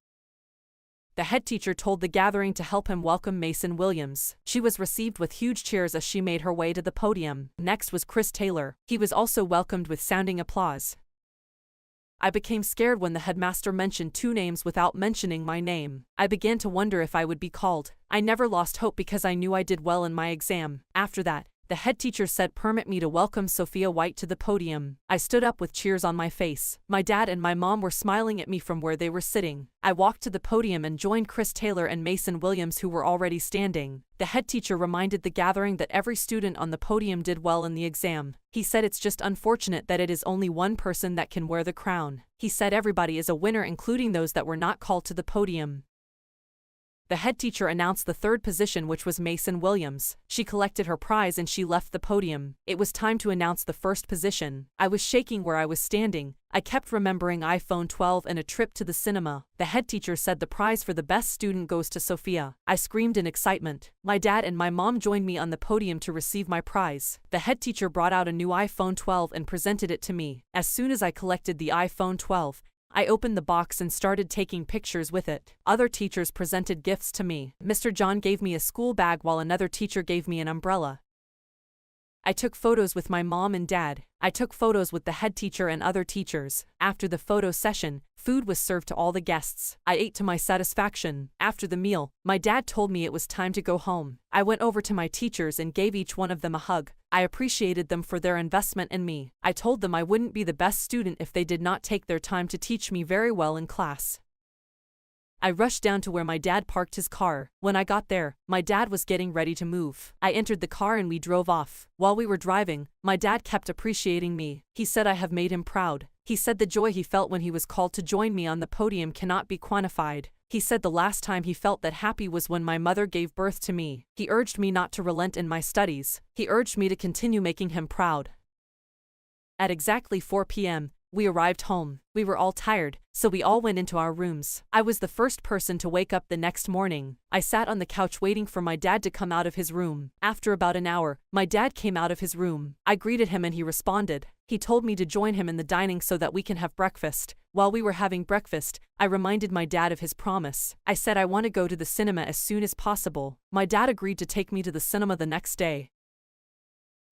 B: The head teacher told the gathering to help him welcome Mason Williams. She was received with huge cheers as she made her way to the podium. Next was Chris Taylor. He was also welcomed with sounding applause. I became scared when the headmaster mentioned 2 names without mentioning my name. I began to wonder if I would be called. I never lost hope because I knew I did well in my exam. After that, the head teacher said permit me to welcome Sophia White to the podium. I stood up with cheers on my face. My dad and my mom were smiling at me from where they were sitting. I walked to the podium and joined Chris Taylor and Mason Williams who were already standing. The head teacher reminded the gathering that every student on the podium did well in the exam. He said it's just unfortunate that it is only one person that can wear the crown. He said everybody is a winner including those that were not called to the podium. The head teacher announced the 3rd position which was Mason Williams. She collected her prize and she left the podium. It was time to announce the 1st position. I was shaking where I was standing. I kept remembering iPhone 12 and a trip to the cinema. The head teacher said the prize for the best student goes to Sophia. I screamed in excitement. My dad and my mom joined me on the podium to receive my prize. The head teacher brought out a new iPhone 12 and presented it to me. As soon as I collected the iPhone 12, I opened the box and started taking pictures with it. Other teachers presented gifts to me. Mr. John gave me a school bag while another teacher gave me an umbrella. I took photos with my mom and dad. I took photos with the head teacher and other teachers. After the photo session, food was served to all the guests. I ate to my satisfaction. After the meal, my dad told me it was time to go home. I went over to my teachers and gave each one of them a hug. I appreciated them for their investment in me. I told them I wouldn't be the best student if they did not take their time to teach me very well in class. I rushed down to where my dad parked his car. When I got there, my dad was getting ready to move. I entered the car and we drove off. While we were driving, my dad kept appreciating me. He said I have made him proud. He said the joy he felt when he was called to join me on the podium cannot be quantified. He said the last time he felt that happy was when my mother gave birth to me. He urged me not to relent in my studies. He urged me to continue making him proud. At exactly 4 p.m., we arrived home. We were all tired, so we all went into our rooms. I was the first person to wake up the next morning. I sat on the couch waiting for my dad to come out of his room. After about an hour, my dad came out of his room. I greeted him and he responded. He told me to join him in the dining so that we can have breakfast. While we were having breakfast, I reminded my dad of his promise. I said I want to go to the cinema as soon as possible. My dad agreed to take me to the cinema the next day.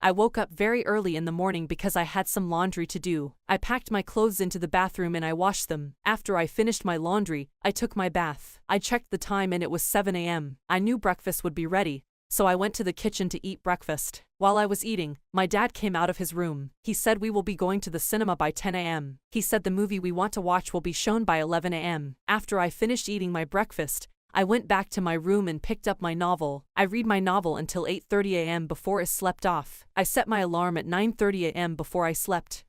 B: I woke up very early in the morning because I had some laundry to do. I packed my clothes into the bathroom and I washed them. After I finished my laundry, I took my bath. I checked the time and it was 7 a.m. I knew breakfast would be ready, so I went to the kitchen to eat breakfast. While I was eating, my dad came out of his room. He said we will be going to the cinema by 10 a.m. He said the movie we want to watch will be shown by 11 a.m. After I finished eating my breakfast, I went back to my room and picked up my novel. I read my novel until 8:30 a.m. before I slept off. I set my alarm at 9:30 a.m. before I slept.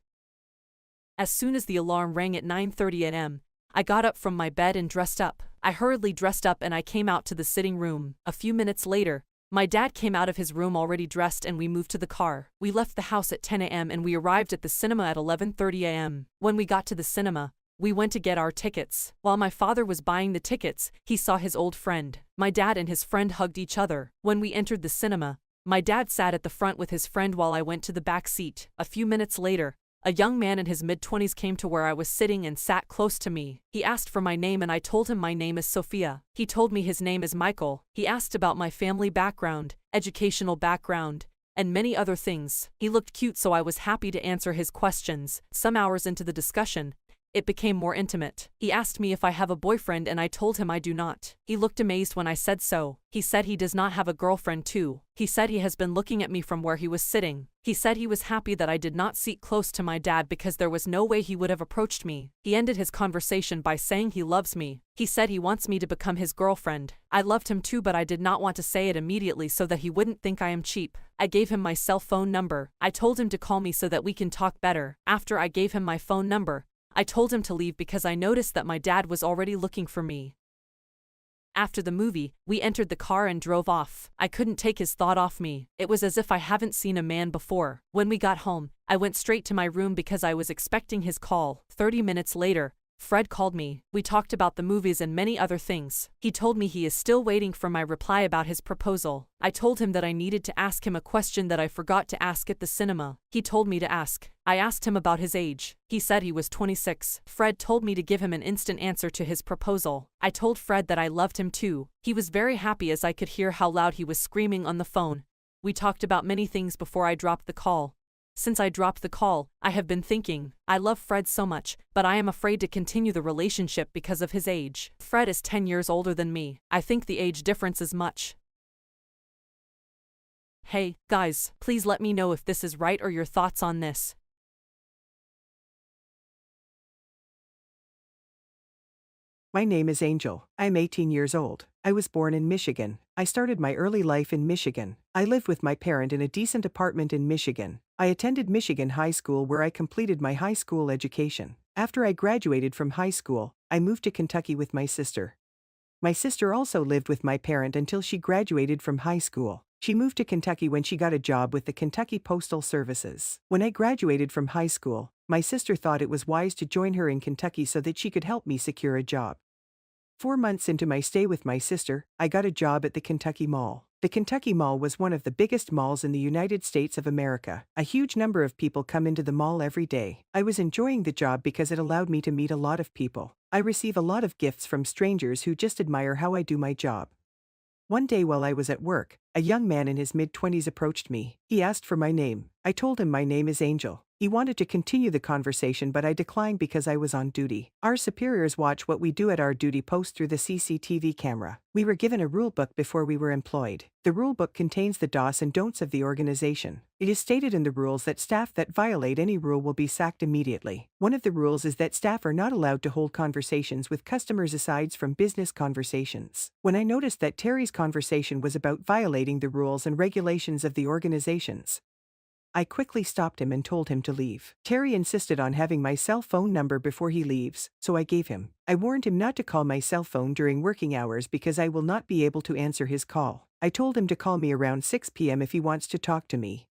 B: As soon as the alarm rang at 9:30 a.m., I got up from my bed and dressed up. I hurriedly dressed up and I came out to the sitting room. A few minutes later, my dad came out of his room already dressed and we moved to the car. We left the house at 10 a.m. and we arrived at the cinema at 11:30 a.m. When we got to the cinema, we went to get our tickets. While my father was buying the tickets, he saw his old friend. My dad and his friend hugged each other. When we entered the cinema, My dad sat at the front with his friend while I went to the back seat. A few minutes later, a young man in his mid-20s came to where I was sitting and sat close to me. He asked for my name and I told him my name is Sophia. He told me his name is Michael. He asked about my family background, educational background, and many other things. He looked cute, so I was happy to answer his questions. Some hours into the discussion, it became more intimate. He asked me if I have a boyfriend and I told him I do not. He looked amazed when I said so. He said he does not have a girlfriend too. He said he has been looking at me from where he was sitting. He said he was happy that I did not sit close to my dad because there was no way he would have approached me. He ended his conversation by saying he loves me. He said he wants me to become his girlfriend. I loved him too, but I did not want to say it immediately so that he wouldn't think I am cheap. I gave him my cell phone number. I told him to call me so that we can talk better. After I gave him my phone number, I told him to leave because I noticed that my dad was already looking for me. After the movie, we entered the car and drove off. I couldn't take his thought off me. It was as if I haven't seen a man before. When we got home, I went straight to my room because I was expecting his call. 30 minutes later, Fred called me. We talked about the movies and many other things. He told me he is still waiting for my reply about his proposal. I told him that I needed to ask him a question that I forgot to ask at the cinema. He told me to ask. I asked him about his age. He said he was 26. Fred told me to give him an instant answer to his proposal. I told Fred that I loved him too. He was very happy as I could hear how loud he was screaming on the phone. We talked about many things before I dropped the call. Since I dropped the call, I have been thinking, I love Fred so much, but I am afraid to continue the relationship because of his age. Fred is 10 years older than me. I think the age difference is much. Hey, guys, please let me know if this is right or your thoughts on this.
D: My name is Angel. I'm 18 years old. I was born in Michigan. I started my early life in Michigan. I lived with my parent in a decent apartment in Michigan. I attended Michigan High School where I completed my high school education. After I graduated from high school, I moved to Kentucky with my sister. My sister also lived with my parent until she graduated from high school. She moved to Kentucky when she got a job with the Kentucky Postal Services. When I graduated from high school, my sister thought it was wise to join her in Kentucky so that she could help me secure a job. 4 months into my stay with my sister, I got a job at the Kentucky Mall. The Kentucky Mall was one of the biggest malls in the United States of America. A huge number of people come into the mall every day. I was enjoying the job because it allowed me to meet a lot of people. I receive a lot of gifts from strangers who just admire how I do my job. One day while I was at work, a young man in his mid-20s approached me. He asked for my name. I told him my name is Angel. He wanted to continue the conversation, but I declined because I was on duty. Our superiors watch what we do at our duty post through the CCTV camera. We were given a rule book before we were employed. The rule book contains the do's and don'ts of the organization. It is stated in the rules that staff that violate any rule will be sacked immediately. One of the rules is that staff are not allowed to hold conversations with customers aside from business conversations. When I noticed that Terry's conversation was about violating the rules and regulations of the organizations, I quickly stopped him and told him to leave. Terry insisted on having my cell phone number before he leaves, so I gave him. I warned him not to call my cell phone during working hours because I will not be able to answer his call. I told him to call me around 6 p.m. if he wants to talk to me.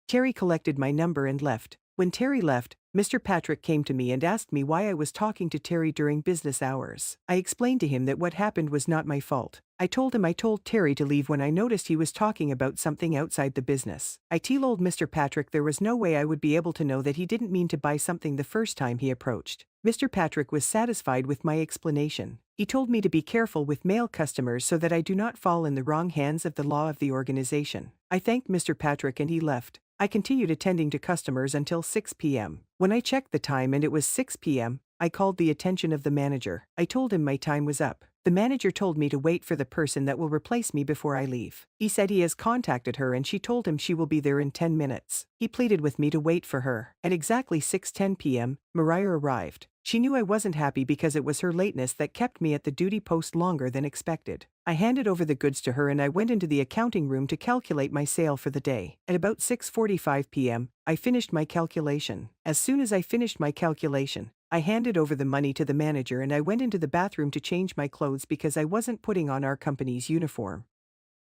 D: Terry collected my number and left. When Terry left, Mr. Patrick came to me and asked me why I was talking to Terry during business hours. I explained to him that what happened was not my fault. I told him I told Terry to leave when I noticed he was talking about something outside the business. I told Mr. Patrick there was no way I would be able to know that he didn't mean to buy something the first time he approached. Mr. Patrick was satisfied with my explanation. He told me to be careful with male customers so that I do not fall in the wrong hands of the law of the organization. I thanked Mr. Patrick and he left. I continued attending to customers until 6 p.m. When I checked the time and it was 6 p.m., I called the attention of the manager. I told him my time was up. The manager told me to wait for the person that will replace me before I leave. He said he has contacted her and she told him she will be there in 10 minutes. He pleaded with me to wait for her. At exactly 6:10 p.m., Mariah arrived. She knew I wasn't happy because it was her lateness that kept me at the duty post longer than expected. I handed over the goods to her and I went into the accounting room to calculate my sale for the day. At about 6:45 p.m., I finished my calculation. As soon as I finished my calculation, I handed over the money to the manager and I went into the bathroom to change my clothes because I wasn't putting on our company's uniform.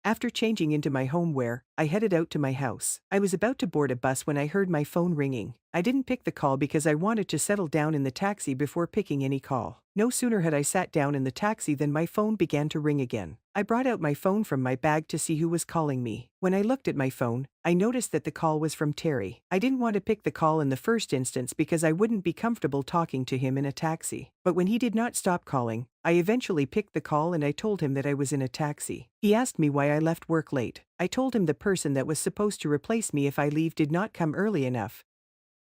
D: After changing into my homeware, I headed out to my house. I was about to board a bus when I heard my phone ringing. I didn't pick the call because I wanted to settle down in the taxi before picking any call. No sooner had I sat down in the taxi than my phone began to ring again. I brought out my phone from my bag to see who was calling me. When I looked at my phone, I noticed that the call was from Terry. I didn't want to pick the call in the first instance because I wouldn't be comfortable talking to him in a taxi. But when he did not stop calling, I eventually picked the call and I told him that I was in a taxi. He asked me why I left work late. I told him the person that was supposed to replace me if I leave did not come early enough,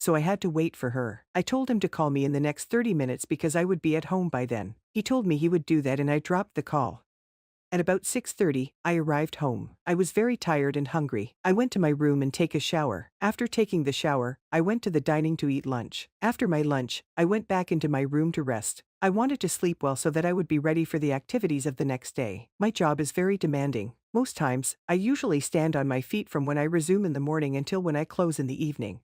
D: so I had to wait for her. I told him to call me in the next 30 minutes because I would be at home by then. He told me he would do that and I dropped the call. At about 6:30, I arrived home. I was very tired and hungry. I went to my room and take a shower. After taking the shower, I went to the dining to eat lunch. After my lunch, I went back into my room to rest. I wanted to sleep well so that I would be ready for the activities of the next day. My job is very demanding. Most times, I usually stand on my feet from when I resume in the morning until when I close in the evening.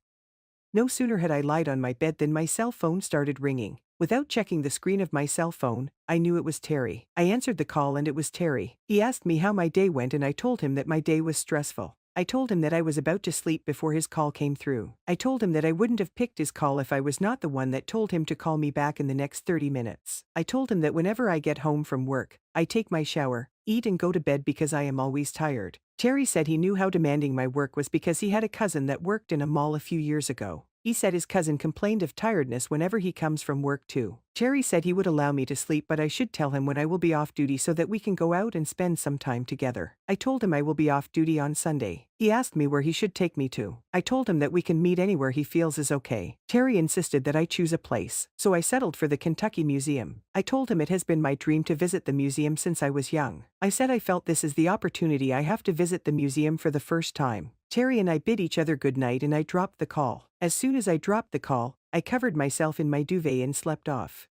D: No sooner had I lied on my bed than my cell phone started ringing. Without checking the screen of my cell phone, I knew it was Terry. I answered the call and it was Terry. He asked me how my day went and I told him that my day was stressful. I told him that I was about to sleep before his call came through. I told him that I wouldn't have picked his call if I was not the one that told him to call me back in the next 30 minutes. I told him that whenever I get home from work, I take my shower, eat and go to bed because I am always tired. Terry said he knew how demanding my work was because he had a cousin that worked in a mall a few years ago. He said his cousin complained of tiredness whenever he comes from work too. Terry said he would allow me to sleep but I should tell him when I will be off duty so that we can go out and spend some time together. I told him I will be off duty on Sunday. He asked me where he should take me to. I told him that we can meet anywhere he feels is okay. Terry insisted that I choose a place, so I settled for the Kentucky Museum. I told him it has been my dream to visit the museum since I was young. I said I felt this is the opportunity I have to visit the museum for the first time. Terry and I bid each other goodnight and I dropped the call. As soon as I dropped the call, I covered myself in my duvet and slept off.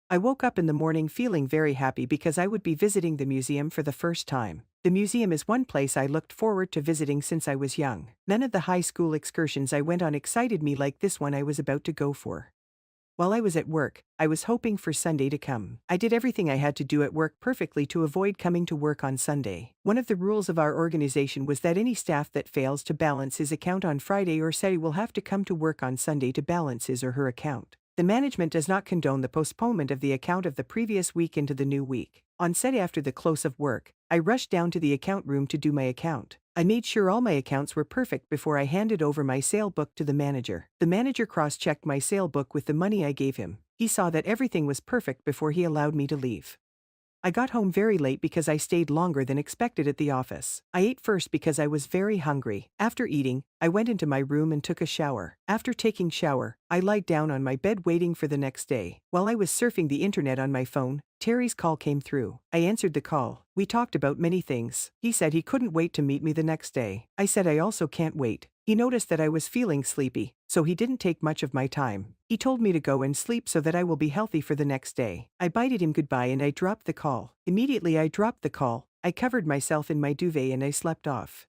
D: I woke up in the morning feeling very happy because I would be visiting the museum for the first time. The museum is one place I looked forward to visiting since I was young. None of the high school excursions I went on excited me like this one I was about to go for. While I was at work, I was hoping for Sunday to come. I did everything I had to do at work perfectly to avoid coming to work on Sunday. One of the rules of our organization was that any staff that fails to balance his account on Friday or Saturday will have to come to work on Sunday to balance his or her account. The management does not condone the postponement of the account of the previous week into the new week. On Saturday after the close of work, I rushed down to the account room to do my account. I made sure all my accounts were perfect before I handed over my sale book to the manager. The manager cross-checked my sale book with the money I gave him. He saw that everything was perfect before he allowed me to leave. I got home very late because I stayed longer than expected at the office. I ate first because I was very hungry. After eating, I went into my room and took a shower. After taking shower, I lied down on my bed waiting for the next day. While I was surfing the internet on my phone, Terry's call came through. I answered the call. We talked about many things. He said he couldn't wait to meet me the next day. I said I also can't wait. He noticed that I was feeling sleepy, so he didn't take much of my time. He told me to go and sleep so that I will be healthy for the next day. I bided him goodbye and I dropped the call. Immediately I dropped the call, I covered myself in my duvet and I slept off.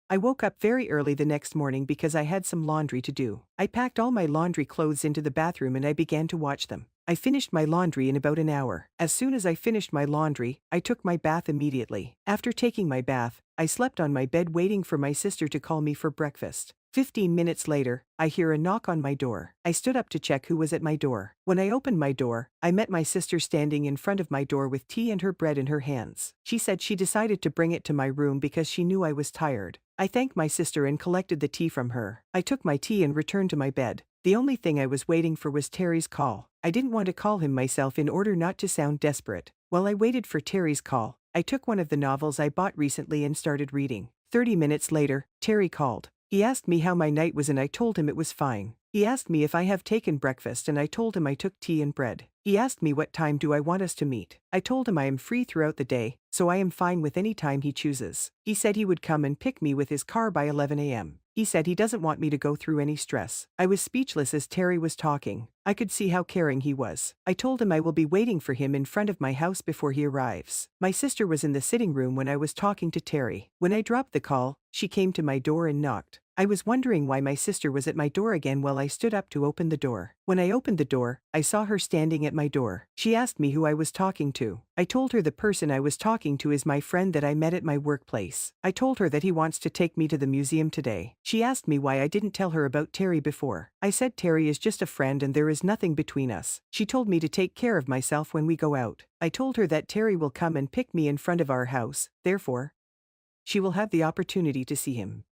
D: I woke up very early the next morning because I had some laundry to do. I packed all my laundry clothes into the bathroom and I began to watch them. I finished my laundry in about an hour. As soon as I finished my laundry, I took my bath immediately. After taking my bath, I slept on my bed waiting for my sister to call me for breakfast. 15 minutes later, I hear a knock on my door. I stood up to check who was at my door. When I opened my door, I met my sister standing in front of my door with tea and her bread in her hands. She said she decided to bring it to my room because she knew I was tired. I thanked my sister and collected the tea from her. I took my tea and returned to my bed. The only thing I was waiting for was Terry's call. I didn't want to call him myself in order not to sound desperate. While I waited for Terry's call, I took one of the novels I bought recently and started reading. 30 minutes later, Terry called. He asked me how my night was and I told him it was fine. He asked me if I have taken breakfast and I told him I took tea and bread. He asked me what time do I want us to meet. I told him I am free throughout the day, so I am fine with any time he chooses. He said he would come and pick me with his car by 11 a.m. He said he doesn't want me to go through any stress. I was speechless as Terry was talking. I could see how caring he was. I told him I will be waiting for him in front of my house before he arrives. My sister was in the sitting room when I was talking to Terry. When I dropped the call, she came to my door and knocked. I was wondering why my sister was at my door again while I stood up to open the door. When I opened the door, I saw her standing at my door. She asked me who I was talking to. I told her the person I was talking to is my friend that I met at my workplace. I told her that he wants to take me to the museum today. She asked me why I didn't tell her about Terry before. I said Terry is just a friend and there is nothing between us. She told me to take care of myself when we go out. I told her that Terry will come and pick me in front of our house, therefore, she will have the opportunity to see him.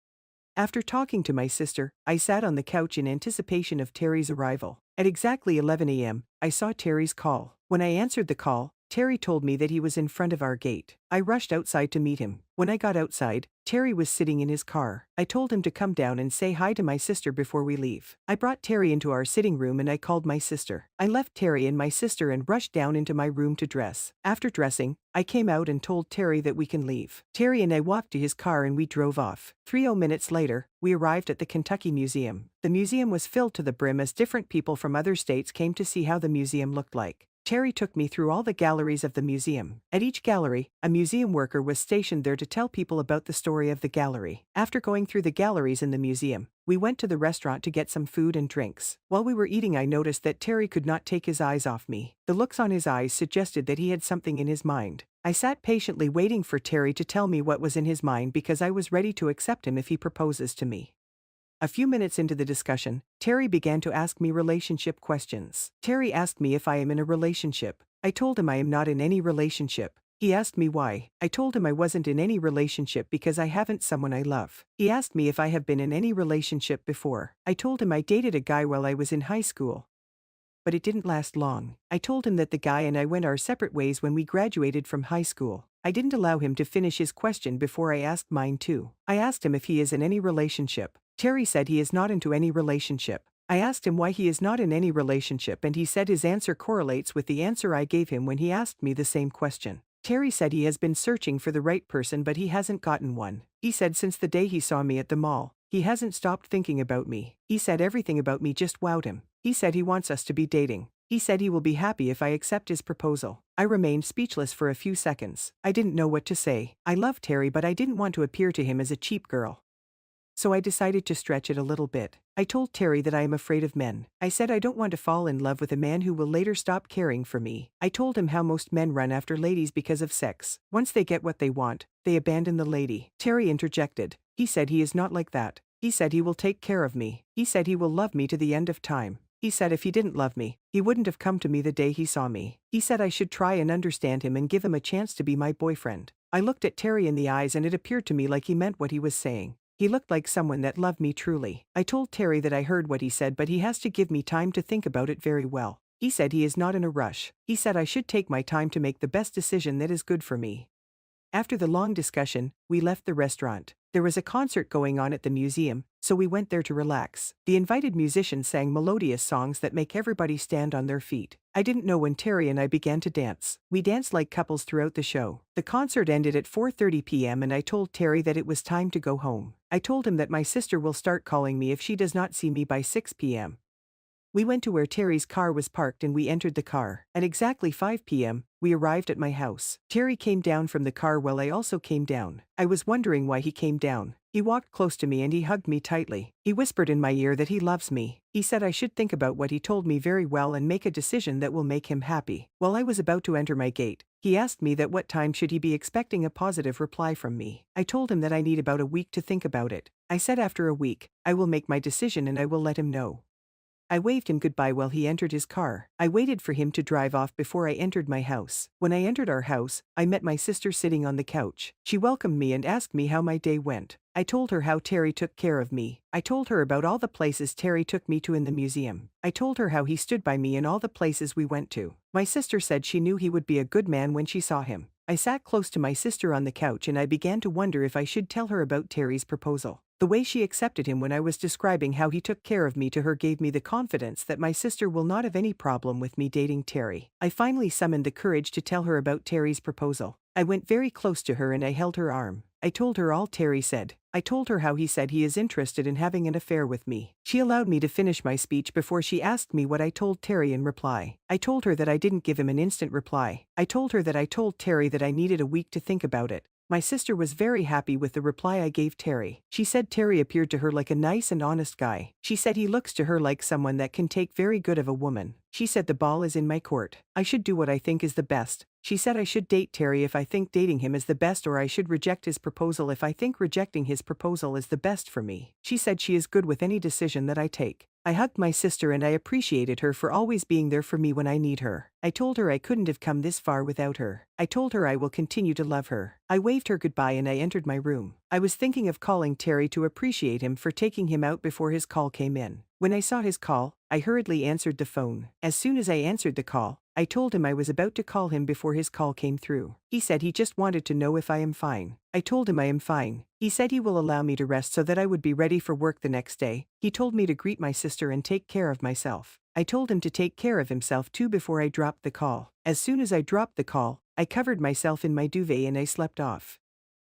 D: After talking to my sister, I sat on the couch in anticipation of Terry's arrival. At exactly 11 a.m., I saw Terry's call. When I answered the call, Terry told me that he was in front of our gate. I rushed outside to meet him. When I got outside, Terry was sitting in his car. I told him to come down and say hi to my sister before we leave. I brought Terry into our sitting room and I called my sister. I left Terry and my sister and rushed down into my room to dress. After dressing, I came out and told Terry that we can leave. Terry and I walked to his car and we drove off. 30 minutes later, we arrived at the Kentucky Museum. The museum was filled to the brim as different people from other states came to see how the museum looked like. Terry took me through all the galleries of the museum. At each gallery, a museum worker was stationed there to tell people about the story of the gallery. After going through the galleries in the museum, we went to the restaurant to get some food and drinks. While we were eating, I noticed that Terry could not take his eyes off me. The looks on his eyes suggested that he had something in his mind. I sat patiently waiting for Terry to tell me what was in his mind because I was ready to accept him if he proposes to me. A few minutes into the discussion, Terry began to ask me relationship questions. Terry asked me if I am in a relationship. I told him I am not in any relationship. He asked me why. I told him I wasn't in any relationship because I haven't someone I love. He asked me if I have been in any relationship before. I told him I dated a guy while I was in high school, but it didn't last long. I told him that the guy and I went our separate ways when we graduated from high school. I didn't allow him to finish his question before I asked mine too. I asked him if he is in any relationship. Terry said he is not into any relationship. I asked him why he is not in any relationship and he said his answer correlates with the answer I gave him when he asked me the same question. Terry said he has been searching for the right person but he hasn't gotten one. He said since the day he saw me at the mall, he hasn't stopped thinking about me. He said everything about me just wowed him. He said he wants us to be dating. He said he will be happy if I accept his proposal. I remained speechless for a few seconds. I didn't know what to say. I loved Terry but I didn't want to appear to him as a cheap girl. So I decided to stretch it a little bit. I told Terry that I am afraid of men. I said I don't want to fall in love with a man who will later stop caring for me. I told him how most men run after ladies because of sex. Once they get what they want, they abandon the lady. Terry interjected. He said he is not like that. He said he will take care of me. He said he will love me to the end of time. He said if he didn't love me, he wouldn't have come to me the day he saw me. He said I should try and understand him and give him a chance to be my boyfriend. I looked at Terry in the eyes and it appeared to me like he meant what he was saying. He looked like someone that loved me truly. I told Terry that I heard what he said but he has to give me time to think about it very well. He said he is not in a rush. He said I should take my time to make the best decision that is good for me. After the long discussion, we left the restaurant. There was a concert going on at the museum, so we went there to relax. The invited musicians sang melodious songs that make everybody stand on their feet. I didn't know when Terry and I began to dance. We danced like couples throughout the show. The concert ended at 4:30 p.m. and I told Terry that it was time to go home. I told him that my sister will start calling me if she does not see me by 6 p.m. We went to where Terry's car was parked and we entered the car. At exactly 5 p.m., we arrived at my house. Terry came down from the car while I also came down. I was wondering why he came down. He walked close to me and he hugged me tightly. He whispered in my ear that he loves me. He said I should think about what he told me very well and make a decision that will make him happy. While I was about to enter my gate, he asked me that what time should he be expecting a positive reply from me. I told him that I need about a week to think about it. I said after a week, I will make my decision and I will let him know. I waved him goodbye while he entered his car. I waited for him to drive off before I entered my house. When I entered our house, I met my sister sitting on the couch. She welcomed me and asked me how my day went. I told her how Terry took care of me. I told her about all the places Terry took me to in the museum. I told her how he stood by me in all the places we went to. My sister said she knew he would be a good man when she saw him. I sat close to my sister on the couch and I began to wonder if I should tell her about Terry's proposal. The way she accepted him when I was describing how he took care of me to her gave me the confidence that my sister will not have any problem with me dating Terry. I finally summoned the courage to tell her about Terry's proposal. I went very close to her and I held her arm. I told her all Terry said. I told her how he said he is interested in having an affair with me. She allowed me to finish my speech before she asked me what I told Terry in reply. I told her that I didn't give him an instant reply. I told her that I told Terry that I needed a week to think about it. My sister was very happy with the reply I gave Terry. She said Terry appeared to her like a nice and honest guy. She said he looks to her like someone that can take very good of a woman. She said the ball is in my court. I should do what I think is the best. She said I should date Terry if I think dating him is the best, or I should reject his proposal if I think rejecting his proposal is the best for me. She said she is good with any decision that I take. I hugged my sister and I appreciated her for always being there for me when I need her. I told her I couldn't have come this far without her. I told her I will continue to love her. I waved her goodbye and I entered my room. I was thinking of calling Terry to appreciate him for taking him out before his call came in. When I saw his call, I hurriedly answered the phone. As soon as I answered the call, I told him I was about to call him before his call came through. He said he just wanted to know if I am fine. I told him I am fine. He said he will allow me to rest so that I would be ready for work the next day. He told me to greet my sister and take care of myself. I told him to take care of himself too before I dropped the call. As soon as I dropped the call, I covered myself in my duvet and I slept off.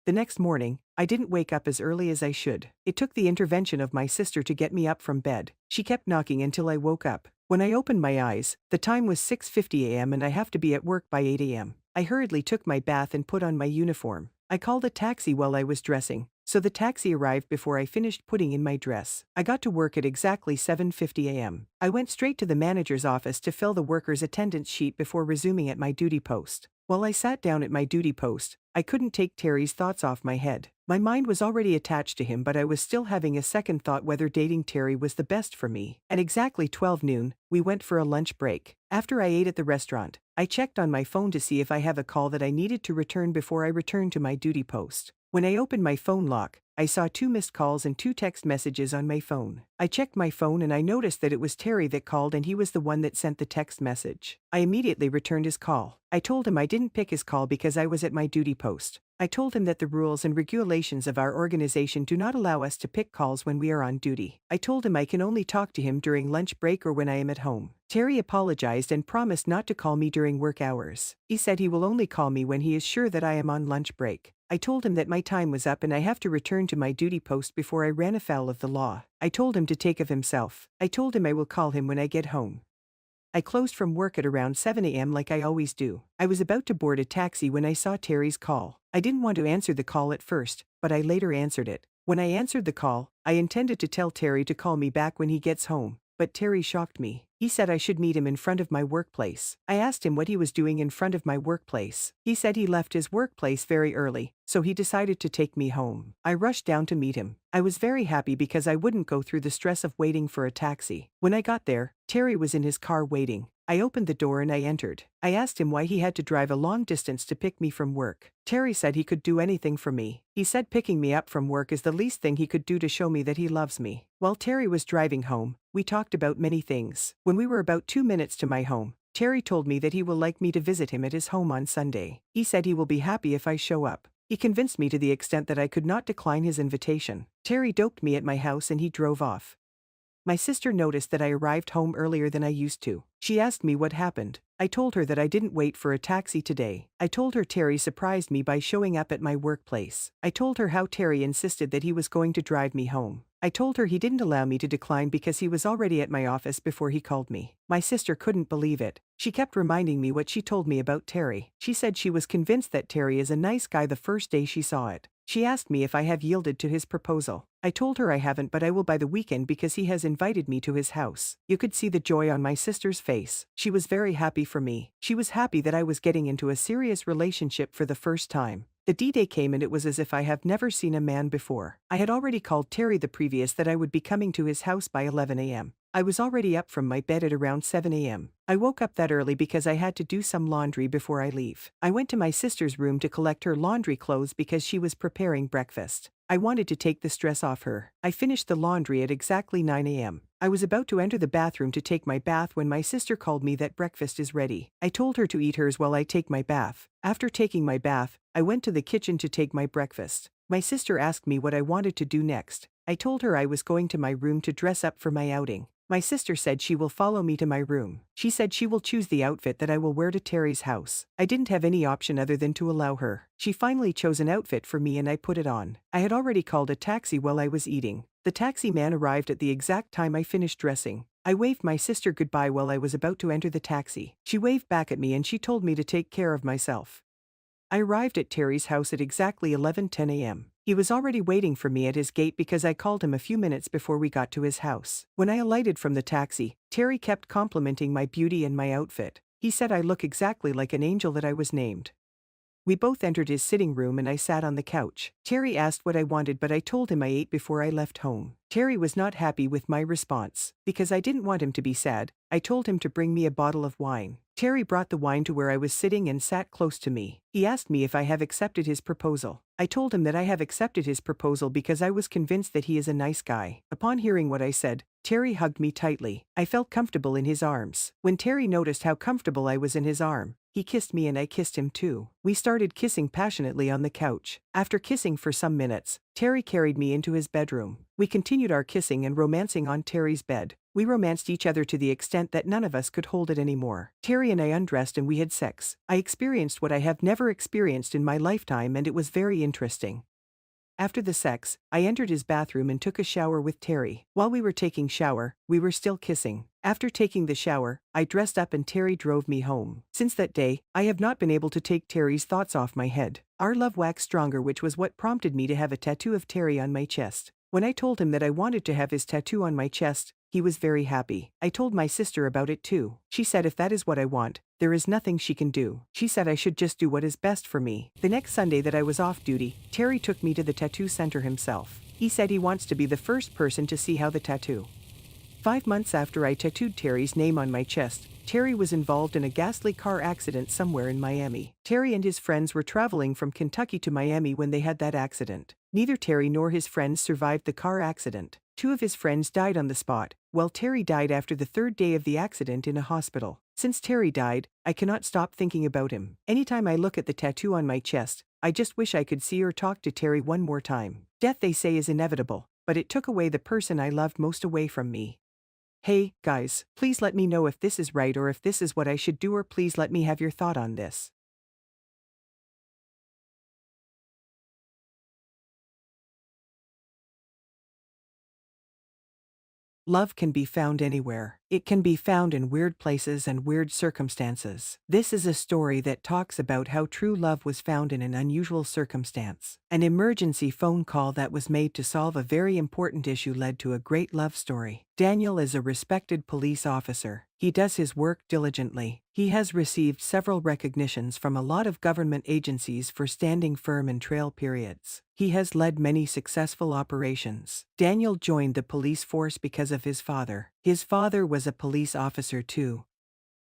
D: The next morning, I didn't wake up as early as I should. It took the intervention of my sister to get me up from bed. She kept knocking until I woke up. When I opened my eyes, the time was 6:50 a.m. and I have to be at work by 8 a.m. I hurriedly took my bath and put on my uniform. I called a taxi while I was dressing, so the taxi arrived before I finished putting in my dress. I got to work at exactly 7:50 a.m. I went straight to the manager's office to fill the worker's attendance sheet before resuming at my duty post. While I sat down at my duty post, I couldn't take Terry's thoughts off my head. My mind was already attached to him, but I was still having a second thought whether dating Terry was the best for me. At exactly 12 noon, we went for a lunch break. After I ate at the restaurant, I checked on my phone to see if I have a call that I needed to return before I returned to my duty post. When I opened my phone lock, I saw 2 missed calls and 2 text messages on my phone. I checked my phone and I noticed that it was Terry that called and he was the one that sent the text message. I immediately returned his call. I told him I didn't pick his call because I was at my duty post. I told him that the rules and regulations of our organization do not allow us to pick calls when we are on duty. I told him I can only talk to him during lunch break or when I am at home. Terry apologized and promised not to call me during work hours. He said he will only call me when he is sure that I am on lunch break. I told him that my time was up and I have to return to my duty post before I ran afoul of the law. I told him to take of himself. I told him I will call him when I get home. I closed from work at around 7 a.m. like I always do. I was about to board a taxi when I saw Terry's call. I didn't want to answer the call at first, but I later answered it. When I answered the call, I intended to tell Terry to call me back when he gets home, but Terry shocked me. He said I should meet him in front of my workplace. I asked him what he was doing in front of my workplace. He said he left his workplace very early, so he decided to take me home. I rushed down to meet him. I was very happy because I wouldn't go through the stress of waiting for a taxi. When I got there, Terry was in his car waiting. I opened the door and I entered. I asked him why he had to drive a long distance to pick me from work. Terry said he could do anything for me. He said picking me up from work is the least thing he could do to show me that he loves me. While Terry was driving home, we talked about many things. When we were about 2 minutes to my home, Terry told me that he will like me to visit him at his home on Sunday. He said he will be happy if I show up. He convinced me to the extent that I could not decline his invitation. Terry doped me at my house and he drove off. My sister noticed that I arrived home earlier than I used to. She asked me what happened. I told her that I didn't wait for a taxi today. I told her Terry surprised me by showing up at my workplace. I told her how Terry insisted that he was going to drive me home. I told her he didn't allow me to decline because he was already at my office before he called me. My sister couldn't believe it. She kept reminding me what she told me about Terry. She said she was convinced that Terry is a nice guy the first day she saw it. She asked me if I have yielded to his proposal. I told her I haven't, but I will by the weekend because he has invited me to his house. You could see the joy on my sister's face. She was very happy for me. She was happy that I was getting into a serious relationship for the first time. The D-Day came and it was as if I have never seen a man before. I had already called Terry the previous that I would be coming to his house by 11 a.m. I was already up from my bed at around 7 a.m. I woke up that early because I had to do some laundry before I leave. I went to my sister's room to collect her laundry clothes because she was preparing breakfast. I wanted to take the stress off her. I finished the laundry at exactly 9 a.m. I was about to enter the bathroom to take my bath when my sister called me that breakfast is ready. I told her to eat hers while I take my bath. After taking my bath, I went to the kitchen to take my breakfast. My sister asked me what I wanted to do next. I told her I was going to my room to dress up for my outing. My sister said she will follow me to my room. She said she will choose the outfit that I will wear to Terry's house. I didn't have any option other than to allow her. She finally chose an outfit for me and I put it on. I had already called a taxi while I was eating. The taxi man arrived at the exact time I finished dressing. I waved my sister goodbye while I was about to enter the taxi. She waved back at me and she told me to take care of myself. I arrived at Terry's house at exactly 11:10 a.m. He was already waiting for me at his gate because I called him a few minutes before we got to his house. When I alighted from the taxi, Terry kept complimenting my beauty and my outfit. He said I look exactly like an angel that I was named. We both entered his sitting room and I sat on the couch. Terry asked what I wanted, but I told him I ate before I left home. Terry was not happy with my response. Because I didn't want him to be sad, I told him to bring me a bottle of wine. Terry brought the wine to where I was sitting and sat close to me. He asked me if I have accepted his proposal. I told him that I have accepted his proposal because I was convinced that he is a nice guy. Upon hearing what I said, Terry hugged me tightly. I felt comfortable in his arms. When Terry noticed how comfortable I was in his arm, he kissed me and I kissed him too. We started kissing passionately on the couch. After kissing for some minutes, Terry carried me into his bedroom. We continued our kissing and romancing on Terry's bed. We romanced each other to the extent that none of us could hold it anymore. Terry and I undressed and we had sex. I experienced what I have never experienced in my lifetime and it was very interesting. After the sex, I entered his bathroom and took a shower with Terry. While we were taking shower, we were still kissing. After taking the shower, I dressed up and Terry drove me home. Since that day, I have not been able to take Terry's thoughts off my head. Our love waxed stronger, which was what prompted me to have a tattoo of Terry on my chest. When I told him that I wanted to have his tattoo on my chest, he was very happy. I told my sister about it too. She said if that is what I want, there is nothing she can do. She said I should just do what is best for me. The next Sunday that I was off duty, Terry took me to the tattoo center himself. He said he wants to be the first person to see how the tattoo. 5 months after I tattooed Terry's name on my chest, Terry was involved in a ghastly car accident somewhere in Miami. Terry and his friends were traveling from Kentucky to Miami when they had that accident. Neither Terry nor his friends survived the car accident. 2 of his friends died on the spot, while Terry died after the 3rd day of the accident in a hospital. Since Terry died, I cannot stop thinking about him. Anytime I look at the tattoo on my chest, I just wish I could see or talk to Terry one more time. Death, they say, is inevitable, but it took away the person I loved most away from me. Hey, guys, please let me know if this is right or if this is what I should do, or please let me have your thought on this. Love can be found anywhere. It can be found in weird places and weird circumstances. This is a story that talks about how true love was found in an unusual circumstance. An emergency phone call that was made to solve a very important issue led to a great love story. Daniel is a respected police officer. He does his work diligently. He has received several recognitions from a lot of government agencies for standing firm in trial periods. He has led many successful operations. Daniel joined the police force because of his father. His father was a police officer too,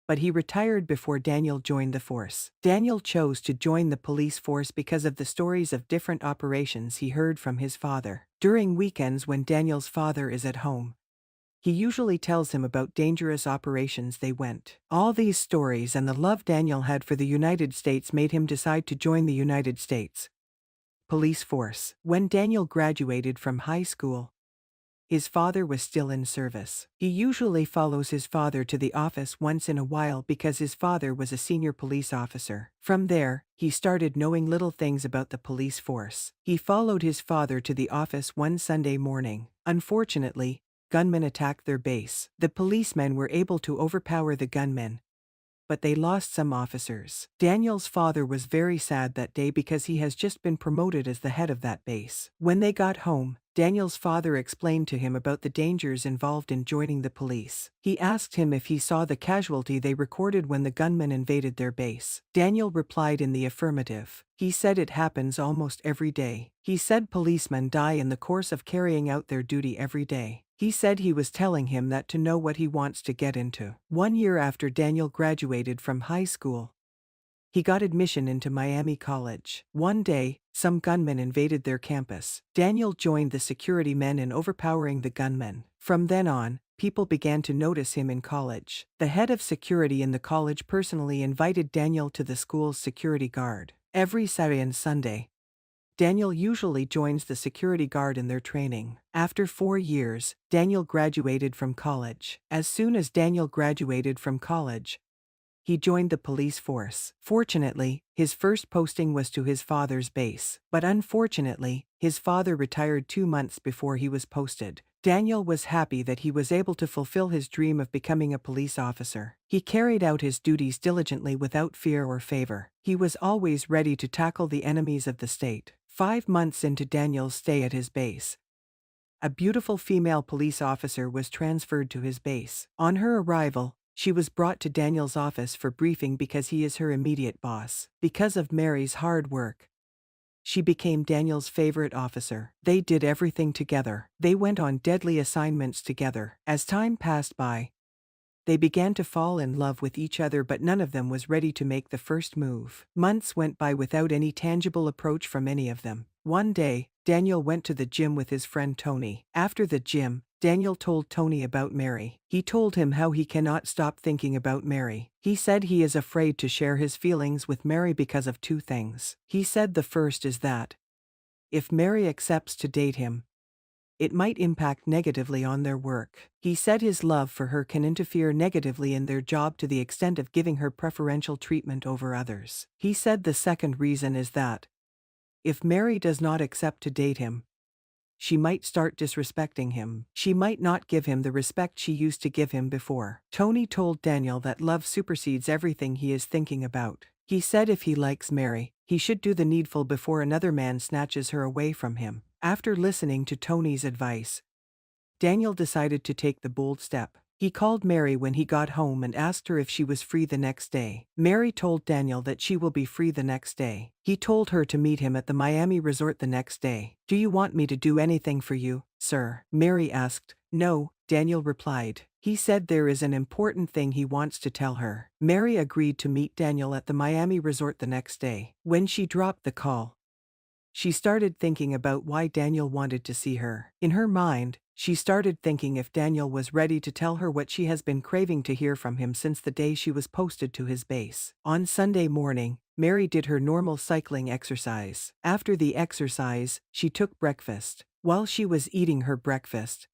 D: but he retired before Daniel joined the force. Daniel chose to join the police force because of the stories of different operations he heard from his father. During weekends when Daniel's father is at home, he usually tells him about dangerous operations they went. All these stories and the love Daniel had for the United States made him decide to join the United States Police Force. When Daniel graduated from high school, his father was still in service. He usually follows his father to the office once in a while because his father was a senior police officer. From there, he started knowing little things about the police force. He followed his father to the office one Sunday morning. Unfortunately, gunmen attacked their base. The policemen were able to overpower the gunmen, but they lost some officers. Daniel's father was very sad that day because he has just been promoted as the head of that base. When they got home, Daniel's father explained to him about the dangers involved in joining the police. He asked him if he saw the casualty they recorded when the gunmen invaded their base. Daniel replied in the affirmative. He said it happens almost every day. He said policemen die in the course of carrying out their duty every day. He said he was telling him that to know what he wants to get into. 1 year after Daniel graduated from high school, he got admission into Miami College. One day, some gunmen invaded their campus. Daniel joined the security men in overpowering the gunmen. From then on, people began to notice him in college. The head of security in the college personally invited Daniel to the school's security guard. Every Saturday and Sunday, Daniel usually joins the security guard in their training. After 4 years, Daniel graduated from college. As soon as Daniel graduated from college, he joined the police force. Fortunately, his first posting was to his father's base. But unfortunately, his father retired 2 months before he was posted. Daniel was happy that he was able to fulfill his dream of becoming a police officer. He carried out his duties diligently without fear or favor. He was always ready to tackle the enemies of the state. 5 months into Daniel's stay at his base, a beautiful female police officer was transferred to his base. On her arrival, she was brought to Daniel's office for briefing because he is her immediate boss. Because of Mary's hard work, she became Daniel's favorite officer. They did everything together. They went on deadly assignments together. As time passed by, they began to fall in love with each other, but none of them was ready to make the first move. Months went by without any tangible approach from any of them. One day, Daniel went to the gym with his friend Tony. After the gym, Daniel told Tony about Mary. He told him how he cannot stop thinking about Mary. He said he is afraid to share his feelings with Mary because of 2 things. He said the first is that if Mary accepts to date him, it might impact negatively on their work. He said his love for her can interfere negatively in their job to the extent of giving her preferential treatment over others. He said the second reason is that if Mary does not accept to date him, she might start disrespecting him. She might not give him the respect she used to give him before. Tony told Daniel that love supersedes everything he is thinking about. He said if he likes Mary, he should do the needful before another man snatches her away from him. After listening to Tony's advice, Daniel decided to take the bold step. He called Mary when he got home and asked her if she was free the next day. Mary told Daniel that she will be free the next day. He told her to meet him at the Miami resort the next day. "Do you want me to do anything for you, sir?" Mary asked. "No," Daniel replied. He said there is an important thing he wants to tell her. Mary agreed to meet Daniel at the Miami resort the next day. When she dropped the call, she started thinking about why Daniel wanted to see her. In her mind, she started thinking if Daniel was ready to tell her what she has been craving to hear from him since the day she was posted to his base. On Sunday morning, Mary did her normal cycling exercise. After the exercise, she took breakfast. While she was eating her breakfast,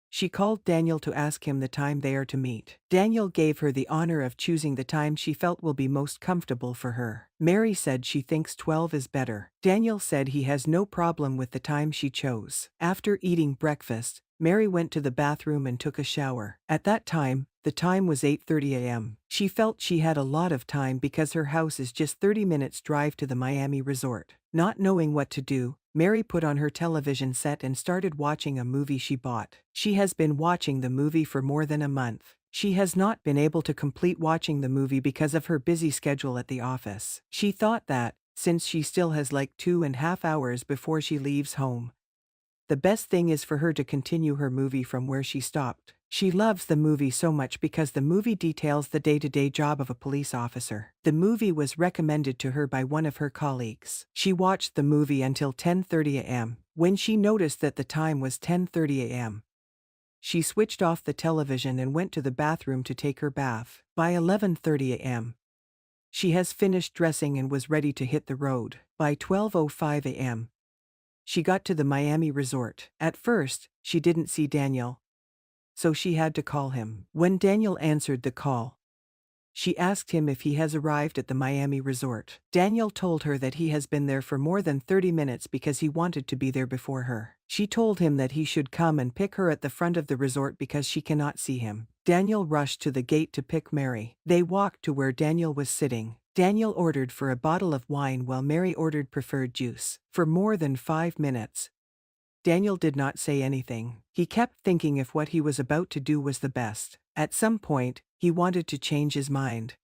D: she called Daniel to ask him the time they are to meet. Daniel gave her the honor of choosing the time she felt will be most comfortable for her. Mary said she thinks 12 is better. Daniel said he has no problem with the time she chose. After eating breakfast, Mary went to the bathroom and took a shower. At that time, the time was 8:30 a.m. She felt she had a lot of time because her house is just 30 minutes drive to the Miami resort. Not knowing what to do, Mary put on her television set and started watching a movie she bought. She has been watching the movie for more than a month. She has not been able to complete watching the movie because of her busy schedule at the office. She thought that, since she still has like 2.5 hours before she leaves home, the best thing is for her to continue her movie from where she stopped. She loves the movie so much because the movie details the day-to-day job of a police officer. The movie was recommended to her by one of her colleagues. She watched the movie until 10:30 a.m. When she noticed that the time was 10:30 a.m., she switched off the television and went to the bathroom to take her bath. By 11:30 a.m., she has finished dressing and was ready to hit the road. By 12:05 a.m., she got to the Miami resort. At first, she didn't see Daniel, so she had to call him. When Daniel answered the call, she asked him if he has arrived at the Miami resort. Daniel told her that he has been there for more than 30 minutes because he wanted to be there before her. She told him that he should come and pick her at the front of the resort because she cannot see him. Daniel rushed to the gate to pick Mary. They walked to where Daniel was sitting. Daniel ordered for a bottle of wine while Mary ordered preferred juice. For more than 5 minutes, Daniel did not say anything. He kept thinking if what he was about to do was the best. At some point, he wanted to change his mind,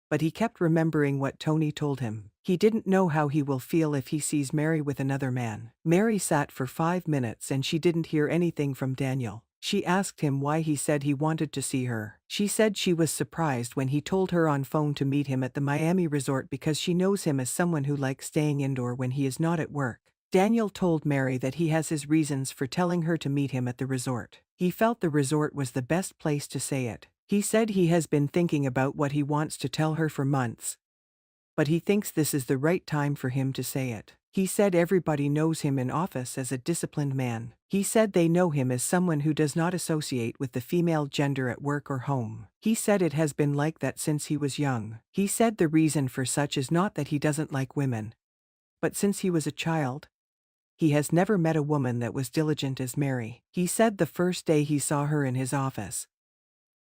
D: but he kept remembering what Tony told him. He didn't know how he will feel if he sees Mary with another man. Mary sat for 5 minutes and she didn't hear anything from Daniel. She asked him why he said he wanted to see her. She said she was surprised when he told her on phone to meet him at the Miami resort because she knows him as someone who likes staying indoor when he is not at work. Daniel told Mary that he has his reasons for telling her to meet him at the resort. He felt the resort was the best place to say it. He said he has been thinking about what he wants to tell her for months, but he thinks this is the right time for him to say it. He said everybody knows him in office as a disciplined man. He said they know him as someone who does not associate with the female gender at work or home. He said it has been like that since he was young. He said the reason for such is not that he doesn't like women, but since he was a child, he has never met a woman that was diligent as Mary. He said the first day he saw her in his office,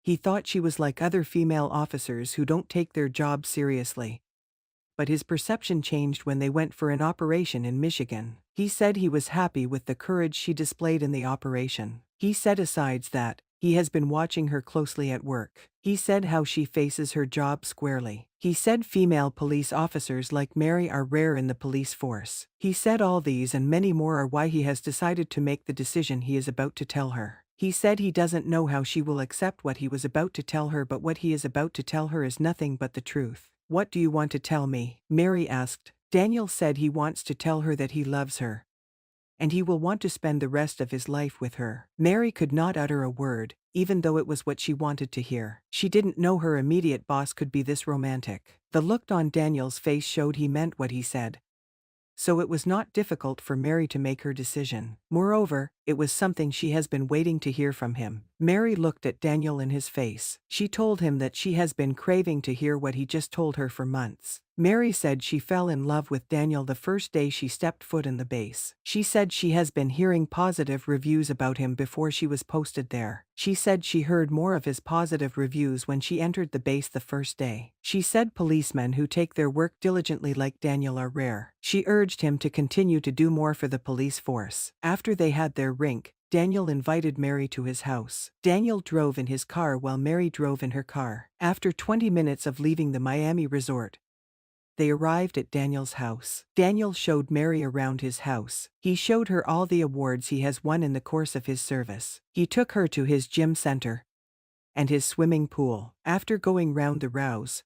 D: he thought she was like other female officers who don't take their job seriously. But his perception changed when they went for an operation in Michigan. He said he was happy with the courage she displayed in the operation. He said asides that, he has been watching her closely at work. He said how she faces her job squarely. He said female police officers like Mary are rare in the police force. He said all these and many more are why he has decided to make the decision he is about to tell her. He said he doesn't know how she will accept what he was about to tell her, but what he is about to tell her is nothing but the truth. What do you want to tell me? Mary asked. Daniel said he wants to tell her that he loves her, and he will want to spend the rest of his life with her. Mary could not utter a word, even though it was what she wanted to hear. She didn't know her immediate boss could be this romantic. The look on Daniel's face showed he meant what he said, so it was not difficult for Mary to make her decision. Moreover, it was something she has been waiting to hear from him. Mary looked at Daniel in his face. She told him that she has been craving to hear what he just told her for months. Mary said she fell in love with Daniel the first day she stepped foot in the base. She said she has been hearing positive reviews about him before she was posted there. She said she heard more of his positive reviews when she entered the base the first day. She said policemen who take their work diligently like Daniel are rare. She urged him to continue to do more for the police force. After they had their rink, Daniel invited Mary to his house. Daniel drove in his car while Mary drove in her car. After 20 minutes of leaving the Miami resort, they arrived at Daniel's house. Daniel showed Mary around his house. He showed her all the awards he has won in the course of his service. He took her to his gym center and his swimming pool. After going round the rouse,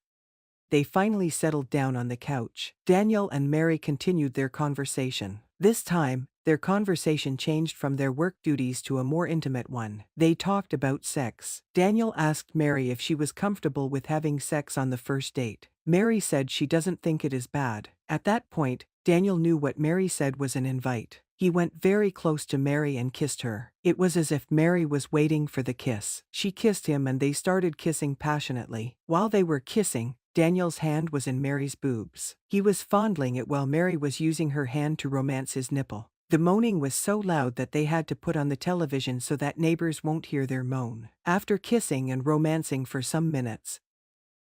D: they finally settled down on the couch. Daniel and Mary continued their conversation. This time, their conversation changed from their work duties to a more intimate one. They talked about sex. Daniel asked Mary if she was comfortable with having sex on the first date. Mary said she doesn't think it is bad. At that point, Daniel knew what Mary said was an invite. He went very close to Mary and kissed her. It was as if Mary was waiting for the kiss. She kissed him and they started kissing passionately. While they were kissing, Daniel's hand was in Mary's boobs. He was fondling it while Mary was using her hand to romance his nipple. The moaning was so loud that they had to put on the television so that neighbors won't hear their moan. After kissing and romancing for some minutes,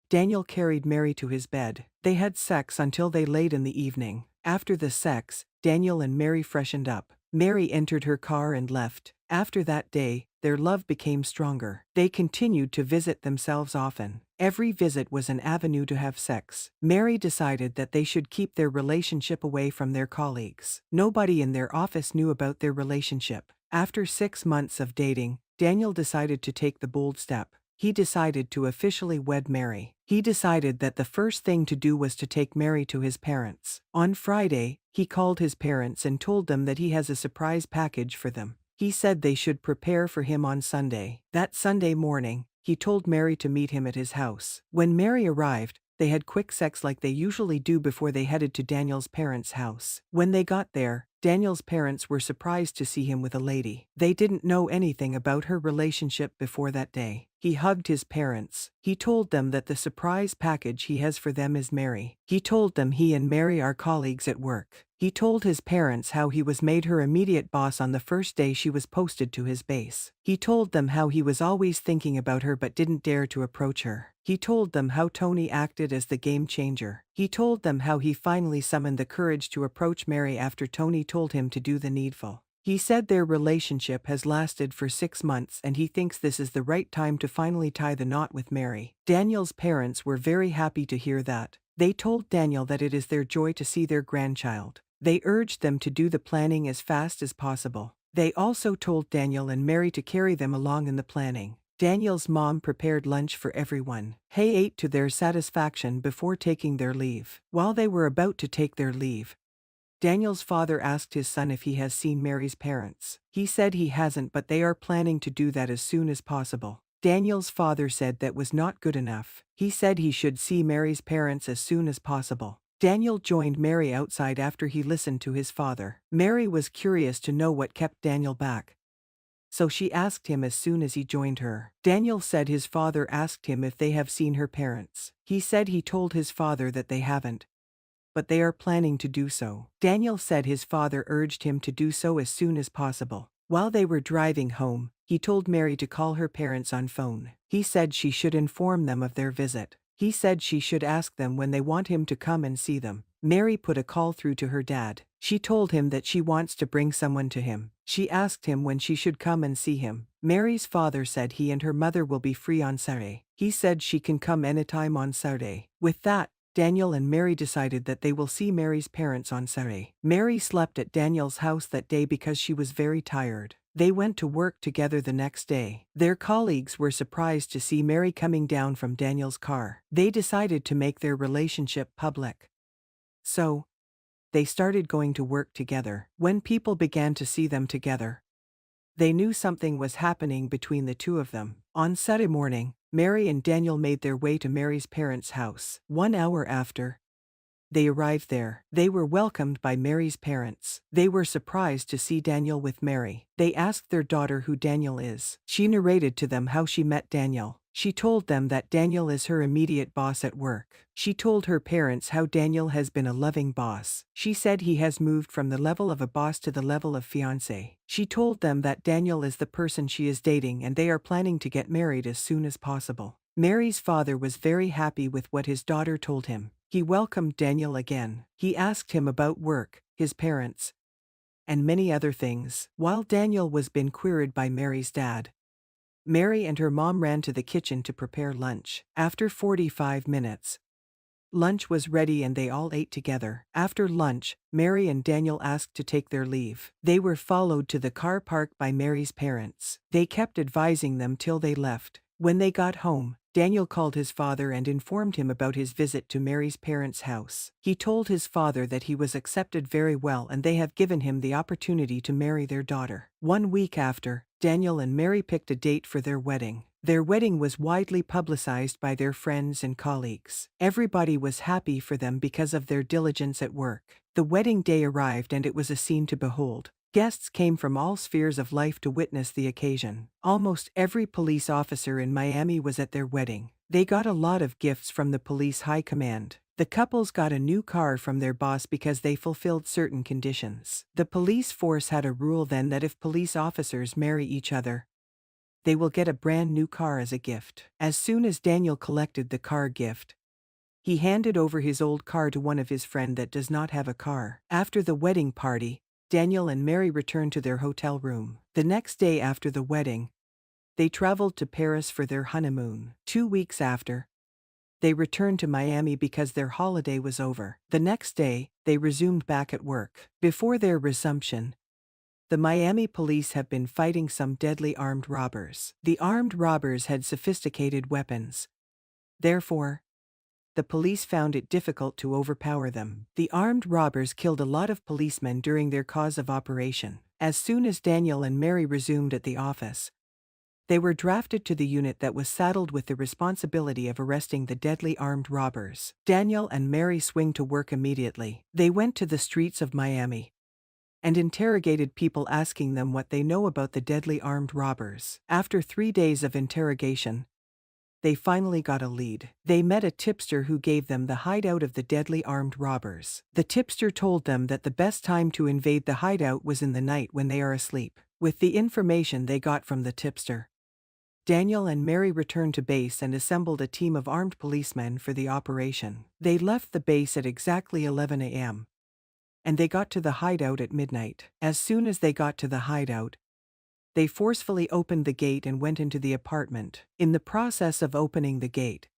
D: Daniel carried Mary to his bed. They had sex until they late in the evening. After the sex, Daniel and Mary freshened up. Mary entered her car and left. After that day, their love became stronger. They continued to visit themselves often. Every visit was an avenue to have sex. Mary decided that they should keep their relationship away from their colleagues. Nobody in their office knew about their relationship. After 6 months of dating, Daniel decided to take the bold step. He decided to officially wed Mary. He decided that the first thing to do was to take Mary to his parents. On Friday, he called his parents and told them that he has a surprise package for them. He said they should prepare for him on Sunday. That Sunday morning, he told Mary to meet him at his house. When Mary arrived, they had quick sex like they usually do before they headed to Daniel's parents' house. When they got there, Daniel's parents were surprised to see him with a lady. They didn't know anything about her relationship before that day. He hugged his parents. He told them that the surprise package he has for them is Mary. He told them he and Mary are colleagues at work. He told his parents how he was made her immediate boss on the first day she was posted to his base. He told them how he was always thinking about her but didn't dare to approach her. He told them how Tony acted as the game changer. He told them how he finally summoned the courage to approach Mary after Tony told him to do the needful. He said their relationship has lasted for 6 months and he thinks this is the right time to finally tie the knot with Mary. Daniel's parents were very happy to hear that. They told Daniel that it is their joy to see their grandchild. They urged them to do the planning as fast as possible. They also told Daniel and Mary to carry them along in the planning. Daniel's mom prepared lunch for everyone. They ate to their satisfaction before taking their leave. While they were about to take their leave, Daniel's father asked his son if he has seen Mary's parents. He said he hasn't, but they are planning to do that as soon as possible. Daniel's father said that was not good enough. He said he should see Mary's parents as soon as possible. Daniel joined Mary outside after he listened to his father. Mary was curious to know what kept Daniel back, so she asked him as soon as he joined her. Daniel said his father asked him if they have seen her parents. He said he told his father that they haven't, but they are planning to do so. Daniel said his father urged him to do so as soon as possible. While they were driving home, he told Mary to call her parents on phone. He said she should inform them of their visit. He said she should ask them when they want him to come and see them. Mary put a call through to her dad. She told him that she wants to bring someone to him. She asked him when she should come and see him. Mary's father said he and her mother will be free on Saturday. He said she can come anytime on Saturday. With that, Daniel and Mary decided that they will see Mary's parents on Saturday. Mary slept at Daniel's house that day because she was very tired. They went to work together the next day. Their colleagues were surprised to see Mary coming down from Daniel's car. They decided to make their relationship public. So, they started going to work together. When people began to see them together, they knew something was happening between the two of them. On Saturday morning, Mary and Daniel made their way to Mary's parents' house. 1 hour after they arrived there, they were welcomed by Mary's parents. They were surprised to see Daniel with Mary. They asked their daughter who Daniel is. She narrated to them how she met Daniel. She told them that Daniel is her immediate boss at work. She told her parents how Daniel has been a loving boss. She said he has moved from the level of a boss to the level of fiancé. She told them that Daniel is the person she is dating and they are planning to get married as soon as possible. Mary's father was very happy with what his daughter told him. He welcomed Daniel again. He asked him about work, his parents, and many other things. While Daniel was being queried by Mary's dad, Mary and her mom ran to the kitchen to prepare lunch. After 45 minutes, lunch was ready and they all ate together. After lunch, Mary and Daniel asked to take their leave. They were followed to the car park by Mary's parents. They kept advising them till they left. When they got home, Daniel called his father and informed him about his visit to Mary's parents' house. He told his father that he was accepted very well and they have given him the opportunity to marry their daughter. 1 week after, Daniel and Mary picked a date for their wedding. Their wedding was widely publicized by their friends and colleagues. Everybody was happy for them because of their diligence at work. The wedding day arrived and it was a scene to behold. Guests came from all spheres of life to witness the occasion. Almost every police officer in Miami was at their wedding. They got a lot of gifts from the police high command. The couples got a new car from their boss because they fulfilled certain conditions. The police force had a rule then that if police officers marry each other, they will get a brand new car as a gift. As soon as Daniel collected the car gift, he handed over his old car to one of his friends that does not have a car. After the wedding party, Daniel and Mary returned to their hotel room. The next day after the wedding, they traveled to Paris for their honeymoon. 2 weeks after, they returned to Miami because their holiday was over. The next day, they resumed back at work. Before their resumption, the Miami police have been fighting some deadly armed robbers. The armed robbers had sophisticated weapons. Therefore, the police found it difficult to overpower them. The armed robbers killed a lot of policemen during their cause of operation. As soon as Daniel and Mary resumed at the office, they were drafted to the unit that was saddled with the responsibility of arresting the deadly armed robbers. Daniel and Mary swung to work immediately. They went to the streets of Miami and interrogated people asking them what they know about the deadly armed robbers. After 3 days of interrogation, they finally got a lead. They met a tipster who gave them the hideout of the deadly armed robbers. The tipster told them that the best time to invade the hideout was in the night when they are asleep. With the information they got from the tipster, Daniel and Mary returned to base and assembled a team of armed policemen for the operation. They left the base at exactly 11 a.m. and they got to the hideout at midnight. As soon as they got to the hideout, they forcefully opened the gate and went into the apartment. In the process of opening the gate,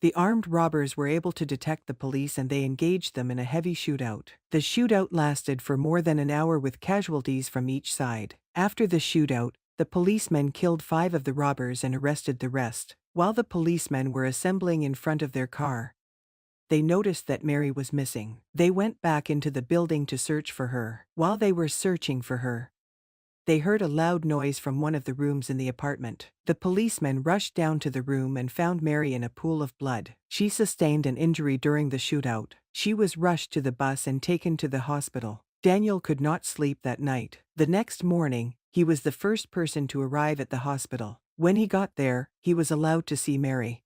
D: the armed robbers were able to detect the police and they engaged them in a heavy shootout. The shootout lasted for more than an hour with casualties from each side. After the shootout, the policemen killed 5 of the robbers and arrested the rest. While the policemen were assembling in front of their car, they noticed that Mary was missing. They went back into the building to search for her. While they were searching for her, they heard a loud noise from one of the rooms in the apartment. The policemen rushed down to the room and found Mary in a pool of blood. She sustained an injury during the shootout. She was rushed to the bus and taken to the hospital. Daniel could not sleep that night. The next morning, he was the first person to arrive at the hospital. When he got there, he was allowed to see Mary,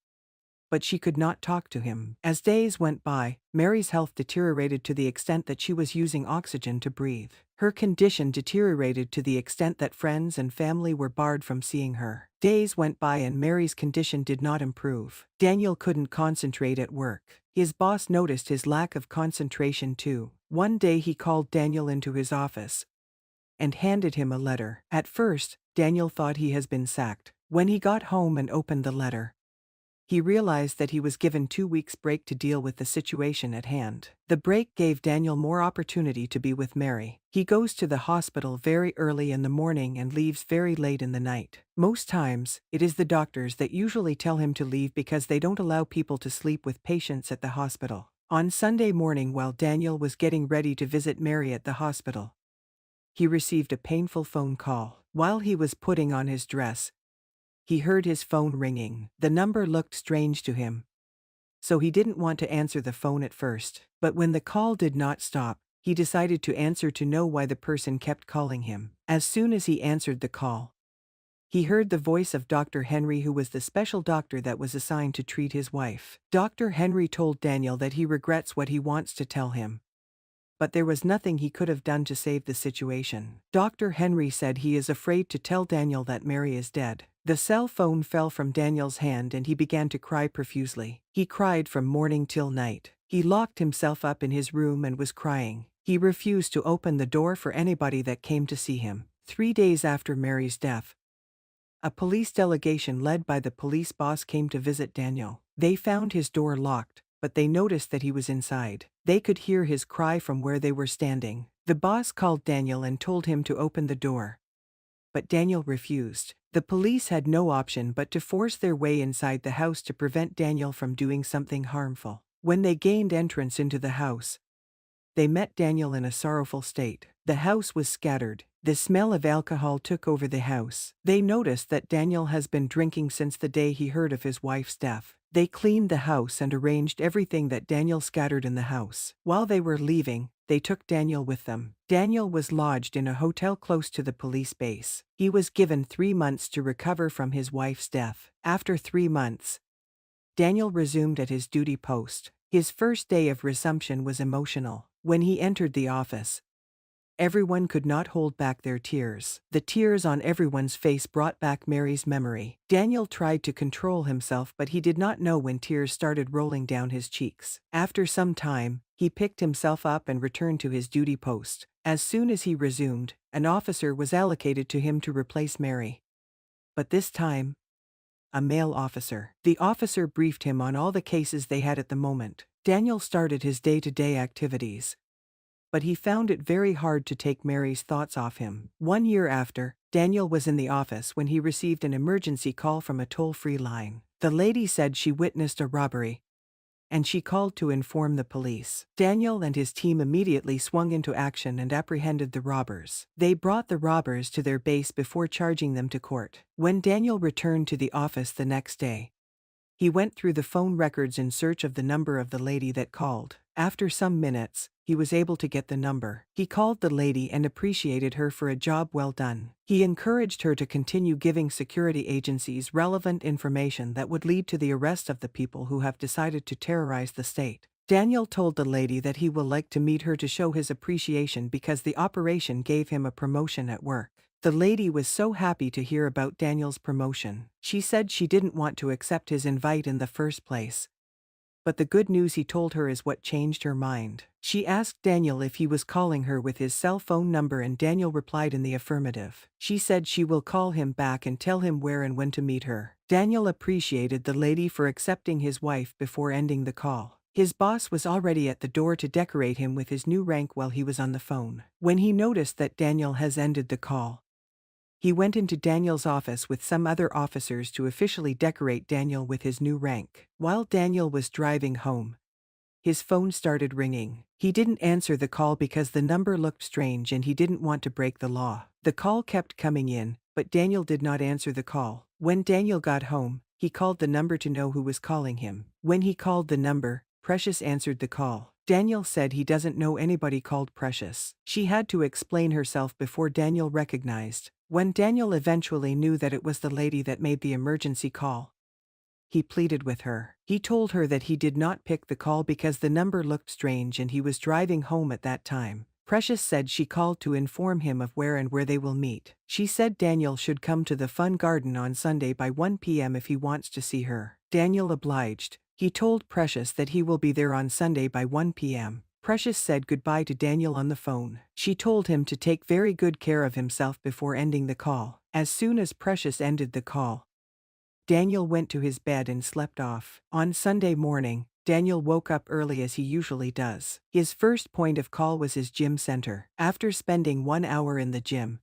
D: but she could not talk to him. As days went by, Mary's health deteriorated to the extent that she was using oxygen to breathe. Her condition deteriorated to the extent that friends and family were barred from seeing her. Days went by and Mary's condition did not improve. Daniel couldn't concentrate at work. His boss noticed his lack of concentration too. One day he called Daniel into his office and handed him a letter. At first, Daniel thought he has been sacked. When he got home and opened the letter, he realized that he was given 2 weeks' break to deal with the situation at hand. The break gave Daniel more opportunity to be with Mary. He goes to the hospital very early in the morning and leaves very late in the night. Most times, it is the doctors that usually tell him to leave because they don't allow people to sleep with patients at the hospital. On Sunday morning, while Daniel was getting ready to visit Mary at the hospital, he received a painful phone call. While he was putting on his dress, he heard his phone ringing. The number looked strange to him, so he didn't want to answer the phone at first. But when the call did not stop, he decided to answer to know why the person kept calling him. As soon as he answered the call, he heard the voice of Dr. Henry, who was the special doctor that was assigned to treat his wife. Dr. Henry told Daniel that he regrets what he wants to tell him, but there was nothing he could have done to save the situation. Dr. Henry said he is afraid to tell Daniel that Mary is dead. The cell phone fell from Daniel's hand and he began to cry profusely. He cried from morning till night. He locked himself up in his room and was crying. He refused to open the door for anybody that came to see him. 3 days after Mary's death, a police delegation led by the police boss came to visit Daniel. They found his door locked, but they noticed that he was inside. They could hear his cry from where they were standing. The boss called Daniel and told him to open the door, but Daniel refused. The police had no option but to force their way inside the house to prevent Daniel from doing something harmful. When they gained entrance into the house, they met Daniel in a sorrowful state. The house was scattered. The smell of alcohol took over the house. They noticed that Daniel has been drinking since the day he heard of his wife's death. They cleaned the house and arranged everything that Daniel scattered in the house. While they were leaving, they took Daniel with them. Daniel was lodged in a hotel close to the police base. He was given 3 months to recover from his wife's death. After 3 months, Daniel resumed at his duty post. His first day of resumption was emotional. When he entered the office, everyone could not hold back their tears. The tears on everyone's face brought back Mary's memory. Daniel tried to control himself, but he did not know when tears started rolling down his cheeks. After some time, he picked himself up and returned to his duty post. As soon as he resumed, an officer was allocated to him to replace Mary. But this time, a male officer. The officer briefed him on all the cases they had at the moment. Daniel started his day-to-day activities, but he found it very hard to take Mary's thoughts off him. 1 year after, Daniel was in the office when he received an emergency call from a toll-free line. The lady said she witnessed a robbery, and she called to inform the police. Daniel and his team immediately swung into action and apprehended the robbers. They brought the robbers to their base before charging them to court. When Daniel returned to the office the next day, he went through the phone records in search of the number of the lady that called. After some minutes, he was able to get the number. He called the lady and appreciated her for a job well done. He encouraged her to continue giving security agencies relevant information that would lead to the arrest of the people who have decided to terrorize the state. Daniel told the lady that he will like to meet her to show his appreciation because the operation gave him a promotion at work. The lady was so happy to hear about Daniel's promotion. She said she didn't want to accept his invite in the first place, but the good news he told her is what changed her mind. She asked Daniel if he was calling her with his cell phone number and Daniel replied in the affirmative. She said she will call him back and tell him where and when to meet her. Daniel appreciated the lady for accepting his wife before ending the call. His boss was already at the door to decorate him with his new rank while he was on the phone. When he noticed that Daniel has ended the call, he went into Daniel's office with some other officers to officially decorate Daniel with his new rank. While Daniel was driving home, his phone started ringing. He didn't answer the call because the number looked strange and he didn't want to break the law. The call kept coming in, but Daniel did not answer the call. When Daniel got home, he called the number to know who was calling him. When he called the number, Precious answered the call. Daniel said he doesn't know anybody called Precious. She had to explain herself before Daniel recognized. When Daniel eventually knew that it was the lady that made the emergency call, he pleaded with her. He told her that he did not pick the call because the number looked strange and he was driving home at that time. Precious said she called to inform him of where they will meet. She said Daniel should come to the Fun Garden on Sunday by 1 p.m. if he wants to see her. Daniel obliged. He told Precious that he will be there on Sunday by 1 p.m. Precious said goodbye to Daniel on the phone. She told him to take very good care of himself before ending the call. As soon as Precious ended the call, Daniel went to his bed and slept off. On Sunday morning, Daniel woke up early as he usually does. His first point of call was his gym center. After spending 1 hour in the gym,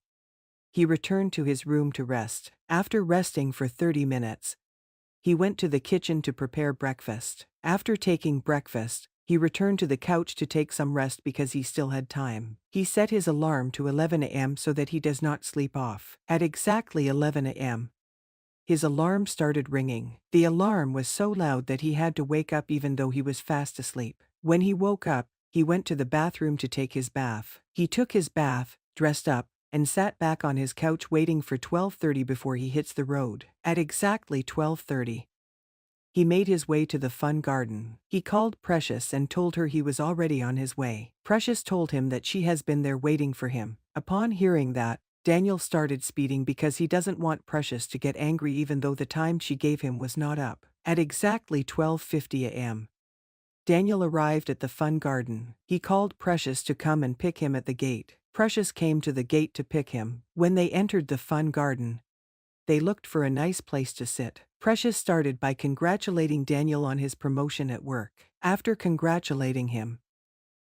D: he returned to his room to rest. After resting for 30 minutes, he went to the kitchen to prepare breakfast. After taking breakfast, he returned to the couch to take some rest because he still had time. He set his alarm to 11 a.m. so that he does not sleep off. At exactly 11 a.m., his alarm started ringing. The alarm was so loud that he had to wake up even though he was fast asleep. When he woke up, he went to the bathroom to take his bath. He took his bath, dressed up, and sat back on his couch waiting for 12:30 before he hits the road. At exactly 12:30, he made his way to the Fun Garden. He called Precious and told her he was already on his way. Precious told him that she has been there waiting for him. Upon hearing that, Daniel started speeding because he doesn't want Precious to get angry even though the time she gave him was not up. At exactly 12:50 a.m., Daniel arrived at the Fun Garden. He called Precious to come and pick him at the gate. Precious came to the gate to pick him. When they entered the Fun Garden, they looked for a nice place to sit. Precious started by congratulating Daniel on his promotion at work. After congratulating him,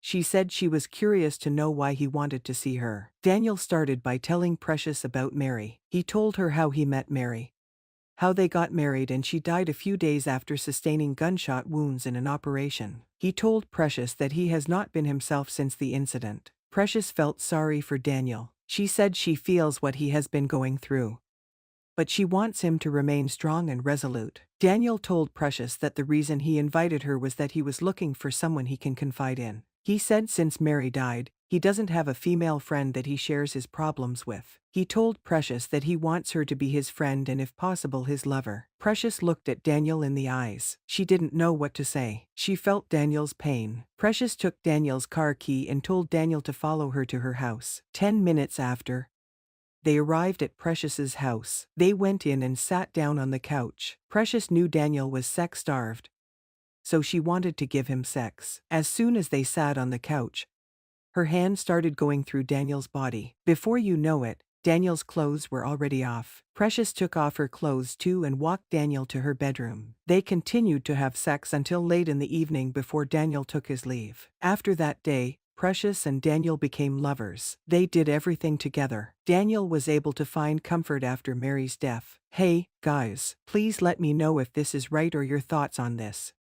D: she said she was curious to know why he wanted to see her. Daniel started by telling Precious about Mary. He told her how he met Mary, how they got married, and she died a few days after sustaining gunshot wounds in an operation. He told Precious that he has not been himself since the incident. Precious felt sorry for Daniel. She said she feels what he has been going through, but she wants him to remain strong and resolute. Daniel told Precious that the reason he invited her was that he was looking for someone he can confide in. He said since Mary died, he doesn't have a female friend that he shares his problems with. He told Precious that he wants her to be his friend and if possible his lover. Precious looked at Daniel in the eyes. She didn't know what to say. She felt Daniel's pain. Precious took Daniel's car key and told Daniel to follow her to her house. 10 minutes after, they arrived at Precious's house. They went in and sat down on the couch. Precious knew Daniel was sex-starved, so she wanted to give him sex. As soon as they sat on the couch, her hand started going through Daniel's body. Before you know it, Daniel's clothes were already off. Precious took off her clothes too and walked Daniel to her bedroom. They continued to have sex until late in the evening before Daniel took his leave. After that day, Precious and Daniel became lovers. They did everything together. Daniel was able to find comfort after Mary's death. Hey, guys, please let me know if this is right or your thoughts on this.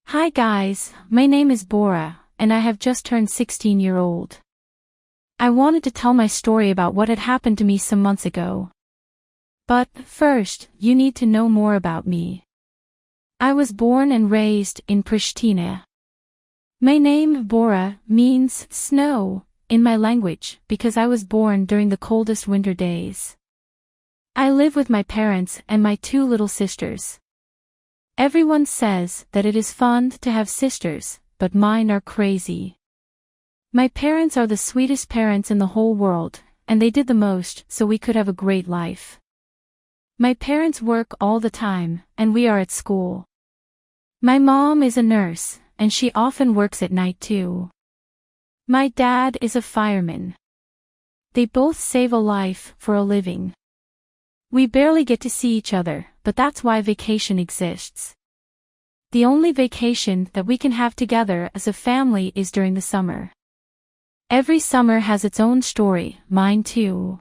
E: Hi guys, my name is Bora, and I have just turned 16-year-old. I wanted to tell my story about what had happened to me some months ago. But first, you need to know more about me. I was born and raised in Pristina. My name, Bora, means snow in my language because I was born during the coldest winter days. I live with my parents and my 2 little sisters. Everyone says that it is fun to have sisters, but mine are crazy. My parents are the sweetest parents in the whole world, and they did the most so we could have a great life. My parents work all the time, and we are at school. My mom is a nurse, and she often works at night too. My dad is a fireman. They both save a life for a living. We barely get to see each other, but that's why vacation exists. The only vacation that we can have together as a family is during the summer. Every summer has its own story, mine too.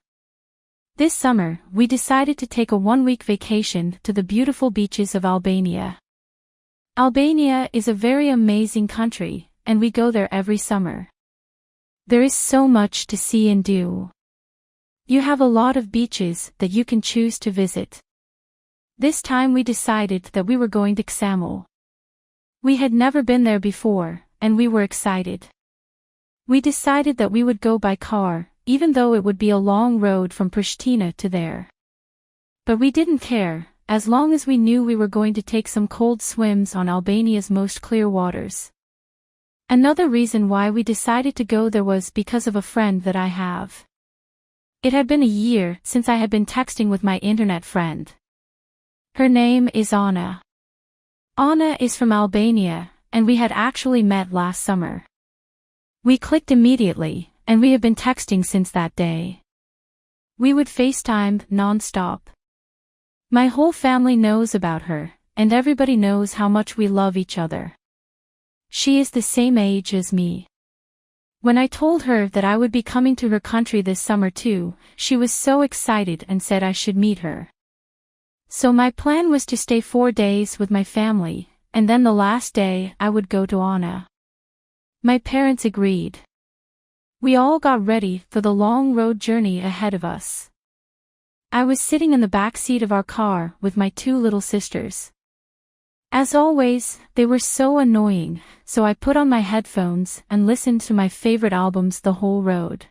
E: This summer, we decided to take a 1-week vacation to the beautiful beaches of Albania. Albania is a very amazing country, and we go there every summer. There is so much to see and do. You have a lot of beaches that you can choose to visit. This time we decided that we were going to Ksamil. We had never been there before, and we were excited. We decided that we would go by car, even though it would be a long road from Pristina to there. But we didn't care, as long as we knew we were going to take some cold swims on Albania's most clear waters. Another reason why we decided to go there was because of a friend that I have. It had been a year since I had been texting with my internet friend. Her name is Anna. Anna is from Albania, and we had actually met last summer. We clicked immediately, and we have been texting since that day. We would FaceTime non-stop. My whole family knows about her, and everybody knows how much we love each other. She is the same age as me. When I told her that I would be coming to her country this summer too, she was so excited and said I should meet her. So my plan was to stay 4 days with my family, and then the last day I would go to Anna. My parents agreed. We all got ready for the long road journey ahead of us. I was sitting in the back seat of our car with my 2 little sisters. As always, they were so annoying, so I put on my headphones and listened to my favorite albums the whole road.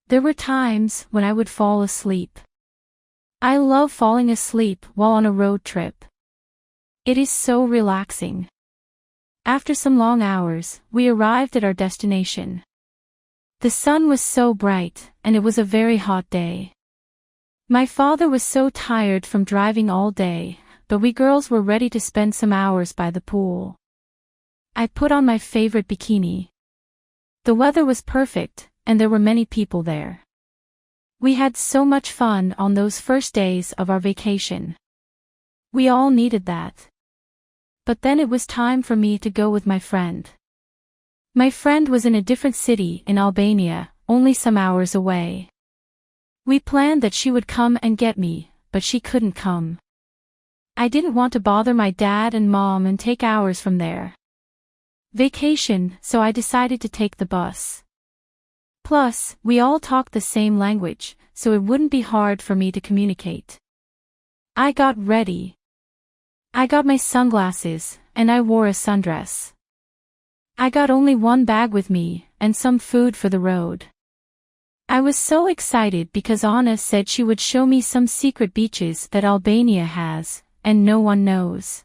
E: There were times when I would fall asleep. I love falling asleep while on a road trip. It is so relaxing. After some long hours, we arrived at our destination. The sun was so bright, and it was a very hot day. My father was so tired from driving all day, but we girls were ready to spend some hours by the pool. I put on my favorite bikini. The weather was perfect, and there were many people there. We had so much fun on those first days of our vacation. We all needed that. But then it was time for me to go with my friend. My friend was in a different city in Albania, only some hours away. We planned that she would come and get me, but she couldn't come. I didn't want to bother my dad and mom and take hours from their vacation, so I decided to take the bus. Plus, we all talked the same language, so it wouldn't be hard for me to communicate. I got ready. I got my sunglasses, and I wore a sundress. I got only one bag with me, and some food for the road. I was so excited because Anna said she would show me some secret beaches that Albania has, and no one knows.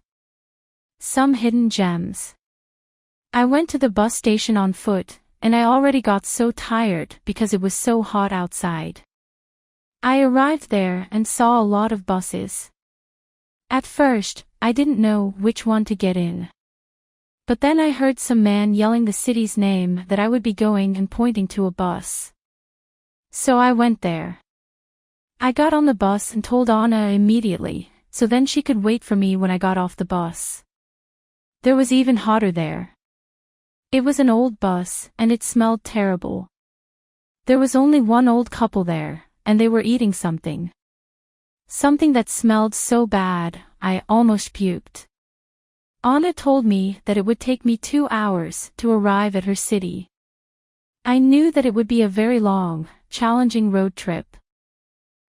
E: Some hidden gems. I went to the bus station on foot, and I already got so tired because it was so hot outside. I arrived there and saw a lot of buses. At first, I didn't know which one to get in. But then I heard some man yelling the city's name that I would be going and pointing to a bus. So I went there. I got on the bus and told Anna immediately, so then she could wait for me when I got off the bus. There was even hotter there. It was an old bus, and it smelled terrible. There was only one old couple there, and they were eating something. Something that smelled so bad, I almost puked. Anna told me that it would take me 2 hours to arrive at her city. I knew that it would be a very long, challenging road trip.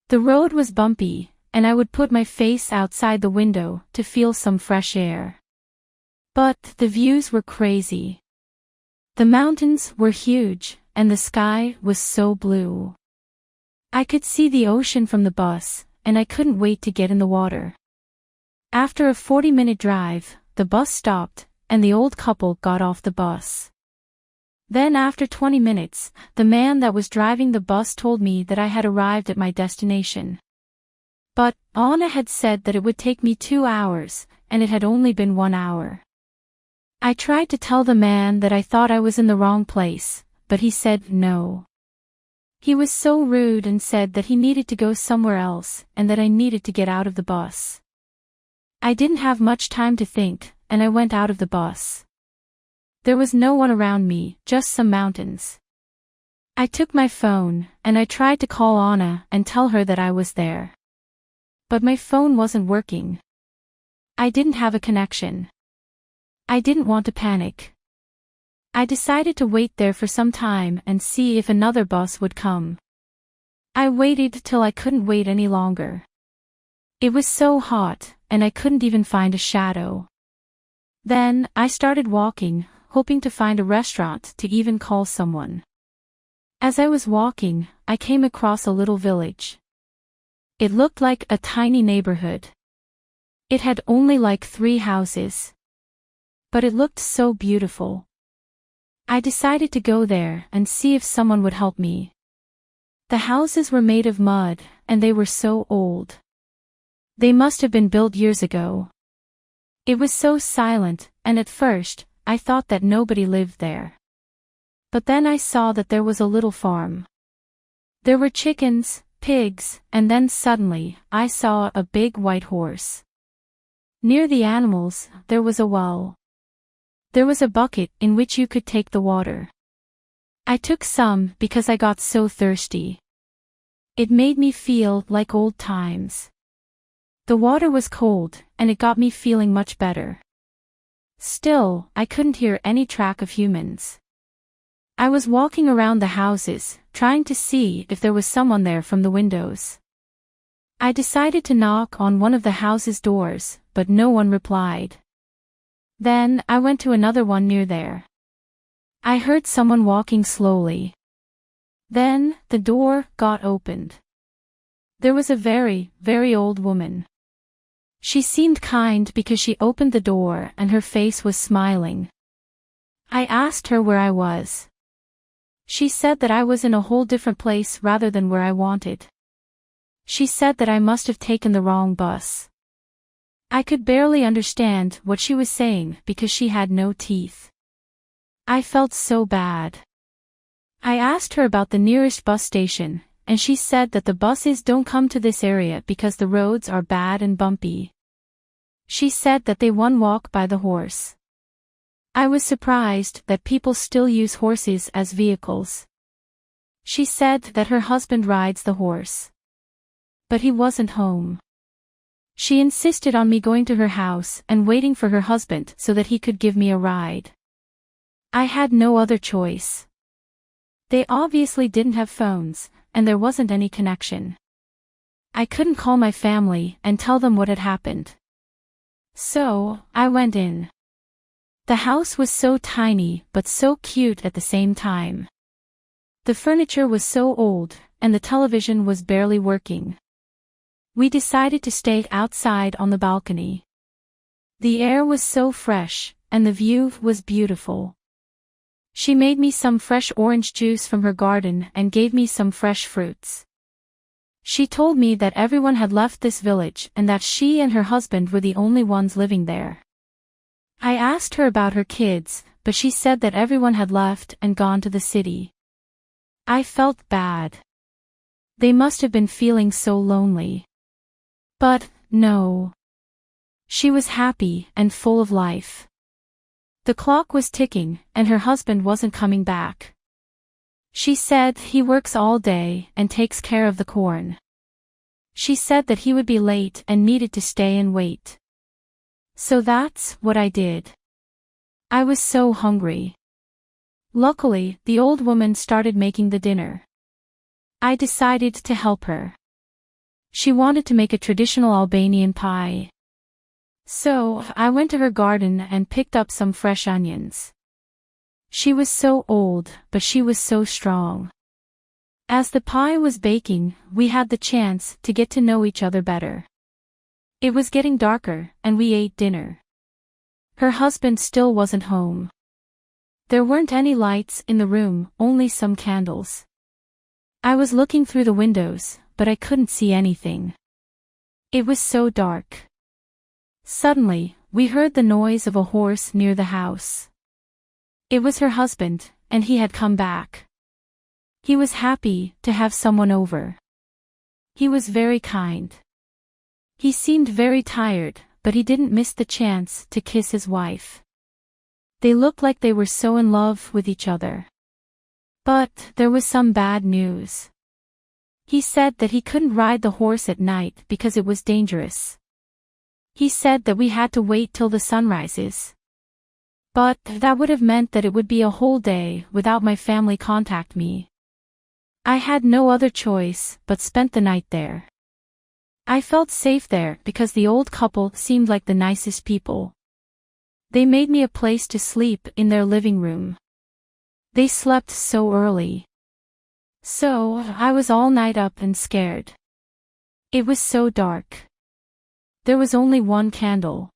E: The road was bumpy, and I would put my face outside the window to feel some fresh air. But the views were crazy. The mountains were huge, and the sky was so blue. I could see the ocean from the bus, and I couldn't wait to get in the water. After a 40-minute drive, the bus stopped, and the old couple got off the bus. Then after 20 minutes, the man that was driving the bus told me that I had arrived at my destination. But Anna had said that it would take me 2 hours, and it had only been 1 hour. I tried to tell the man that I thought I was in the wrong place, but he said no. He was so rude and said that he needed to go somewhere else and that I needed to get out of the bus. I didn't have much time to think, and I went out of the bus. There was no one around me, just some mountains. I took my phone, and I tried to call Anna and tell her that I was there. But my phone wasn't working. I didn't have a connection. I didn't want to panic. I decided to wait there for some time and see if another bus would come. I waited till I couldn't wait any longer. It was so hot, and I couldn't even find a shadow. Then, I started walking, hoping to find a restaurant to even call someone. As I was walking, I came across a little village. It looked like a tiny neighborhood. It had only like 3 houses. But it looked so beautiful. I decided to go there and see if someone would help me. The houses were made of mud, and they were so old. They must have been built years ago. It was so silent, and at first, I thought that nobody lived there. But then I saw that there was a little farm. There were chickens, pigs, and then suddenly, I saw a big white horse. Near the animals, there was a well. There was a bucket in which you could take the water. I took some because I got so thirsty. It made me feel like old times. The water was cold, and it got me feeling much better. Still, I couldn't hear any track of humans. I was walking around the houses, trying to see if there was someone there from the windows. I decided to knock on one of the house's doors, but no one replied. Then, I went to another one near there. I heard someone walking slowly. Then, the door got opened. There was a very, very old woman. She seemed kind because she opened the door and her face was smiling. I asked her where I was. She said that I was in a whole different place rather than where I wanted. She said that I must have taken the wrong bus. I could barely understand what she was saying because she had no teeth. I felt so bad. I asked her about the nearest bus station, and she said that the buses don't come to this area because the roads are bad and bumpy. She said that they one walk by the horse. I was surprised that people still use horses as vehicles. She said that her husband rides the horse. But he wasn't home. She insisted on me going to her house and waiting for her husband so that he could give me a ride. I had no other choice. They obviously didn't have phones, and there wasn't any connection. I couldn't call my family and tell them what had happened. So, I went in. The house was so tiny but so cute at the same time. The furniture was so old, and the television was barely working. We decided to stay outside on the balcony. The air was so fresh, and the view was beautiful. She made me some fresh orange juice from her garden and gave me some fresh fruits. She told me that everyone had left this village and that she and her husband were the only ones living there. I asked her about her kids, but she said that everyone had left and gone to the city. I felt bad. They must have been feeling so lonely. But, no. She was happy and full of life. The clock was ticking, and her husband wasn't coming back. She said he works all day and takes care of the corn. She said that he would be late and needed to stay and wait. So that's what I did. I was so hungry. Luckily, the old woman started making the dinner. I decided to help her. She wanted to make a traditional Albanian pie. So, I went to her garden and picked up some fresh onions. She was so old, but she was so strong. As the pie was baking, we had the chance to get to know each other better. It was getting darker, and we ate dinner. Her husband still wasn't home. There weren't any lights in the room, only some candles. I was looking through the windows, but I couldn't see anything. It was so dark. Suddenly, we heard the noise of a horse near the house. It was her husband, and he had come back. He was happy to have someone over. He was very kind. He seemed very tired, but he didn't miss the chance to kiss his wife. They looked like they were so in love with each other. But there was some bad news. He said that he couldn't ride the horse at night because it was dangerous. He said that we had to wait till the sun rises. But that would have meant that it would be a whole day without my family contact me. I had no other choice but spent the night there. I felt safe there because the old couple seemed like the nicest people. They made me a place to sleep in their living room. They slept so early. So, I was all night up and scared. It was so dark. There was only one candle.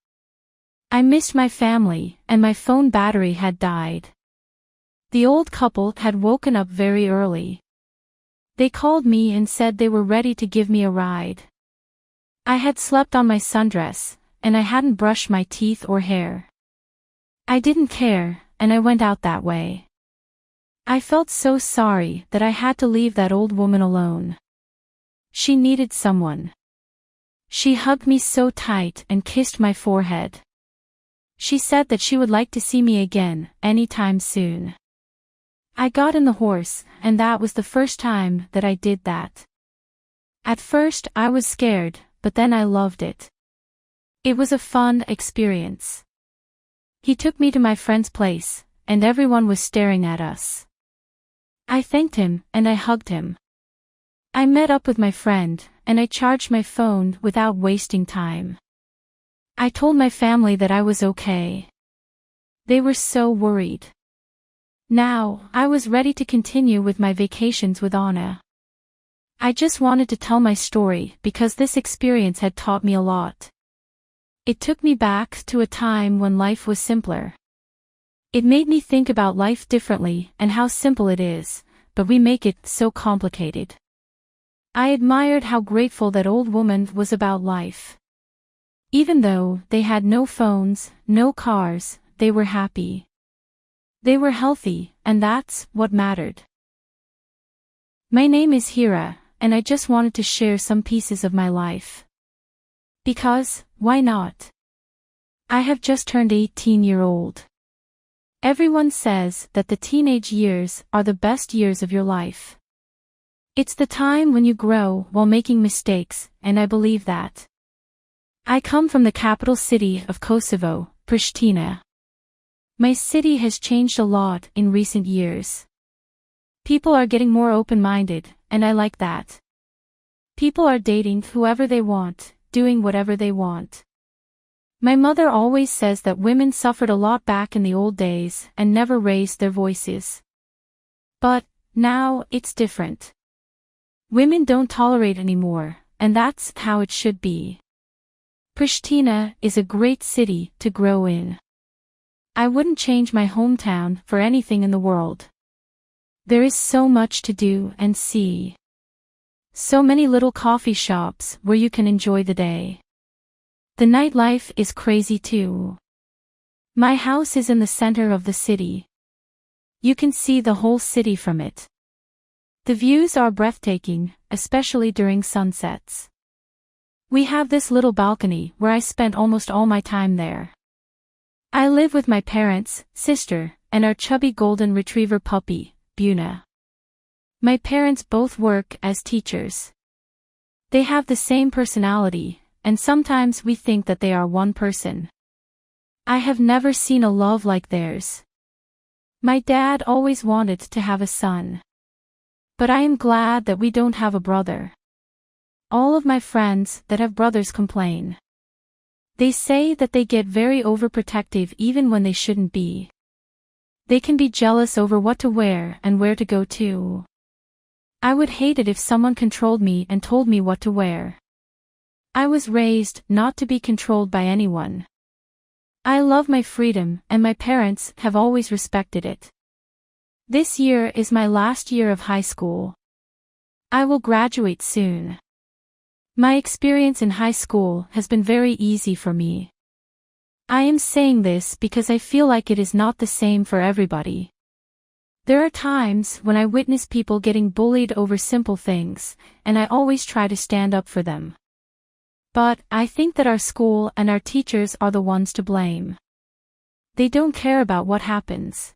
E: I missed my family, and my phone battery had died. The old couple had woken up very early. They called me and said they were ready to give me a ride. I had slept on my sundress, and I hadn't brushed my teeth or hair. I didn't care, and I went out that way. I felt so sorry that I had to leave that old woman alone. She needed someone. She hugged me so tight and kissed my forehead. She said that she would like to see me again, anytime soon. I got in the horse, and that was the first time that I did that. At first I was scared, but then I loved it. It was a fun experience. He took me to my friend's place, and everyone was staring at us. I thanked him, and I hugged him. I met up with my friend, and I charged my phone without wasting time. I told my family that I was okay. They were so worried. Now, I was ready to continue with my vacations with Anna. I just wanted to tell my story because this experience had taught me a lot. It took me back to a time when life was simpler. It made me think about life differently and how simple it is, but we make it so complicated. I admired how grateful that old woman was about life. Even though they had no phones, no cars, they were happy. They were healthy, and that's what mattered. My name is Hira, and I just wanted to share some pieces of my life. Because, why not? I have just turned 18-year-old. Everyone says that the teenage years are the best years of your life. It's the time when you grow while making mistakes, and I believe that. I come from the capital city of Kosovo, Pristina. My city has changed a lot in recent years. People are getting more open-minded, and I like that. People are dating whoever they want, doing whatever they want. My mother always says that women suffered a lot back in the old days and never raised their voices. But, now, it's different. Women don't tolerate anymore, and that's how it should be. Pristina is a great city to grow in. I wouldn't change my hometown for anything in the world. There is so much to do and see. So many little coffee shops where you can enjoy the day. The nightlife is crazy too. My house is in the center of the city. You can see the whole city from it. The views are breathtaking, especially during sunsets. We have this little balcony where I spent almost all my time there. I live with my parents, sister, and our chubby golden retriever puppy, Buna. My parents both work as teachers. They have the same personality, and sometimes we think that they are one person. I have never seen a love like theirs. My dad always wanted to have a son. But I am glad that we don't have a brother. All of my friends that have brothers complain. They say that they get very overprotective even when they shouldn't be. They can be jealous over what to wear and where to go to. I would hate it if someone controlled me and told me what to wear. I was raised not to be controlled by anyone. I love my freedom, and my parents have always respected it. This year is my last year of high school. I will graduate soon. My experience in high school has been very easy for me. I am saying this because I feel like it is not the same for everybody. There are times when I witness people getting bullied over simple things, and I always try to stand up for them. But, I think that our school and our teachers are the ones to blame. They don't care about what happens.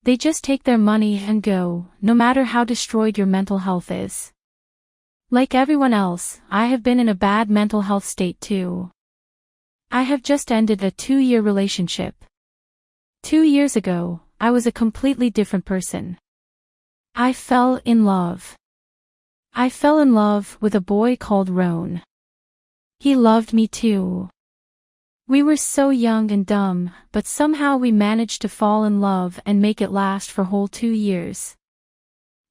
E: They just take their money and go, no matter how destroyed your mental health is. Like everyone else, I have been in a bad mental health state too. I have just ended a 2-year relationship. 2 years ago, I was a completely different person. I fell in love. I fell in love with a boy called Roan. He loved me too. We were so young and dumb, but somehow we managed to fall in love and make it last for whole 2 years.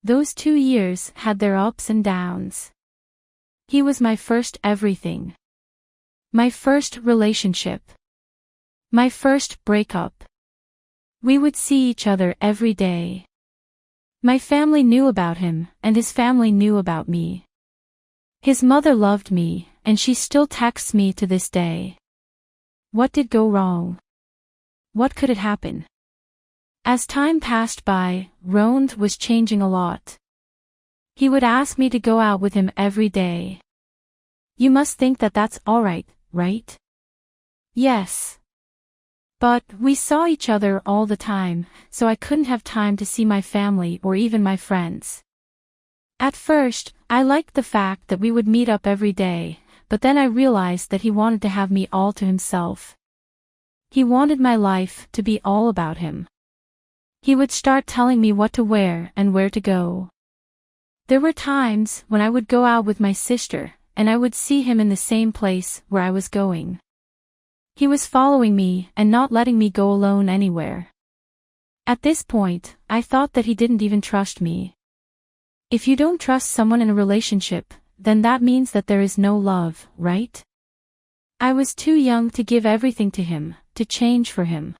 E: Those 2 years had their ups and downs. He was my first everything. My first relationship. My first breakup. We would see each other every day. My family knew about him, and his family knew about me. His mother loved me, and she still texts me to this day. What did go wrong? What could it happen? As time passed by, Ronald was changing a lot. He would ask me to go out with him every day. You must think that that's alright, right? Yes. But we saw each other all the time, so I couldn't have time to see my family or even my friends. At first, I liked the fact that we would meet up every day, but then I realized that he wanted to have me all to himself. He wanted my life to be all about him. He would start telling me what to wear and where to go. There were times when I would go out with my sister, and I would see him in the same place where I was going. He was following me and not letting me go alone anywhere. At this point, I thought that he didn't even trust me. If you don't trust someone in a relationship, then that means that there is no love, right? I was too young to give everything to him, to change for him.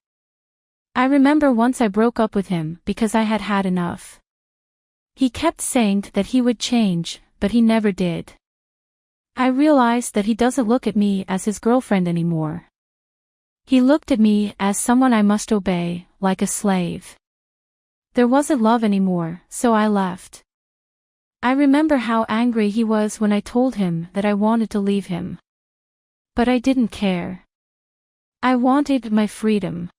E: I remember once I broke up with him because I had had enough. He kept saying that he would change, but he never did. I realized that he doesn't look at me as his girlfriend anymore. He looked at me as someone I must obey, like a slave. There wasn't love anymore, so I left. I remember how angry he was when I told him that I wanted to leave him. But I didn't care. I wanted my freedom.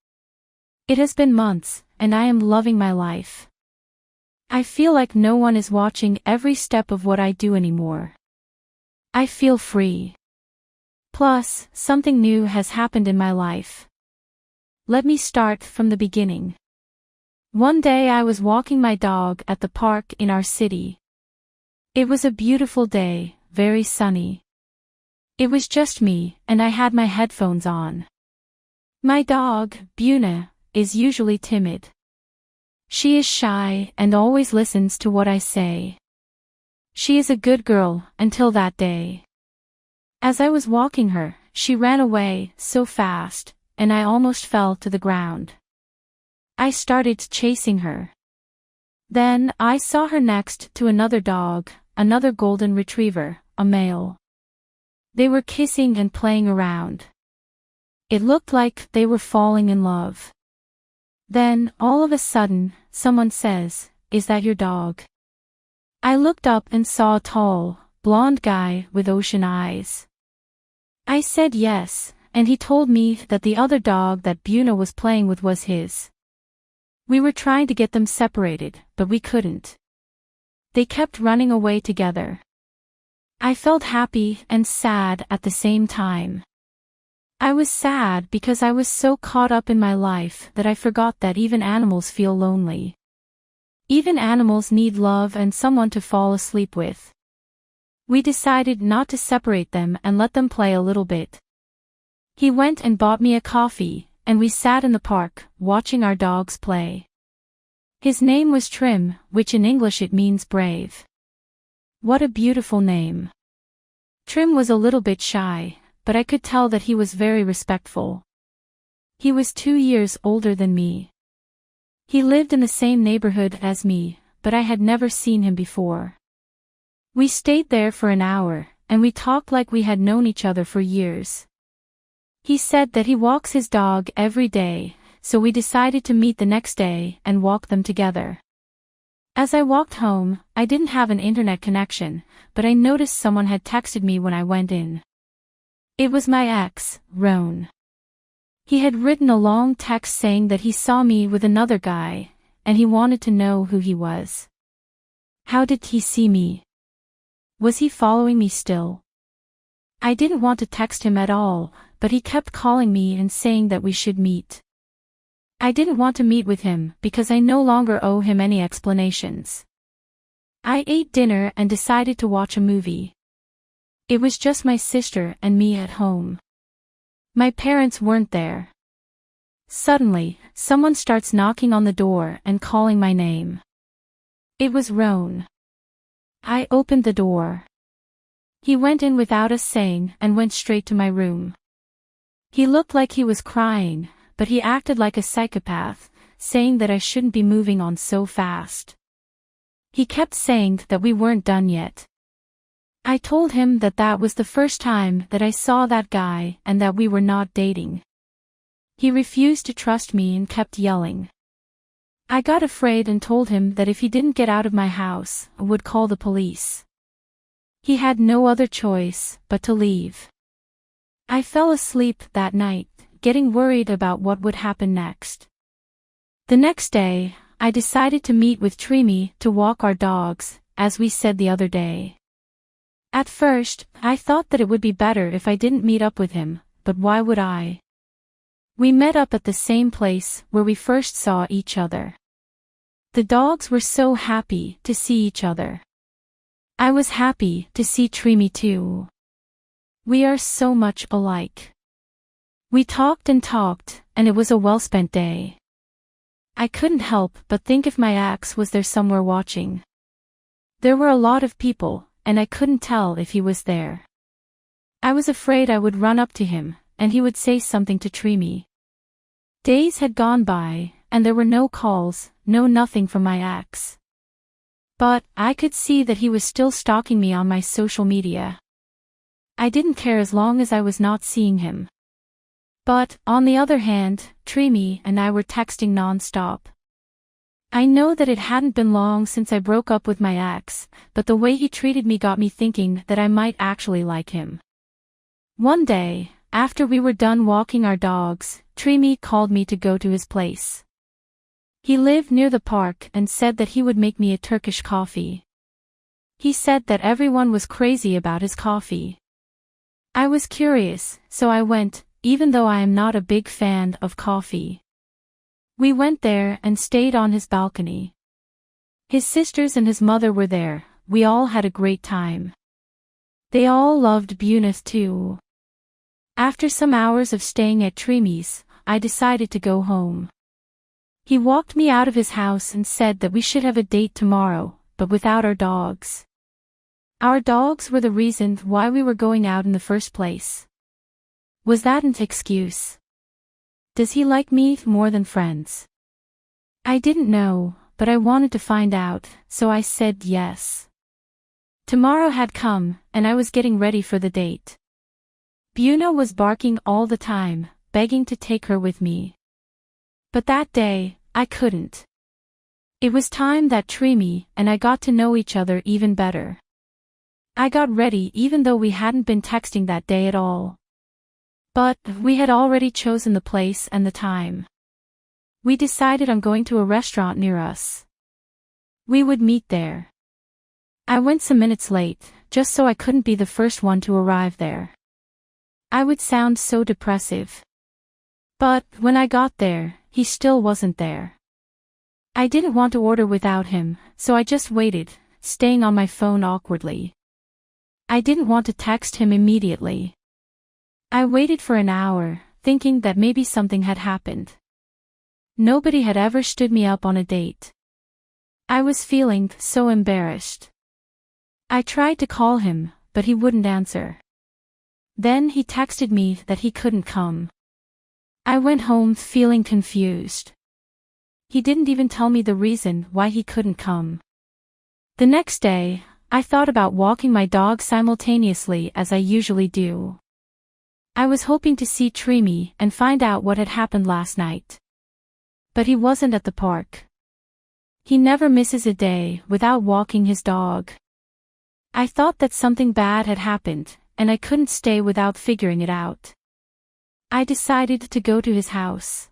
E: It has been months, and I am loving my life. I feel like no one is watching every step of what I do anymore. I feel free. Plus, something new has happened in my life. Let me start from the beginning. One day I was walking my dog at the park in our city. It was a beautiful day, very sunny. It was just me, and I had my headphones on. My dog, Buna, is usually timid. She is shy and always listens to what I say. She is a good girl, until that day. As I was walking her, she ran away so fast, and I almost fell to the ground. I started chasing her. Then I saw her next to another dog, another golden retriever, a male. They were kissing and playing around. It looked like they were falling in love. Then, all of a sudden, someone says, "Is that your dog?" I looked up and saw a tall, blonde guy with ocean eyes. I said yes, and he told me that the other dog that Buna was playing with was his. We were trying to get them separated, but we couldn't. They kept running away together. I felt happy and sad at the same time. I was sad because I was so caught up in my life that I forgot that even animals feel lonely. Even animals need love and someone to fall asleep with. We decided not to separate them and let them play a little bit. He went and bought me a coffee, and we sat in the park, watching our dogs play. His name was Trim, which in English it means brave. What a beautiful name. Trim was a little bit shy, but I could tell that he was very respectful. He was 2 years older than me. He lived in the same neighborhood as me, but I had never seen him before. We stayed there for an hour, and we talked like we had known each other for years. He said that he walks his dog every day, so we decided to meet the next day and walk them together. As I walked home, I didn't have an internet connection, but I noticed someone had texted me when I went in. It was my ex, Ron. He had written a long text saying that he saw me with another guy, and he wanted to know who he was. How did he see me? Was he following me still? I didn't want to text him at all, but he kept calling me and saying that we should meet. I didn't want to meet with him because I no longer owe him any explanations. I ate dinner and decided to watch a movie. It was just my sister and me at home. My parents weren't there. Suddenly, someone starts knocking on the door and calling my name. It was Ron. I opened the door. He went in without us saying and went straight to my room. He looked like he was crying, but he acted like a psychopath, saying that I shouldn't be moving on so fast. He kept saying that we weren't done yet. I told him that that was the first time that I saw that guy and that we were not dating. He refused to trust me and kept yelling. I got afraid and told him that if he didn't get out of my house, I would call the police. He had no other choice but to leave. I fell asleep that night, getting worried about what would happen next. The next day, I decided to meet with Trimi to walk our dogs, as we said the other day. At first, I thought that it would be better if I didn't meet up with him, but why would I? We met up at the same place where we first saw each other. The dogs were so happy to see each other. I was happy to see Trimi too. We are so much alike. We talked, and it was a well-spent day. I couldn't help but think if my ex was there somewhere watching. There were a lot of people, and I couldn't tell if he was there. I was afraid I would run up to him, and he would say something to Trimi. Days had gone by, and there were no calls, no nothing from my ex. But I could see that he was still stalking me on my social media. I didn't care as long as I was not seeing him. But, on the other hand, Trimi and I were texting non-stop. I know that it hadn't been long since I broke up with my ex, but the way he treated me got me thinking that I might actually like him. One day, after we were done walking our dogs, Trimi called me to go to his place. He lived near the park and said that he would make me a Turkish coffee. He said that everyone was crazy about his coffee. I was curious, so I went, even though I am not a big fan of coffee. We went there and stayed on his balcony. His sisters and his mother were there. We all had a great time. They all loved Bunith too. After some hours of staying at Trimi's, I decided to go home. He walked me out of his house and said that we should have a date tomorrow, but without our dogs. Our dogs were the reason why we were going out in the first place. Was that an excuse? Does he like me more than friends? I didn't know, but I wanted to find out, so I said yes. Tomorrow had come, and I was getting ready for the date. Buna was barking all the time, begging to take her with me. But that day, I couldn't. It was time that Trimi and I got to know each other even better. I got ready even though we hadn't been texting that day at all. But we had already chosen the place and the time. We decided on going to a restaurant near us. We would meet there. I went some minutes late, just so I couldn't be the first one to arrive there. I would sound so depressive. But when I got there, he still wasn't there. I didn't want to order without him, so I just waited, staying on my phone awkwardly. I didn't want to text him immediately. I waited for an hour, thinking that maybe something had happened. Nobody had ever stood me up on a date. I was feeling so embarrassed. I tried to call him, but he wouldn't answer. Then he texted me that he couldn't come. I went home feeling confused. He didn't even tell me the reason why he couldn't come. The next day, I thought about walking my dog simultaneously as I usually do. I was hoping to see Trimi and find out what had happened last night. But he wasn't at the park. He never misses a day without walking his dog. I thought that something bad had happened, and I couldn't stay without figuring it out. I decided to go to his house.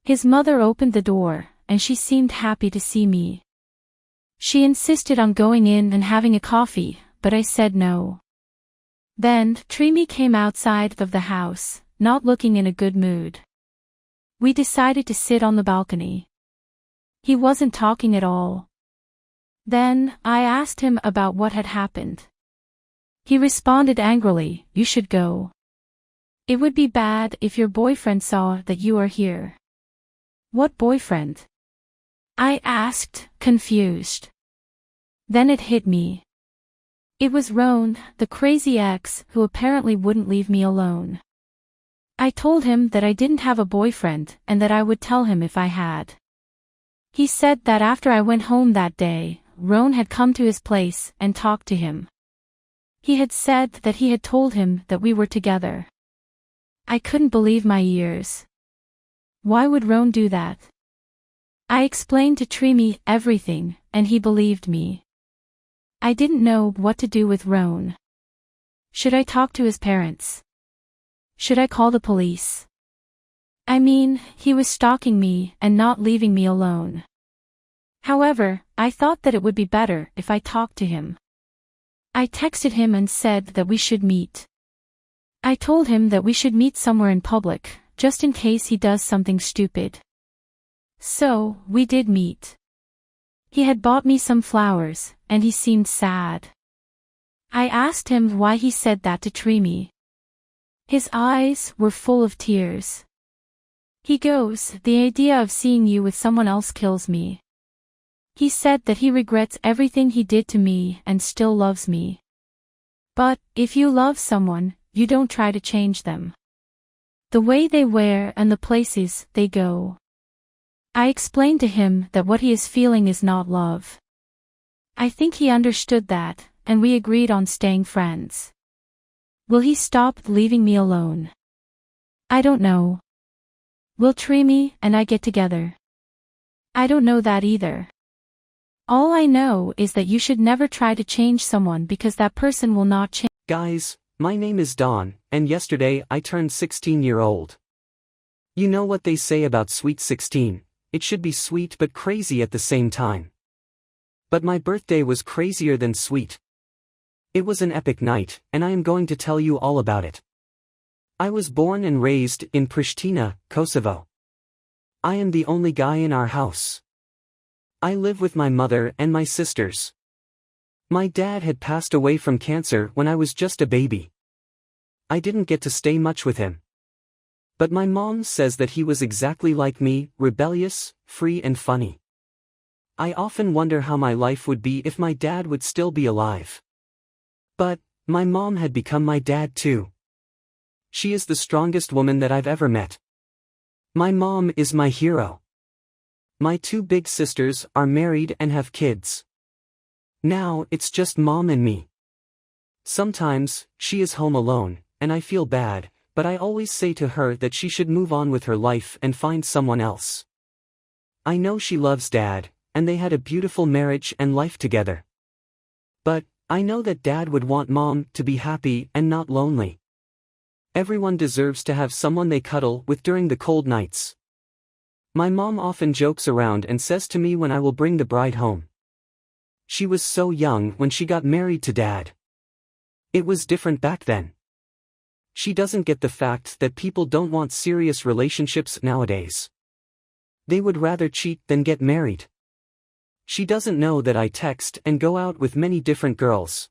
E: His mother opened the door, and she seemed happy to see me. She insisted on going in and having a coffee, but I said no. Then, Trimi came outside of the house, not looking in a good mood. We decided to sit on the balcony. He wasn't talking at all. Then, I asked him about what had happened. He responded angrily, "You should go. It would be bad if your boyfriend saw that you are here." "What boyfriend?" I asked, confused. Then it hit me. It was Roan, the crazy ex, who apparently wouldn't leave me alone. I told him that I didn't have a boyfriend and that I would tell him if I had. He said that after I went home that day, Roan had come to his place and talked to him. He had said that he had told him that we were together. I couldn't believe my ears. Why would Roan do that? I explained to Trimi everything, and he believed me. I didn't know what to do with Roan. Should I talk to his parents? Should I call the police? I mean, he was stalking me and not leaving me alone. However, I thought that it would be better if I talked to him. I texted him and said that we should meet. I told him that we should meet somewhere in public, just in case he does something stupid. So, we did meet. He had bought me some flowers, and he seemed sad. I asked him why he said that to Trimi. His eyes were full of tears. He goes, "The idea of seeing you with someone else kills me." He said that he regrets everything he did to me and still loves me. But, if you love someone, you don't try to change them. The way they wear and the places they go. I explained to him that what he is feeling is not love. I think he understood that, and we agreed on staying friends. Will he stop leaving me alone? I don't know. Will Trimi and I get together? I don't know that either. All I know is that you should never try to change someone because that person will not change.
F: Guys, my name is Dawn, and yesterday I turned 16-year-old. You know what they say about sweet 16, it should be sweet but crazy at the same time. But my birthday was crazier than sweet. It was an epic night, and I am going to tell you all about it. I was born and raised in Pristina, Kosovo. I am the only guy in our house. I live with my mother and my sisters. My dad had passed away from cancer when I was just a baby. I didn't get to stay much with him. But my mom says that he was exactly like me, rebellious, free and funny. I often wonder how my life would be if my dad would still be alive. But, my mom had become my dad too. She is the strongest woman that I've ever met. My mom is my hero. My two big sisters are married and have kids. Now it's just mom and me. Sometimes, she is home alone, and I feel bad, but I always say to her that she should move on with her life and find someone else. I know she loves Dad, and they had a beautiful marriage and life together. But, I know that Dad would want Mom to be happy and not lonely. Everyone deserves to have someone they cuddle with during the cold nights. My mom often jokes around and says to me when I will bring the bride home. She was so young when she got married to Dad. It was different back then. She doesn't get the fact that people don't want serious relationships nowadays. They would rather cheat than get married. She doesn't know that I text and go out with many different girls.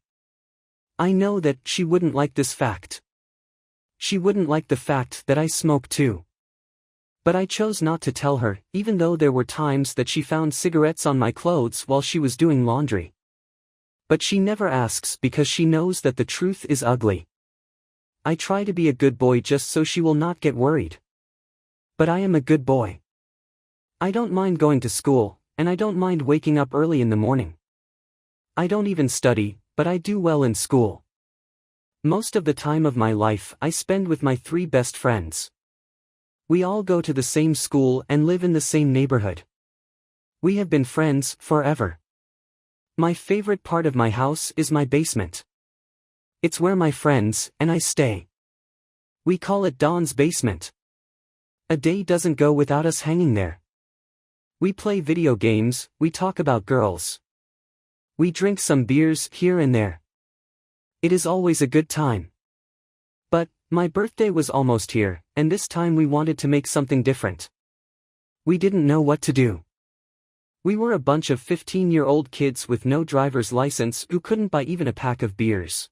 F: I know that she wouldn't like this fact. She wouldn't like the fact that I smoke too. But I chose not to tell her, even though there were times that she found cigarettes on my clothes while she was doing laundry. But she never asks because she knows that the truth is ugly. I try to be a good boy just so she will not get worried. But I am a good boy. I don't mind going to school, and I don't mind waking up early in the morning. I don't even study, but I do well in school. Most of the time of my life I spend with my 3 best friends. We all go to the same school and live in the same neighborhood. We have been friends forever. My favorite part of my house is my basement. It's where my friends and I stay. We call it Dawn's basement. A day doesn't go without us hanging there. We play video games, we talk about girls. We drink some beers here and there. It is always a good time. But, my birthday was almost here, and this time we wanted to make something different. We didn't know what to do. We were a bunch of 15-year-old kids with no driver's license who couldn't buy even a pack of beers.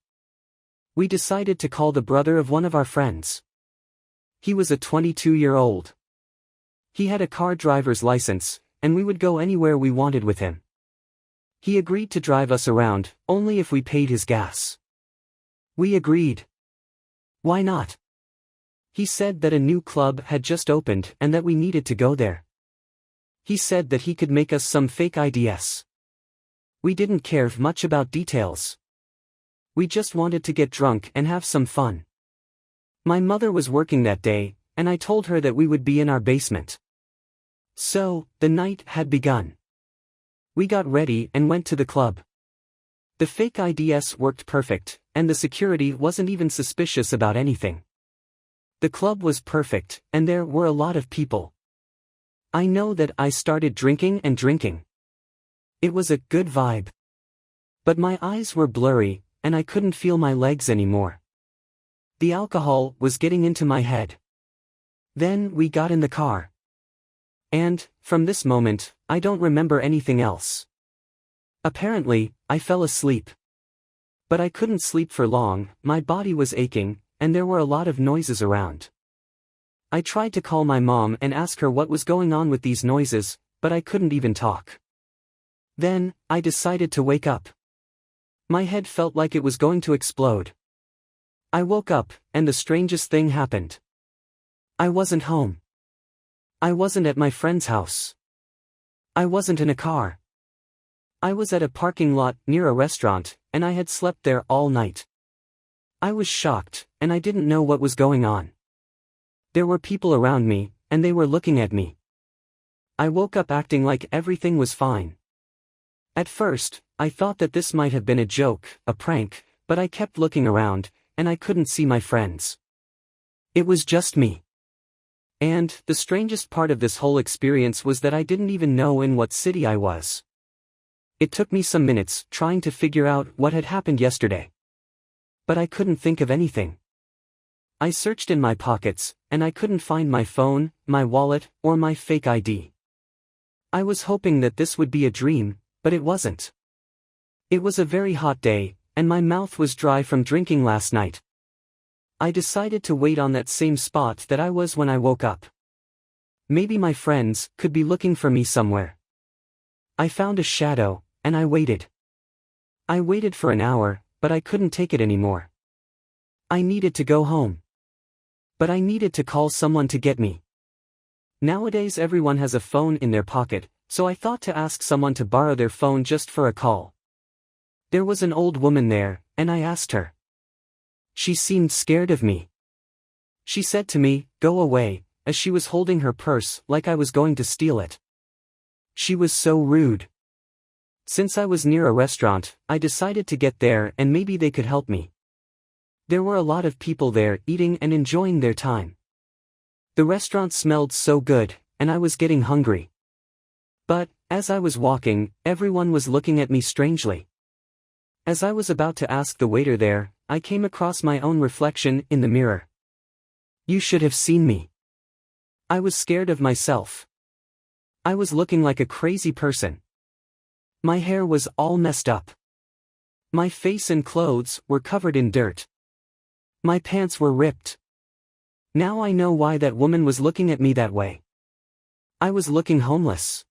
F: We decided to call the brother of one of our friends. He was a 22-year-old. He had a car driver's license, and we would go anywhere we wanted with him. He agreed to drive us around, only if we paid his gas. We agreed. Why not? He said that a new club had just opened and that we needed to go there. He said that he could make us some fake IDs. We didn't care much about details. We just wanted to get drunk and have some fun. My mother was working that day, and I told her that we would be in our basement. So, the night had begun. We got ready and went to the club. The fake IDs worked perfect, and the security wasn't even suspicious about anything. The club was perfect, and there were a lot of people. I know that I started drinking and drinking. It was a good vibe. But my eyes were blurry, and I couldn't feel my legs anymore. The alcohol was getting into my head. Then we got in the car. And, from this moment, I don't remember anything else. Apparently, I fell asleep. But I couldn't sleep for long, my body was aching, and there were a lot of noises around. I tried to call my mom and ask her what was going on with these noises, but I couldn't even talk. Then, I decided to wake up. My head felt like it was going to explode. I woke up, and the strangest thing happened. I wasn't home. I wasn't at my friend's house. I wasn't in a car. I was at a parking lot near a restaurant, and I had slept there all night. I was shocked, and I didn't know what was going on. There were people around me, and they were looking at me. I woke up acting like everything was fine. At first, I thought that this might have been a joke, a prank, but I kept looking around, and I couldn't see my friends. It was just me. And, the strangest part of this whole experience was that I didn't even know in what city I was. It took me some minutes trying to figure out what had happened yesterday. But I couldn't think of anything. I searched in my pockets, and I couldn't find my phone, my wallet, or my fake ID. I was hoping that this would be a dream, but it wasn't. It was a very hot day, and my mouth was dry from drinking last night. I decided to wait on that same spot that I was when I woke up. Maybe my friends could be looking for me somewhere. I found a shadow, and I waited. I waited for an hour, but I couldn't take it anymore. I needed to go home. But I needed to call someone to get me. Nowadays everyone has a phone in their pocket, so I thought to ask someone to borrow their phone just for a call. There was an old woman there, and I asked her. She seemed scared of me. She said to me, "Go away," as she was holding her purse like I was going to steal it. She was so rude. Since I was near a restaurant, I decided to get there and maybe they could help me. There were a lot of people there eating and enjoying their time. The restaurant smelled so good, and I was getting hungry. But, as I was walking, everyone was looking at me strangely. As I was about to ask the waiter there, I came across my own reflection in the mirror. You should have seen me. I was scared of myself. I was looking like a crazy person. My hair was all messed up. My face and clothes were covered in dirt. My pants were ripped. Now I know why that woman was looking at me that way. I was looking homeless.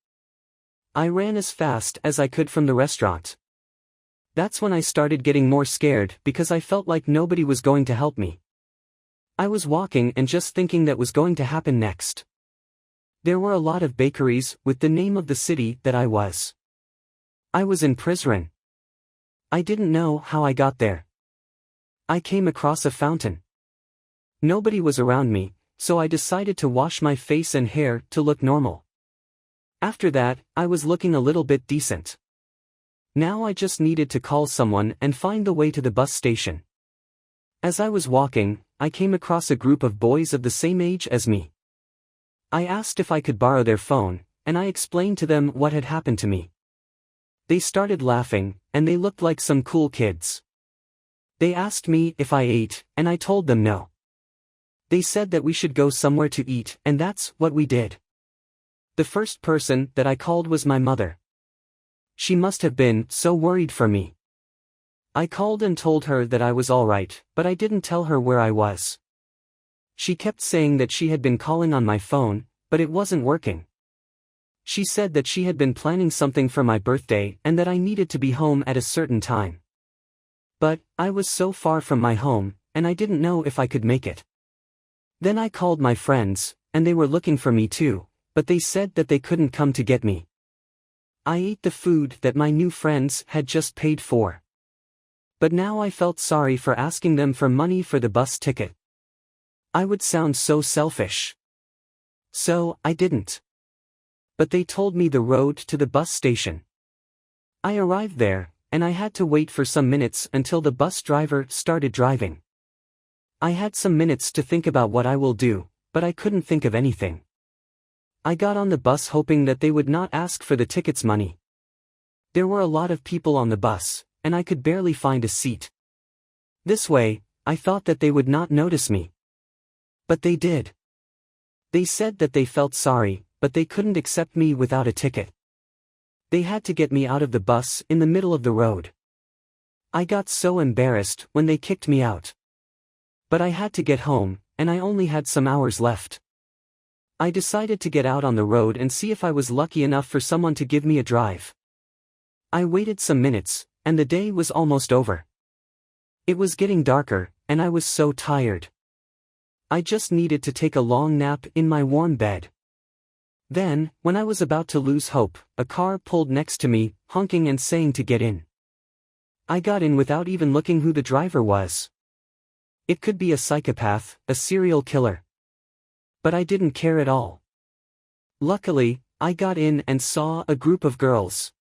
F: I ran as fast as I could from the restaurant. That's when I started getting more scared because I felt like nobody was going to help me. I was walking and just thinking that was going to happen next. There were a lot of bakeries with the name of the city that I was. I was in Prizren. I didn't know how I got there. I came across a fountain. Nobody was around me, so I decided to wash my face and hair to look normal. After that, I was looking a little bit decent. Now I just needed to call someone and find the way to the bus station. As I was walking, I came across a group of boys of the same age as me. I asked if I could borrow their phone, and I explained to them what had happened to me. They started laughing, and they looked like some cool kids. They asked me if I ate, and I told them no. They said that we should go somewhere to eat, and that's what we did. The first person that I called was my mother. She must have been so worried for me. I called and told her that I was all right, but I didn't tell her where I was. She kept saying that she had been calling on my phone, but it wasn't working. She said that she had been planning something for my birthday and that I needed to be home at a certain time. But I was so far from my home, and I didn't know if I could make it. Then I called my friends, and they were looking for me too, but they said that they couldn't come to get me. I ate the food that my new friends had just paid for. But now I felt sorry for asking them for money for the bus ticket. I would sound so selfish. So I didn't. But they told me the road to the bus station. I arrived there, and I had to wait for some minutes until the bus driver started driving. I had some minutes to think about what I will do, but I couldn't think of anything. I got on the bus hoping that they would not ask for the ticket's money. There were a lot of people on the bus, and I could barely find a seat. This way, I thought that they would not notice me. But they did. They said that they felt sorry, but they couldn't accept me without a ticket. They had to get me out of the bus in the middle of the road. I got so embarrassed when they kicked me out. But I had to get home, and I only had some hours left. I decided to get out on the road and see if I was lucky enough for someone to give me a drive. I waited some minutes, and the day was almost over. It was getting darker, and I was so tired. I just needed to take a long nap in my warm bed. Then, when I was about to lose hope, a car pulled next to me, honking and saying to get in. I got in without even looking who the driver was. It could be a psychopath, a serial killer. But I didn't care at all. Luckily, I got in and saw a group of girls.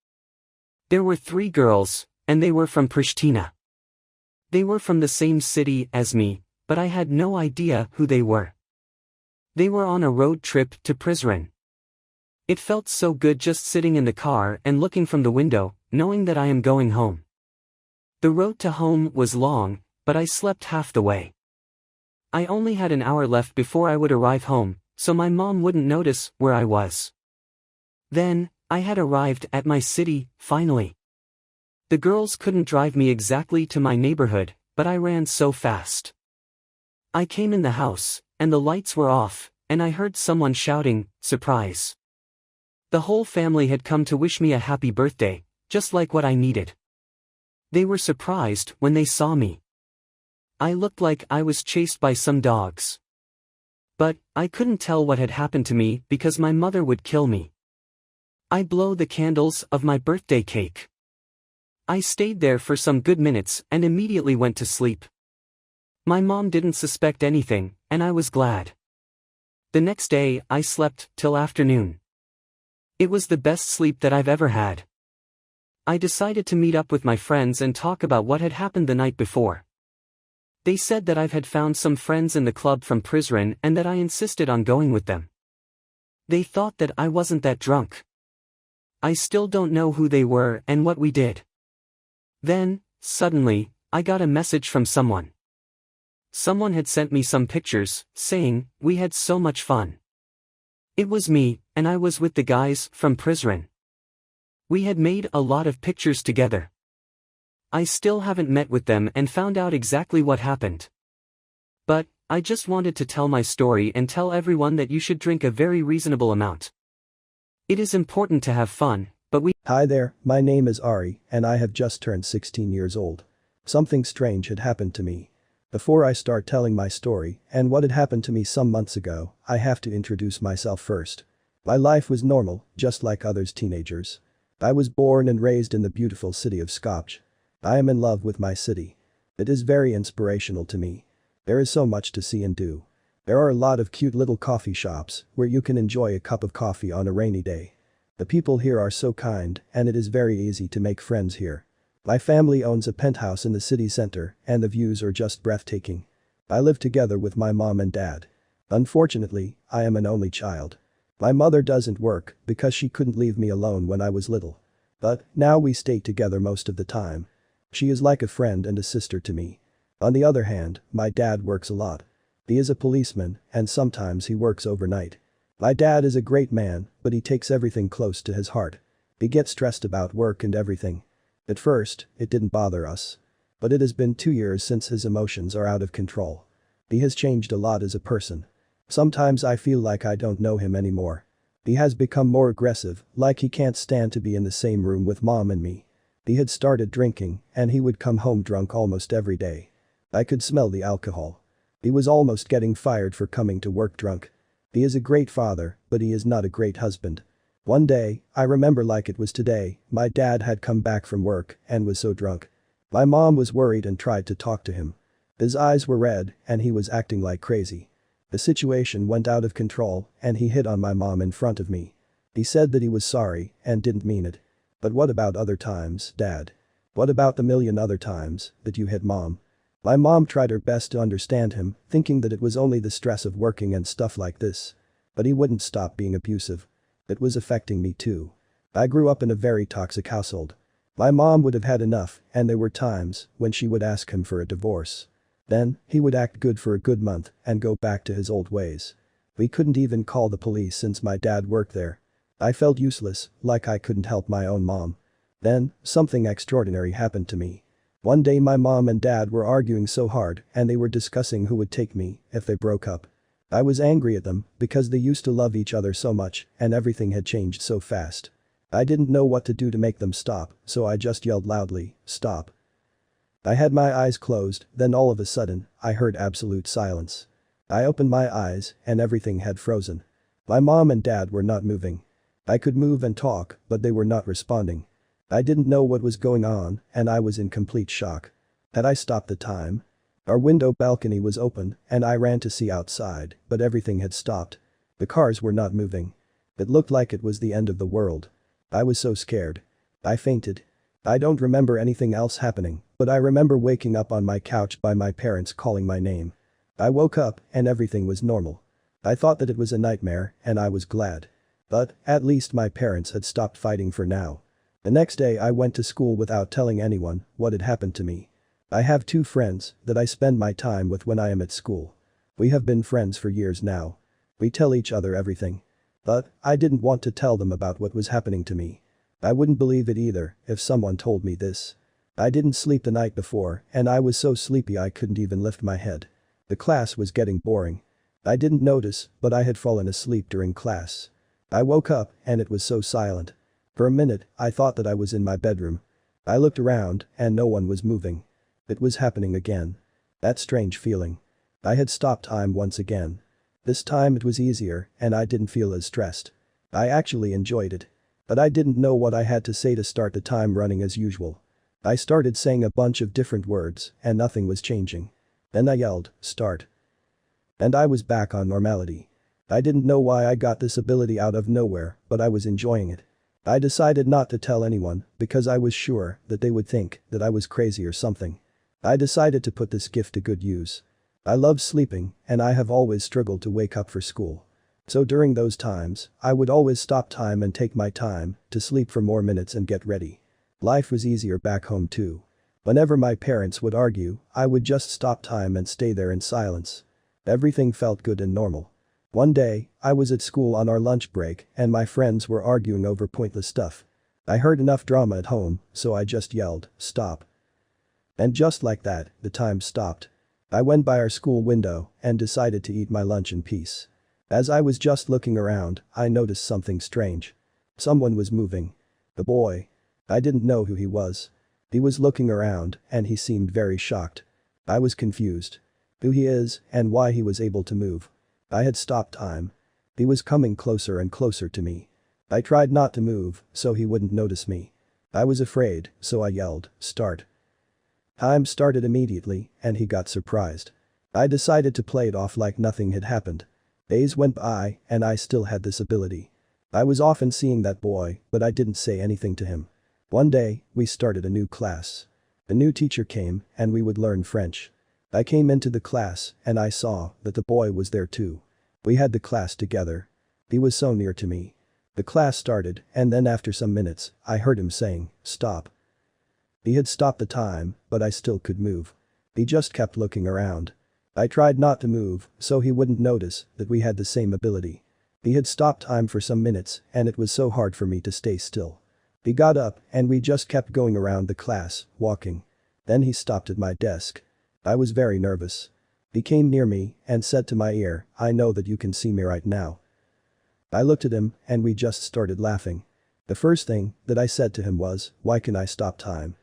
F: There were 3 girls, and they were from Pristina. They were from the same city as me, but I had no idea who they were. They were on a road trip to Prizren. It felt so good just sitting in the car and looking from the window, knowing that I am going home. The road to home was long, but I slept half the way. I only had an hour left before I would arrive home, so my mom wouldn't notice where I was. Then, I had arrived at my city, finally. The girls couldn't drive me exactly to my neighborhood, but I ran so fast. I came in the house, and the lights were off, and I heard someone shouting, "Surprise!" The whole family had come to wish me a happy birthday, just like what I needed. They were surprised when they saw me. I looked like I was chased by some dogs. But, I couldn't tell what had happened to me because my mother would kill me. I blew the candles of my birthday cake. I stayed there for some good minutes and immediately went to sleep. My mom didn't suspect anything, and I was glad. The next day, I slept till afternoon. It was the best sleep that I've ever had. I decided to meet up with my friends and talk about what had happened the night before. They said that I had found some friends in the club from Prizren and that I insisted on going with them. They thought that I wasn't that drunk. I still don't know who they were and what we did. Then, suddenly, I got a message from someone. Someone had sent me some pictures, saying, "We had so much fun." It was me, and I was with the guys from Prizren. We had made a lot of pictures together. I still haven't met with them and found out exactly what happened. But, I just wanted to tell my story and tell everyone that you should drink a very reasonable amount. It is important to have fun, but
G: Hi there, my name is Ari, and I have just turned 16 years old. Something strange had happened to me. Before I start telling my story and what had happened to me some months ago, I have to introduce myself first. My life was normal, just like others teenagers. I was born and raised in the beautiful city of Skopje. I am in love with my city. It is very inspirational to me. There is so much to see and do. There are a lot of cute little coffee shops where you can enjoy a cup of coffee on a rainy day. The people here are so kind, and it is very easy to make friends here. My family owns a penthouse in the city center, and the views are just breathtaking. I live together with my mom and dad. Unfortunately, I am an only child. My mother doesn't work because she couldn't leave me alone when I was little. But now we stay together most of the time. She is like a friend and a sister to me. On the other hand, my dad works a lot. He is a policeman, and sometimes he works overnight. My dad is a great man, but he takes everything close to his heart. He gets stressed about work and everything. At first, it didn't bother us. But it has been 2 years since his emotions are out of control. He has changed a lot as a person. Sometimes I feel like I don't know him anymore. He has become more aggressive, like he can't stand to be in the same room with mom and me. He had started drinking, and he would come home drunk almost every day. I could smell the alcohol. He was almost getting fired for coming to work drunk. He is a great father, but he is not a great husband. One day, I remember like it was today, my dad had come back from work and was so drunk. My mom was worried and tried to talk to him. His eyes were red and he was acting like crazy. The situation went out of control and he hit on my mom in front of me. He said that he was sorry and didn't mean it. But what about other times, Dad? What about the million other times that you hit mom? My mom tried her best to understand him, thinking that it was only the stress of working and stuff like this. But he wouldn't stop being abusive. It was affecting me too. I grew up in a very toxic household. My mom would have had enough, and there were times when she would ask him for a divorce. Then, he would act good for a good month and go back to his old ways. We couldn't even call the police since my dad worked there. I felt useless, like I couldn't help my own mom. Then, something extraordinary happened to me. One day my mom and dad were arguing so hard and they were discussing who would take me if they broke up. I was angry at them because they used to love each other so much and everything had changed so fast. I didn't know what to do to make them stop, so I just yelled loudly, "Stop." I had my eyes closed, then all of a sudden, I heard absolute silence. I opened my eyes and everything had frozen. My mom and dad were not moving. I could move and talk, but they were not responding. I didn't know what was going on and I was in complete shock. Had I stopped the time? Our window balcony was open and I ran to see outside, but everything had stopped. The cars were not moving. It looked like it was the end of the world. I was so scared. I fainted. I don't remember anything else happening, but I remember waking up on my couch by my parents calling my name. I woke up and everything was normal. I thought that it was a nightmare and I was glad. But, at least my parents had stopped fighting for now. The next day I went to school without telling anyone what had happened to me. I have 2 friends that I spend my time with when I am at school. We have been friends for years now. We tell each other everything. But, I didn't want to tell them about what was happening to me. I wouldn't believe it either if someone told me this. I didn't sleep the night before and I was so sleepy I couldn't even lift my head. The class was getting boring. I didn't notice, but I had fallen asleep during class. I woke up and it was so silent. For a minute, I thought that I was in my bedroom. I looked around and no one was moving. It was happening again. That strange feeling. I had stopped time once again. This time it was easier and I didn't feel as stressed. I actually enjoyed it. But I didn't know what I had to say to start the time running as usual. I started saying a bunch of different words and nothing was changing. Then I yelled, "Start." And I was back on normality. I didn't know why I got this ability out of nowhere, but I was enjoying it. I decided not to tell anyone because I was sure that they would think that I was crazy or something. I decided to put this gift to good use. I love sleeping and I have always struggled to wake up for school. So during those times, I would always stop time and take my time to sleep for more minutes and get ready. Life was easier back home too. Whenever my parents would argue, I would just stop time and stay there in silence. Everything felt good and normal. One day, I was at school on our lunch break and my friends were arguing over pointless stuff. I heard enough drama at home, so I just yelled, "Stop." And just like that, the time stopped. I went by our school window and decided to eat my lunch in peace. As I was just looking around, I noticed something strange. Someone was moving. A boy. I didn't know who he was. He was looking around and he seemed very shocked. I was confused. Who he is and why he was able to move. I had stopped time. He was coming closer and closer to me. I tried not to move so he wouldn't notice me. I was afraid, so I yelled, "Start." Time started immediately and he got surprised. I decided to play it off like nothing had happened. Days went by and I still had this ability. I was often seeing that boy, but I didn't say anything to him. One day, we started a new class. A new teacher came and we would learn French. I came into the class and I saw that the boy was there too. We had the class together. He was so near to me. The class started and then after some minutes, I heard him saying, "Stop." He had stopped the time, but I still could move. He just kept looking around. I tried not to move so he wouldn't notice that we had the same ability. He had stopped time for some minutes and it was so hard for me to stay still. He got up and we just kept going around the class, walking. Then he stopped at my desk. I was very nervous. He came near me and said to my ear, "I know that you can see me right now." I looked at him and we just started laughing. The first thing that I said to him was, "Why can I stop time?"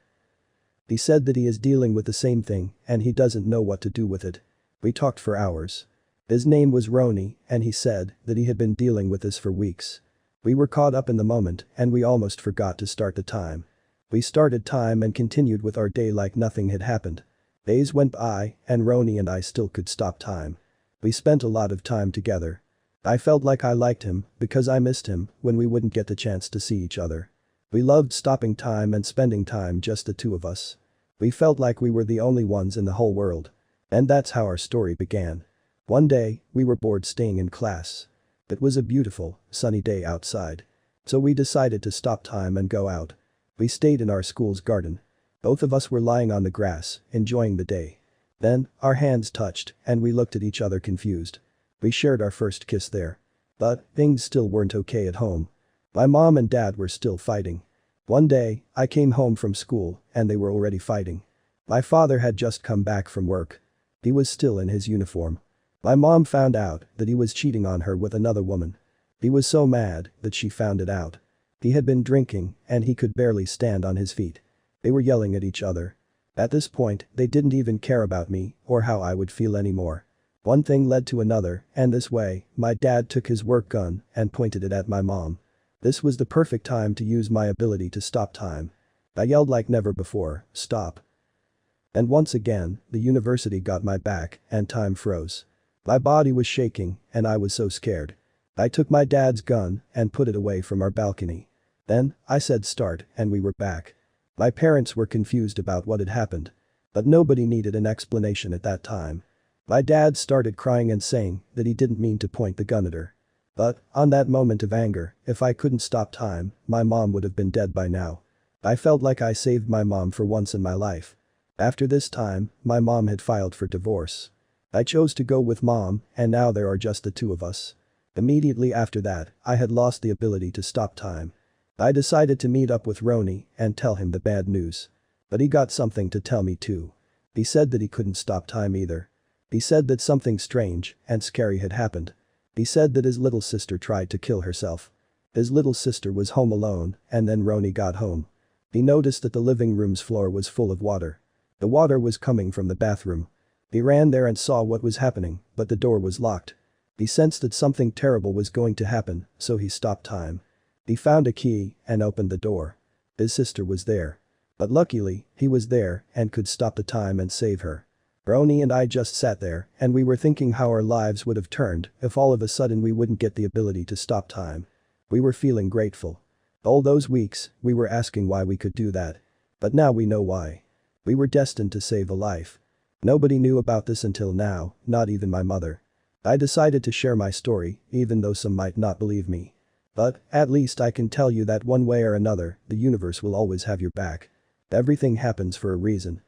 G: He said that he is dealing with the same thing and he doesn't know what to do with it. We talked for hours. His name was Roni and he said that he had been dealing with this for weeks. We were caught up in the moment and we almost forgot to start the time. We started time and continued with our day like nothing had happened. Days went by and Roni and I still could stop time. We spent a lot of time together. I felt like I liked him because I missed him when we wouldn't get the chance to see each other. We loved stopping time and spending time just the two of us. We felt like we were the only ones in the whole world. And that's how our story began. One day, we were bored staying in class. It was a beautiful, sunny day outside. So we decided to stop time and go out. We stayed in our school's garden. Both of us were lying on the grass, enjoying the day. Then, our hands touched, and we looked at each other confused. We shared our first kiss there. But, things still weren't okay at home. My mom and dad were still fighting. One day, I came home from school, and they were already fighting. My father had just come back from work. He was still in his uniform. My mom found out that he was cheating on her with another woman. He was so mad that she found it out. He had been drinking, and he could barely stand on his feet. They were yelling at each other. At this point, they didn't even care about me or how I would feel anymore. One thing led to another, and this way, my dad took his work gun and pointed it at my mom. This was the perfect time to use my ability to stop time. I yelled like never before, "Stop." And once again, the university got my back, and time froze. My body was shaking, and I was so scared. I took my dad's gun and put it away from our balcony. Then, I said start, and we were back. My parents were confused about what had happened. But nobody needed an explanation at that time. My dad started crying and saying that he didn't mean to point the gun at her. But, on that moment of anger, if I couldn't stop time, my mom would have been dead by now. I felt like I saved my mom for once in my life. After this time, my mom had filed for divorce. I chose to go with mom, and now there are just the two of us. Immediately after that, I had lost the ability to stop time. I decided to meet up with Roni and tell him the bad news. But he got something to tell me too. He said that he couldn't stop time either. He said that something strange and scary had happened. He said that his little sister tried to kill herself. His little sister was home alone, and then Roni got home. He noticed that the living room's floor was full of water. The water was coming from the bathroom. He ran there and saw what was happening, but the door was locked. He sensed that something terrible was going to happen, so he stopped time. He found a key and opened the door. His sister was there. But luckily, he was there and could stop the time and save her. Roni and I just sat there, and we were thinking how our lives would have turned if all of a sudden we wouldn't get the ability to stop time. We were feeling grateful. All those weeks, we were asking why we could do that. But now we know why. We were destined to save a life. Nobody knew about this until now, not even my mother. I decided to share my story, even though some might not believe me. But, at least I can tell you that one way or another, the universe will always have your back. Everything happens for a reason.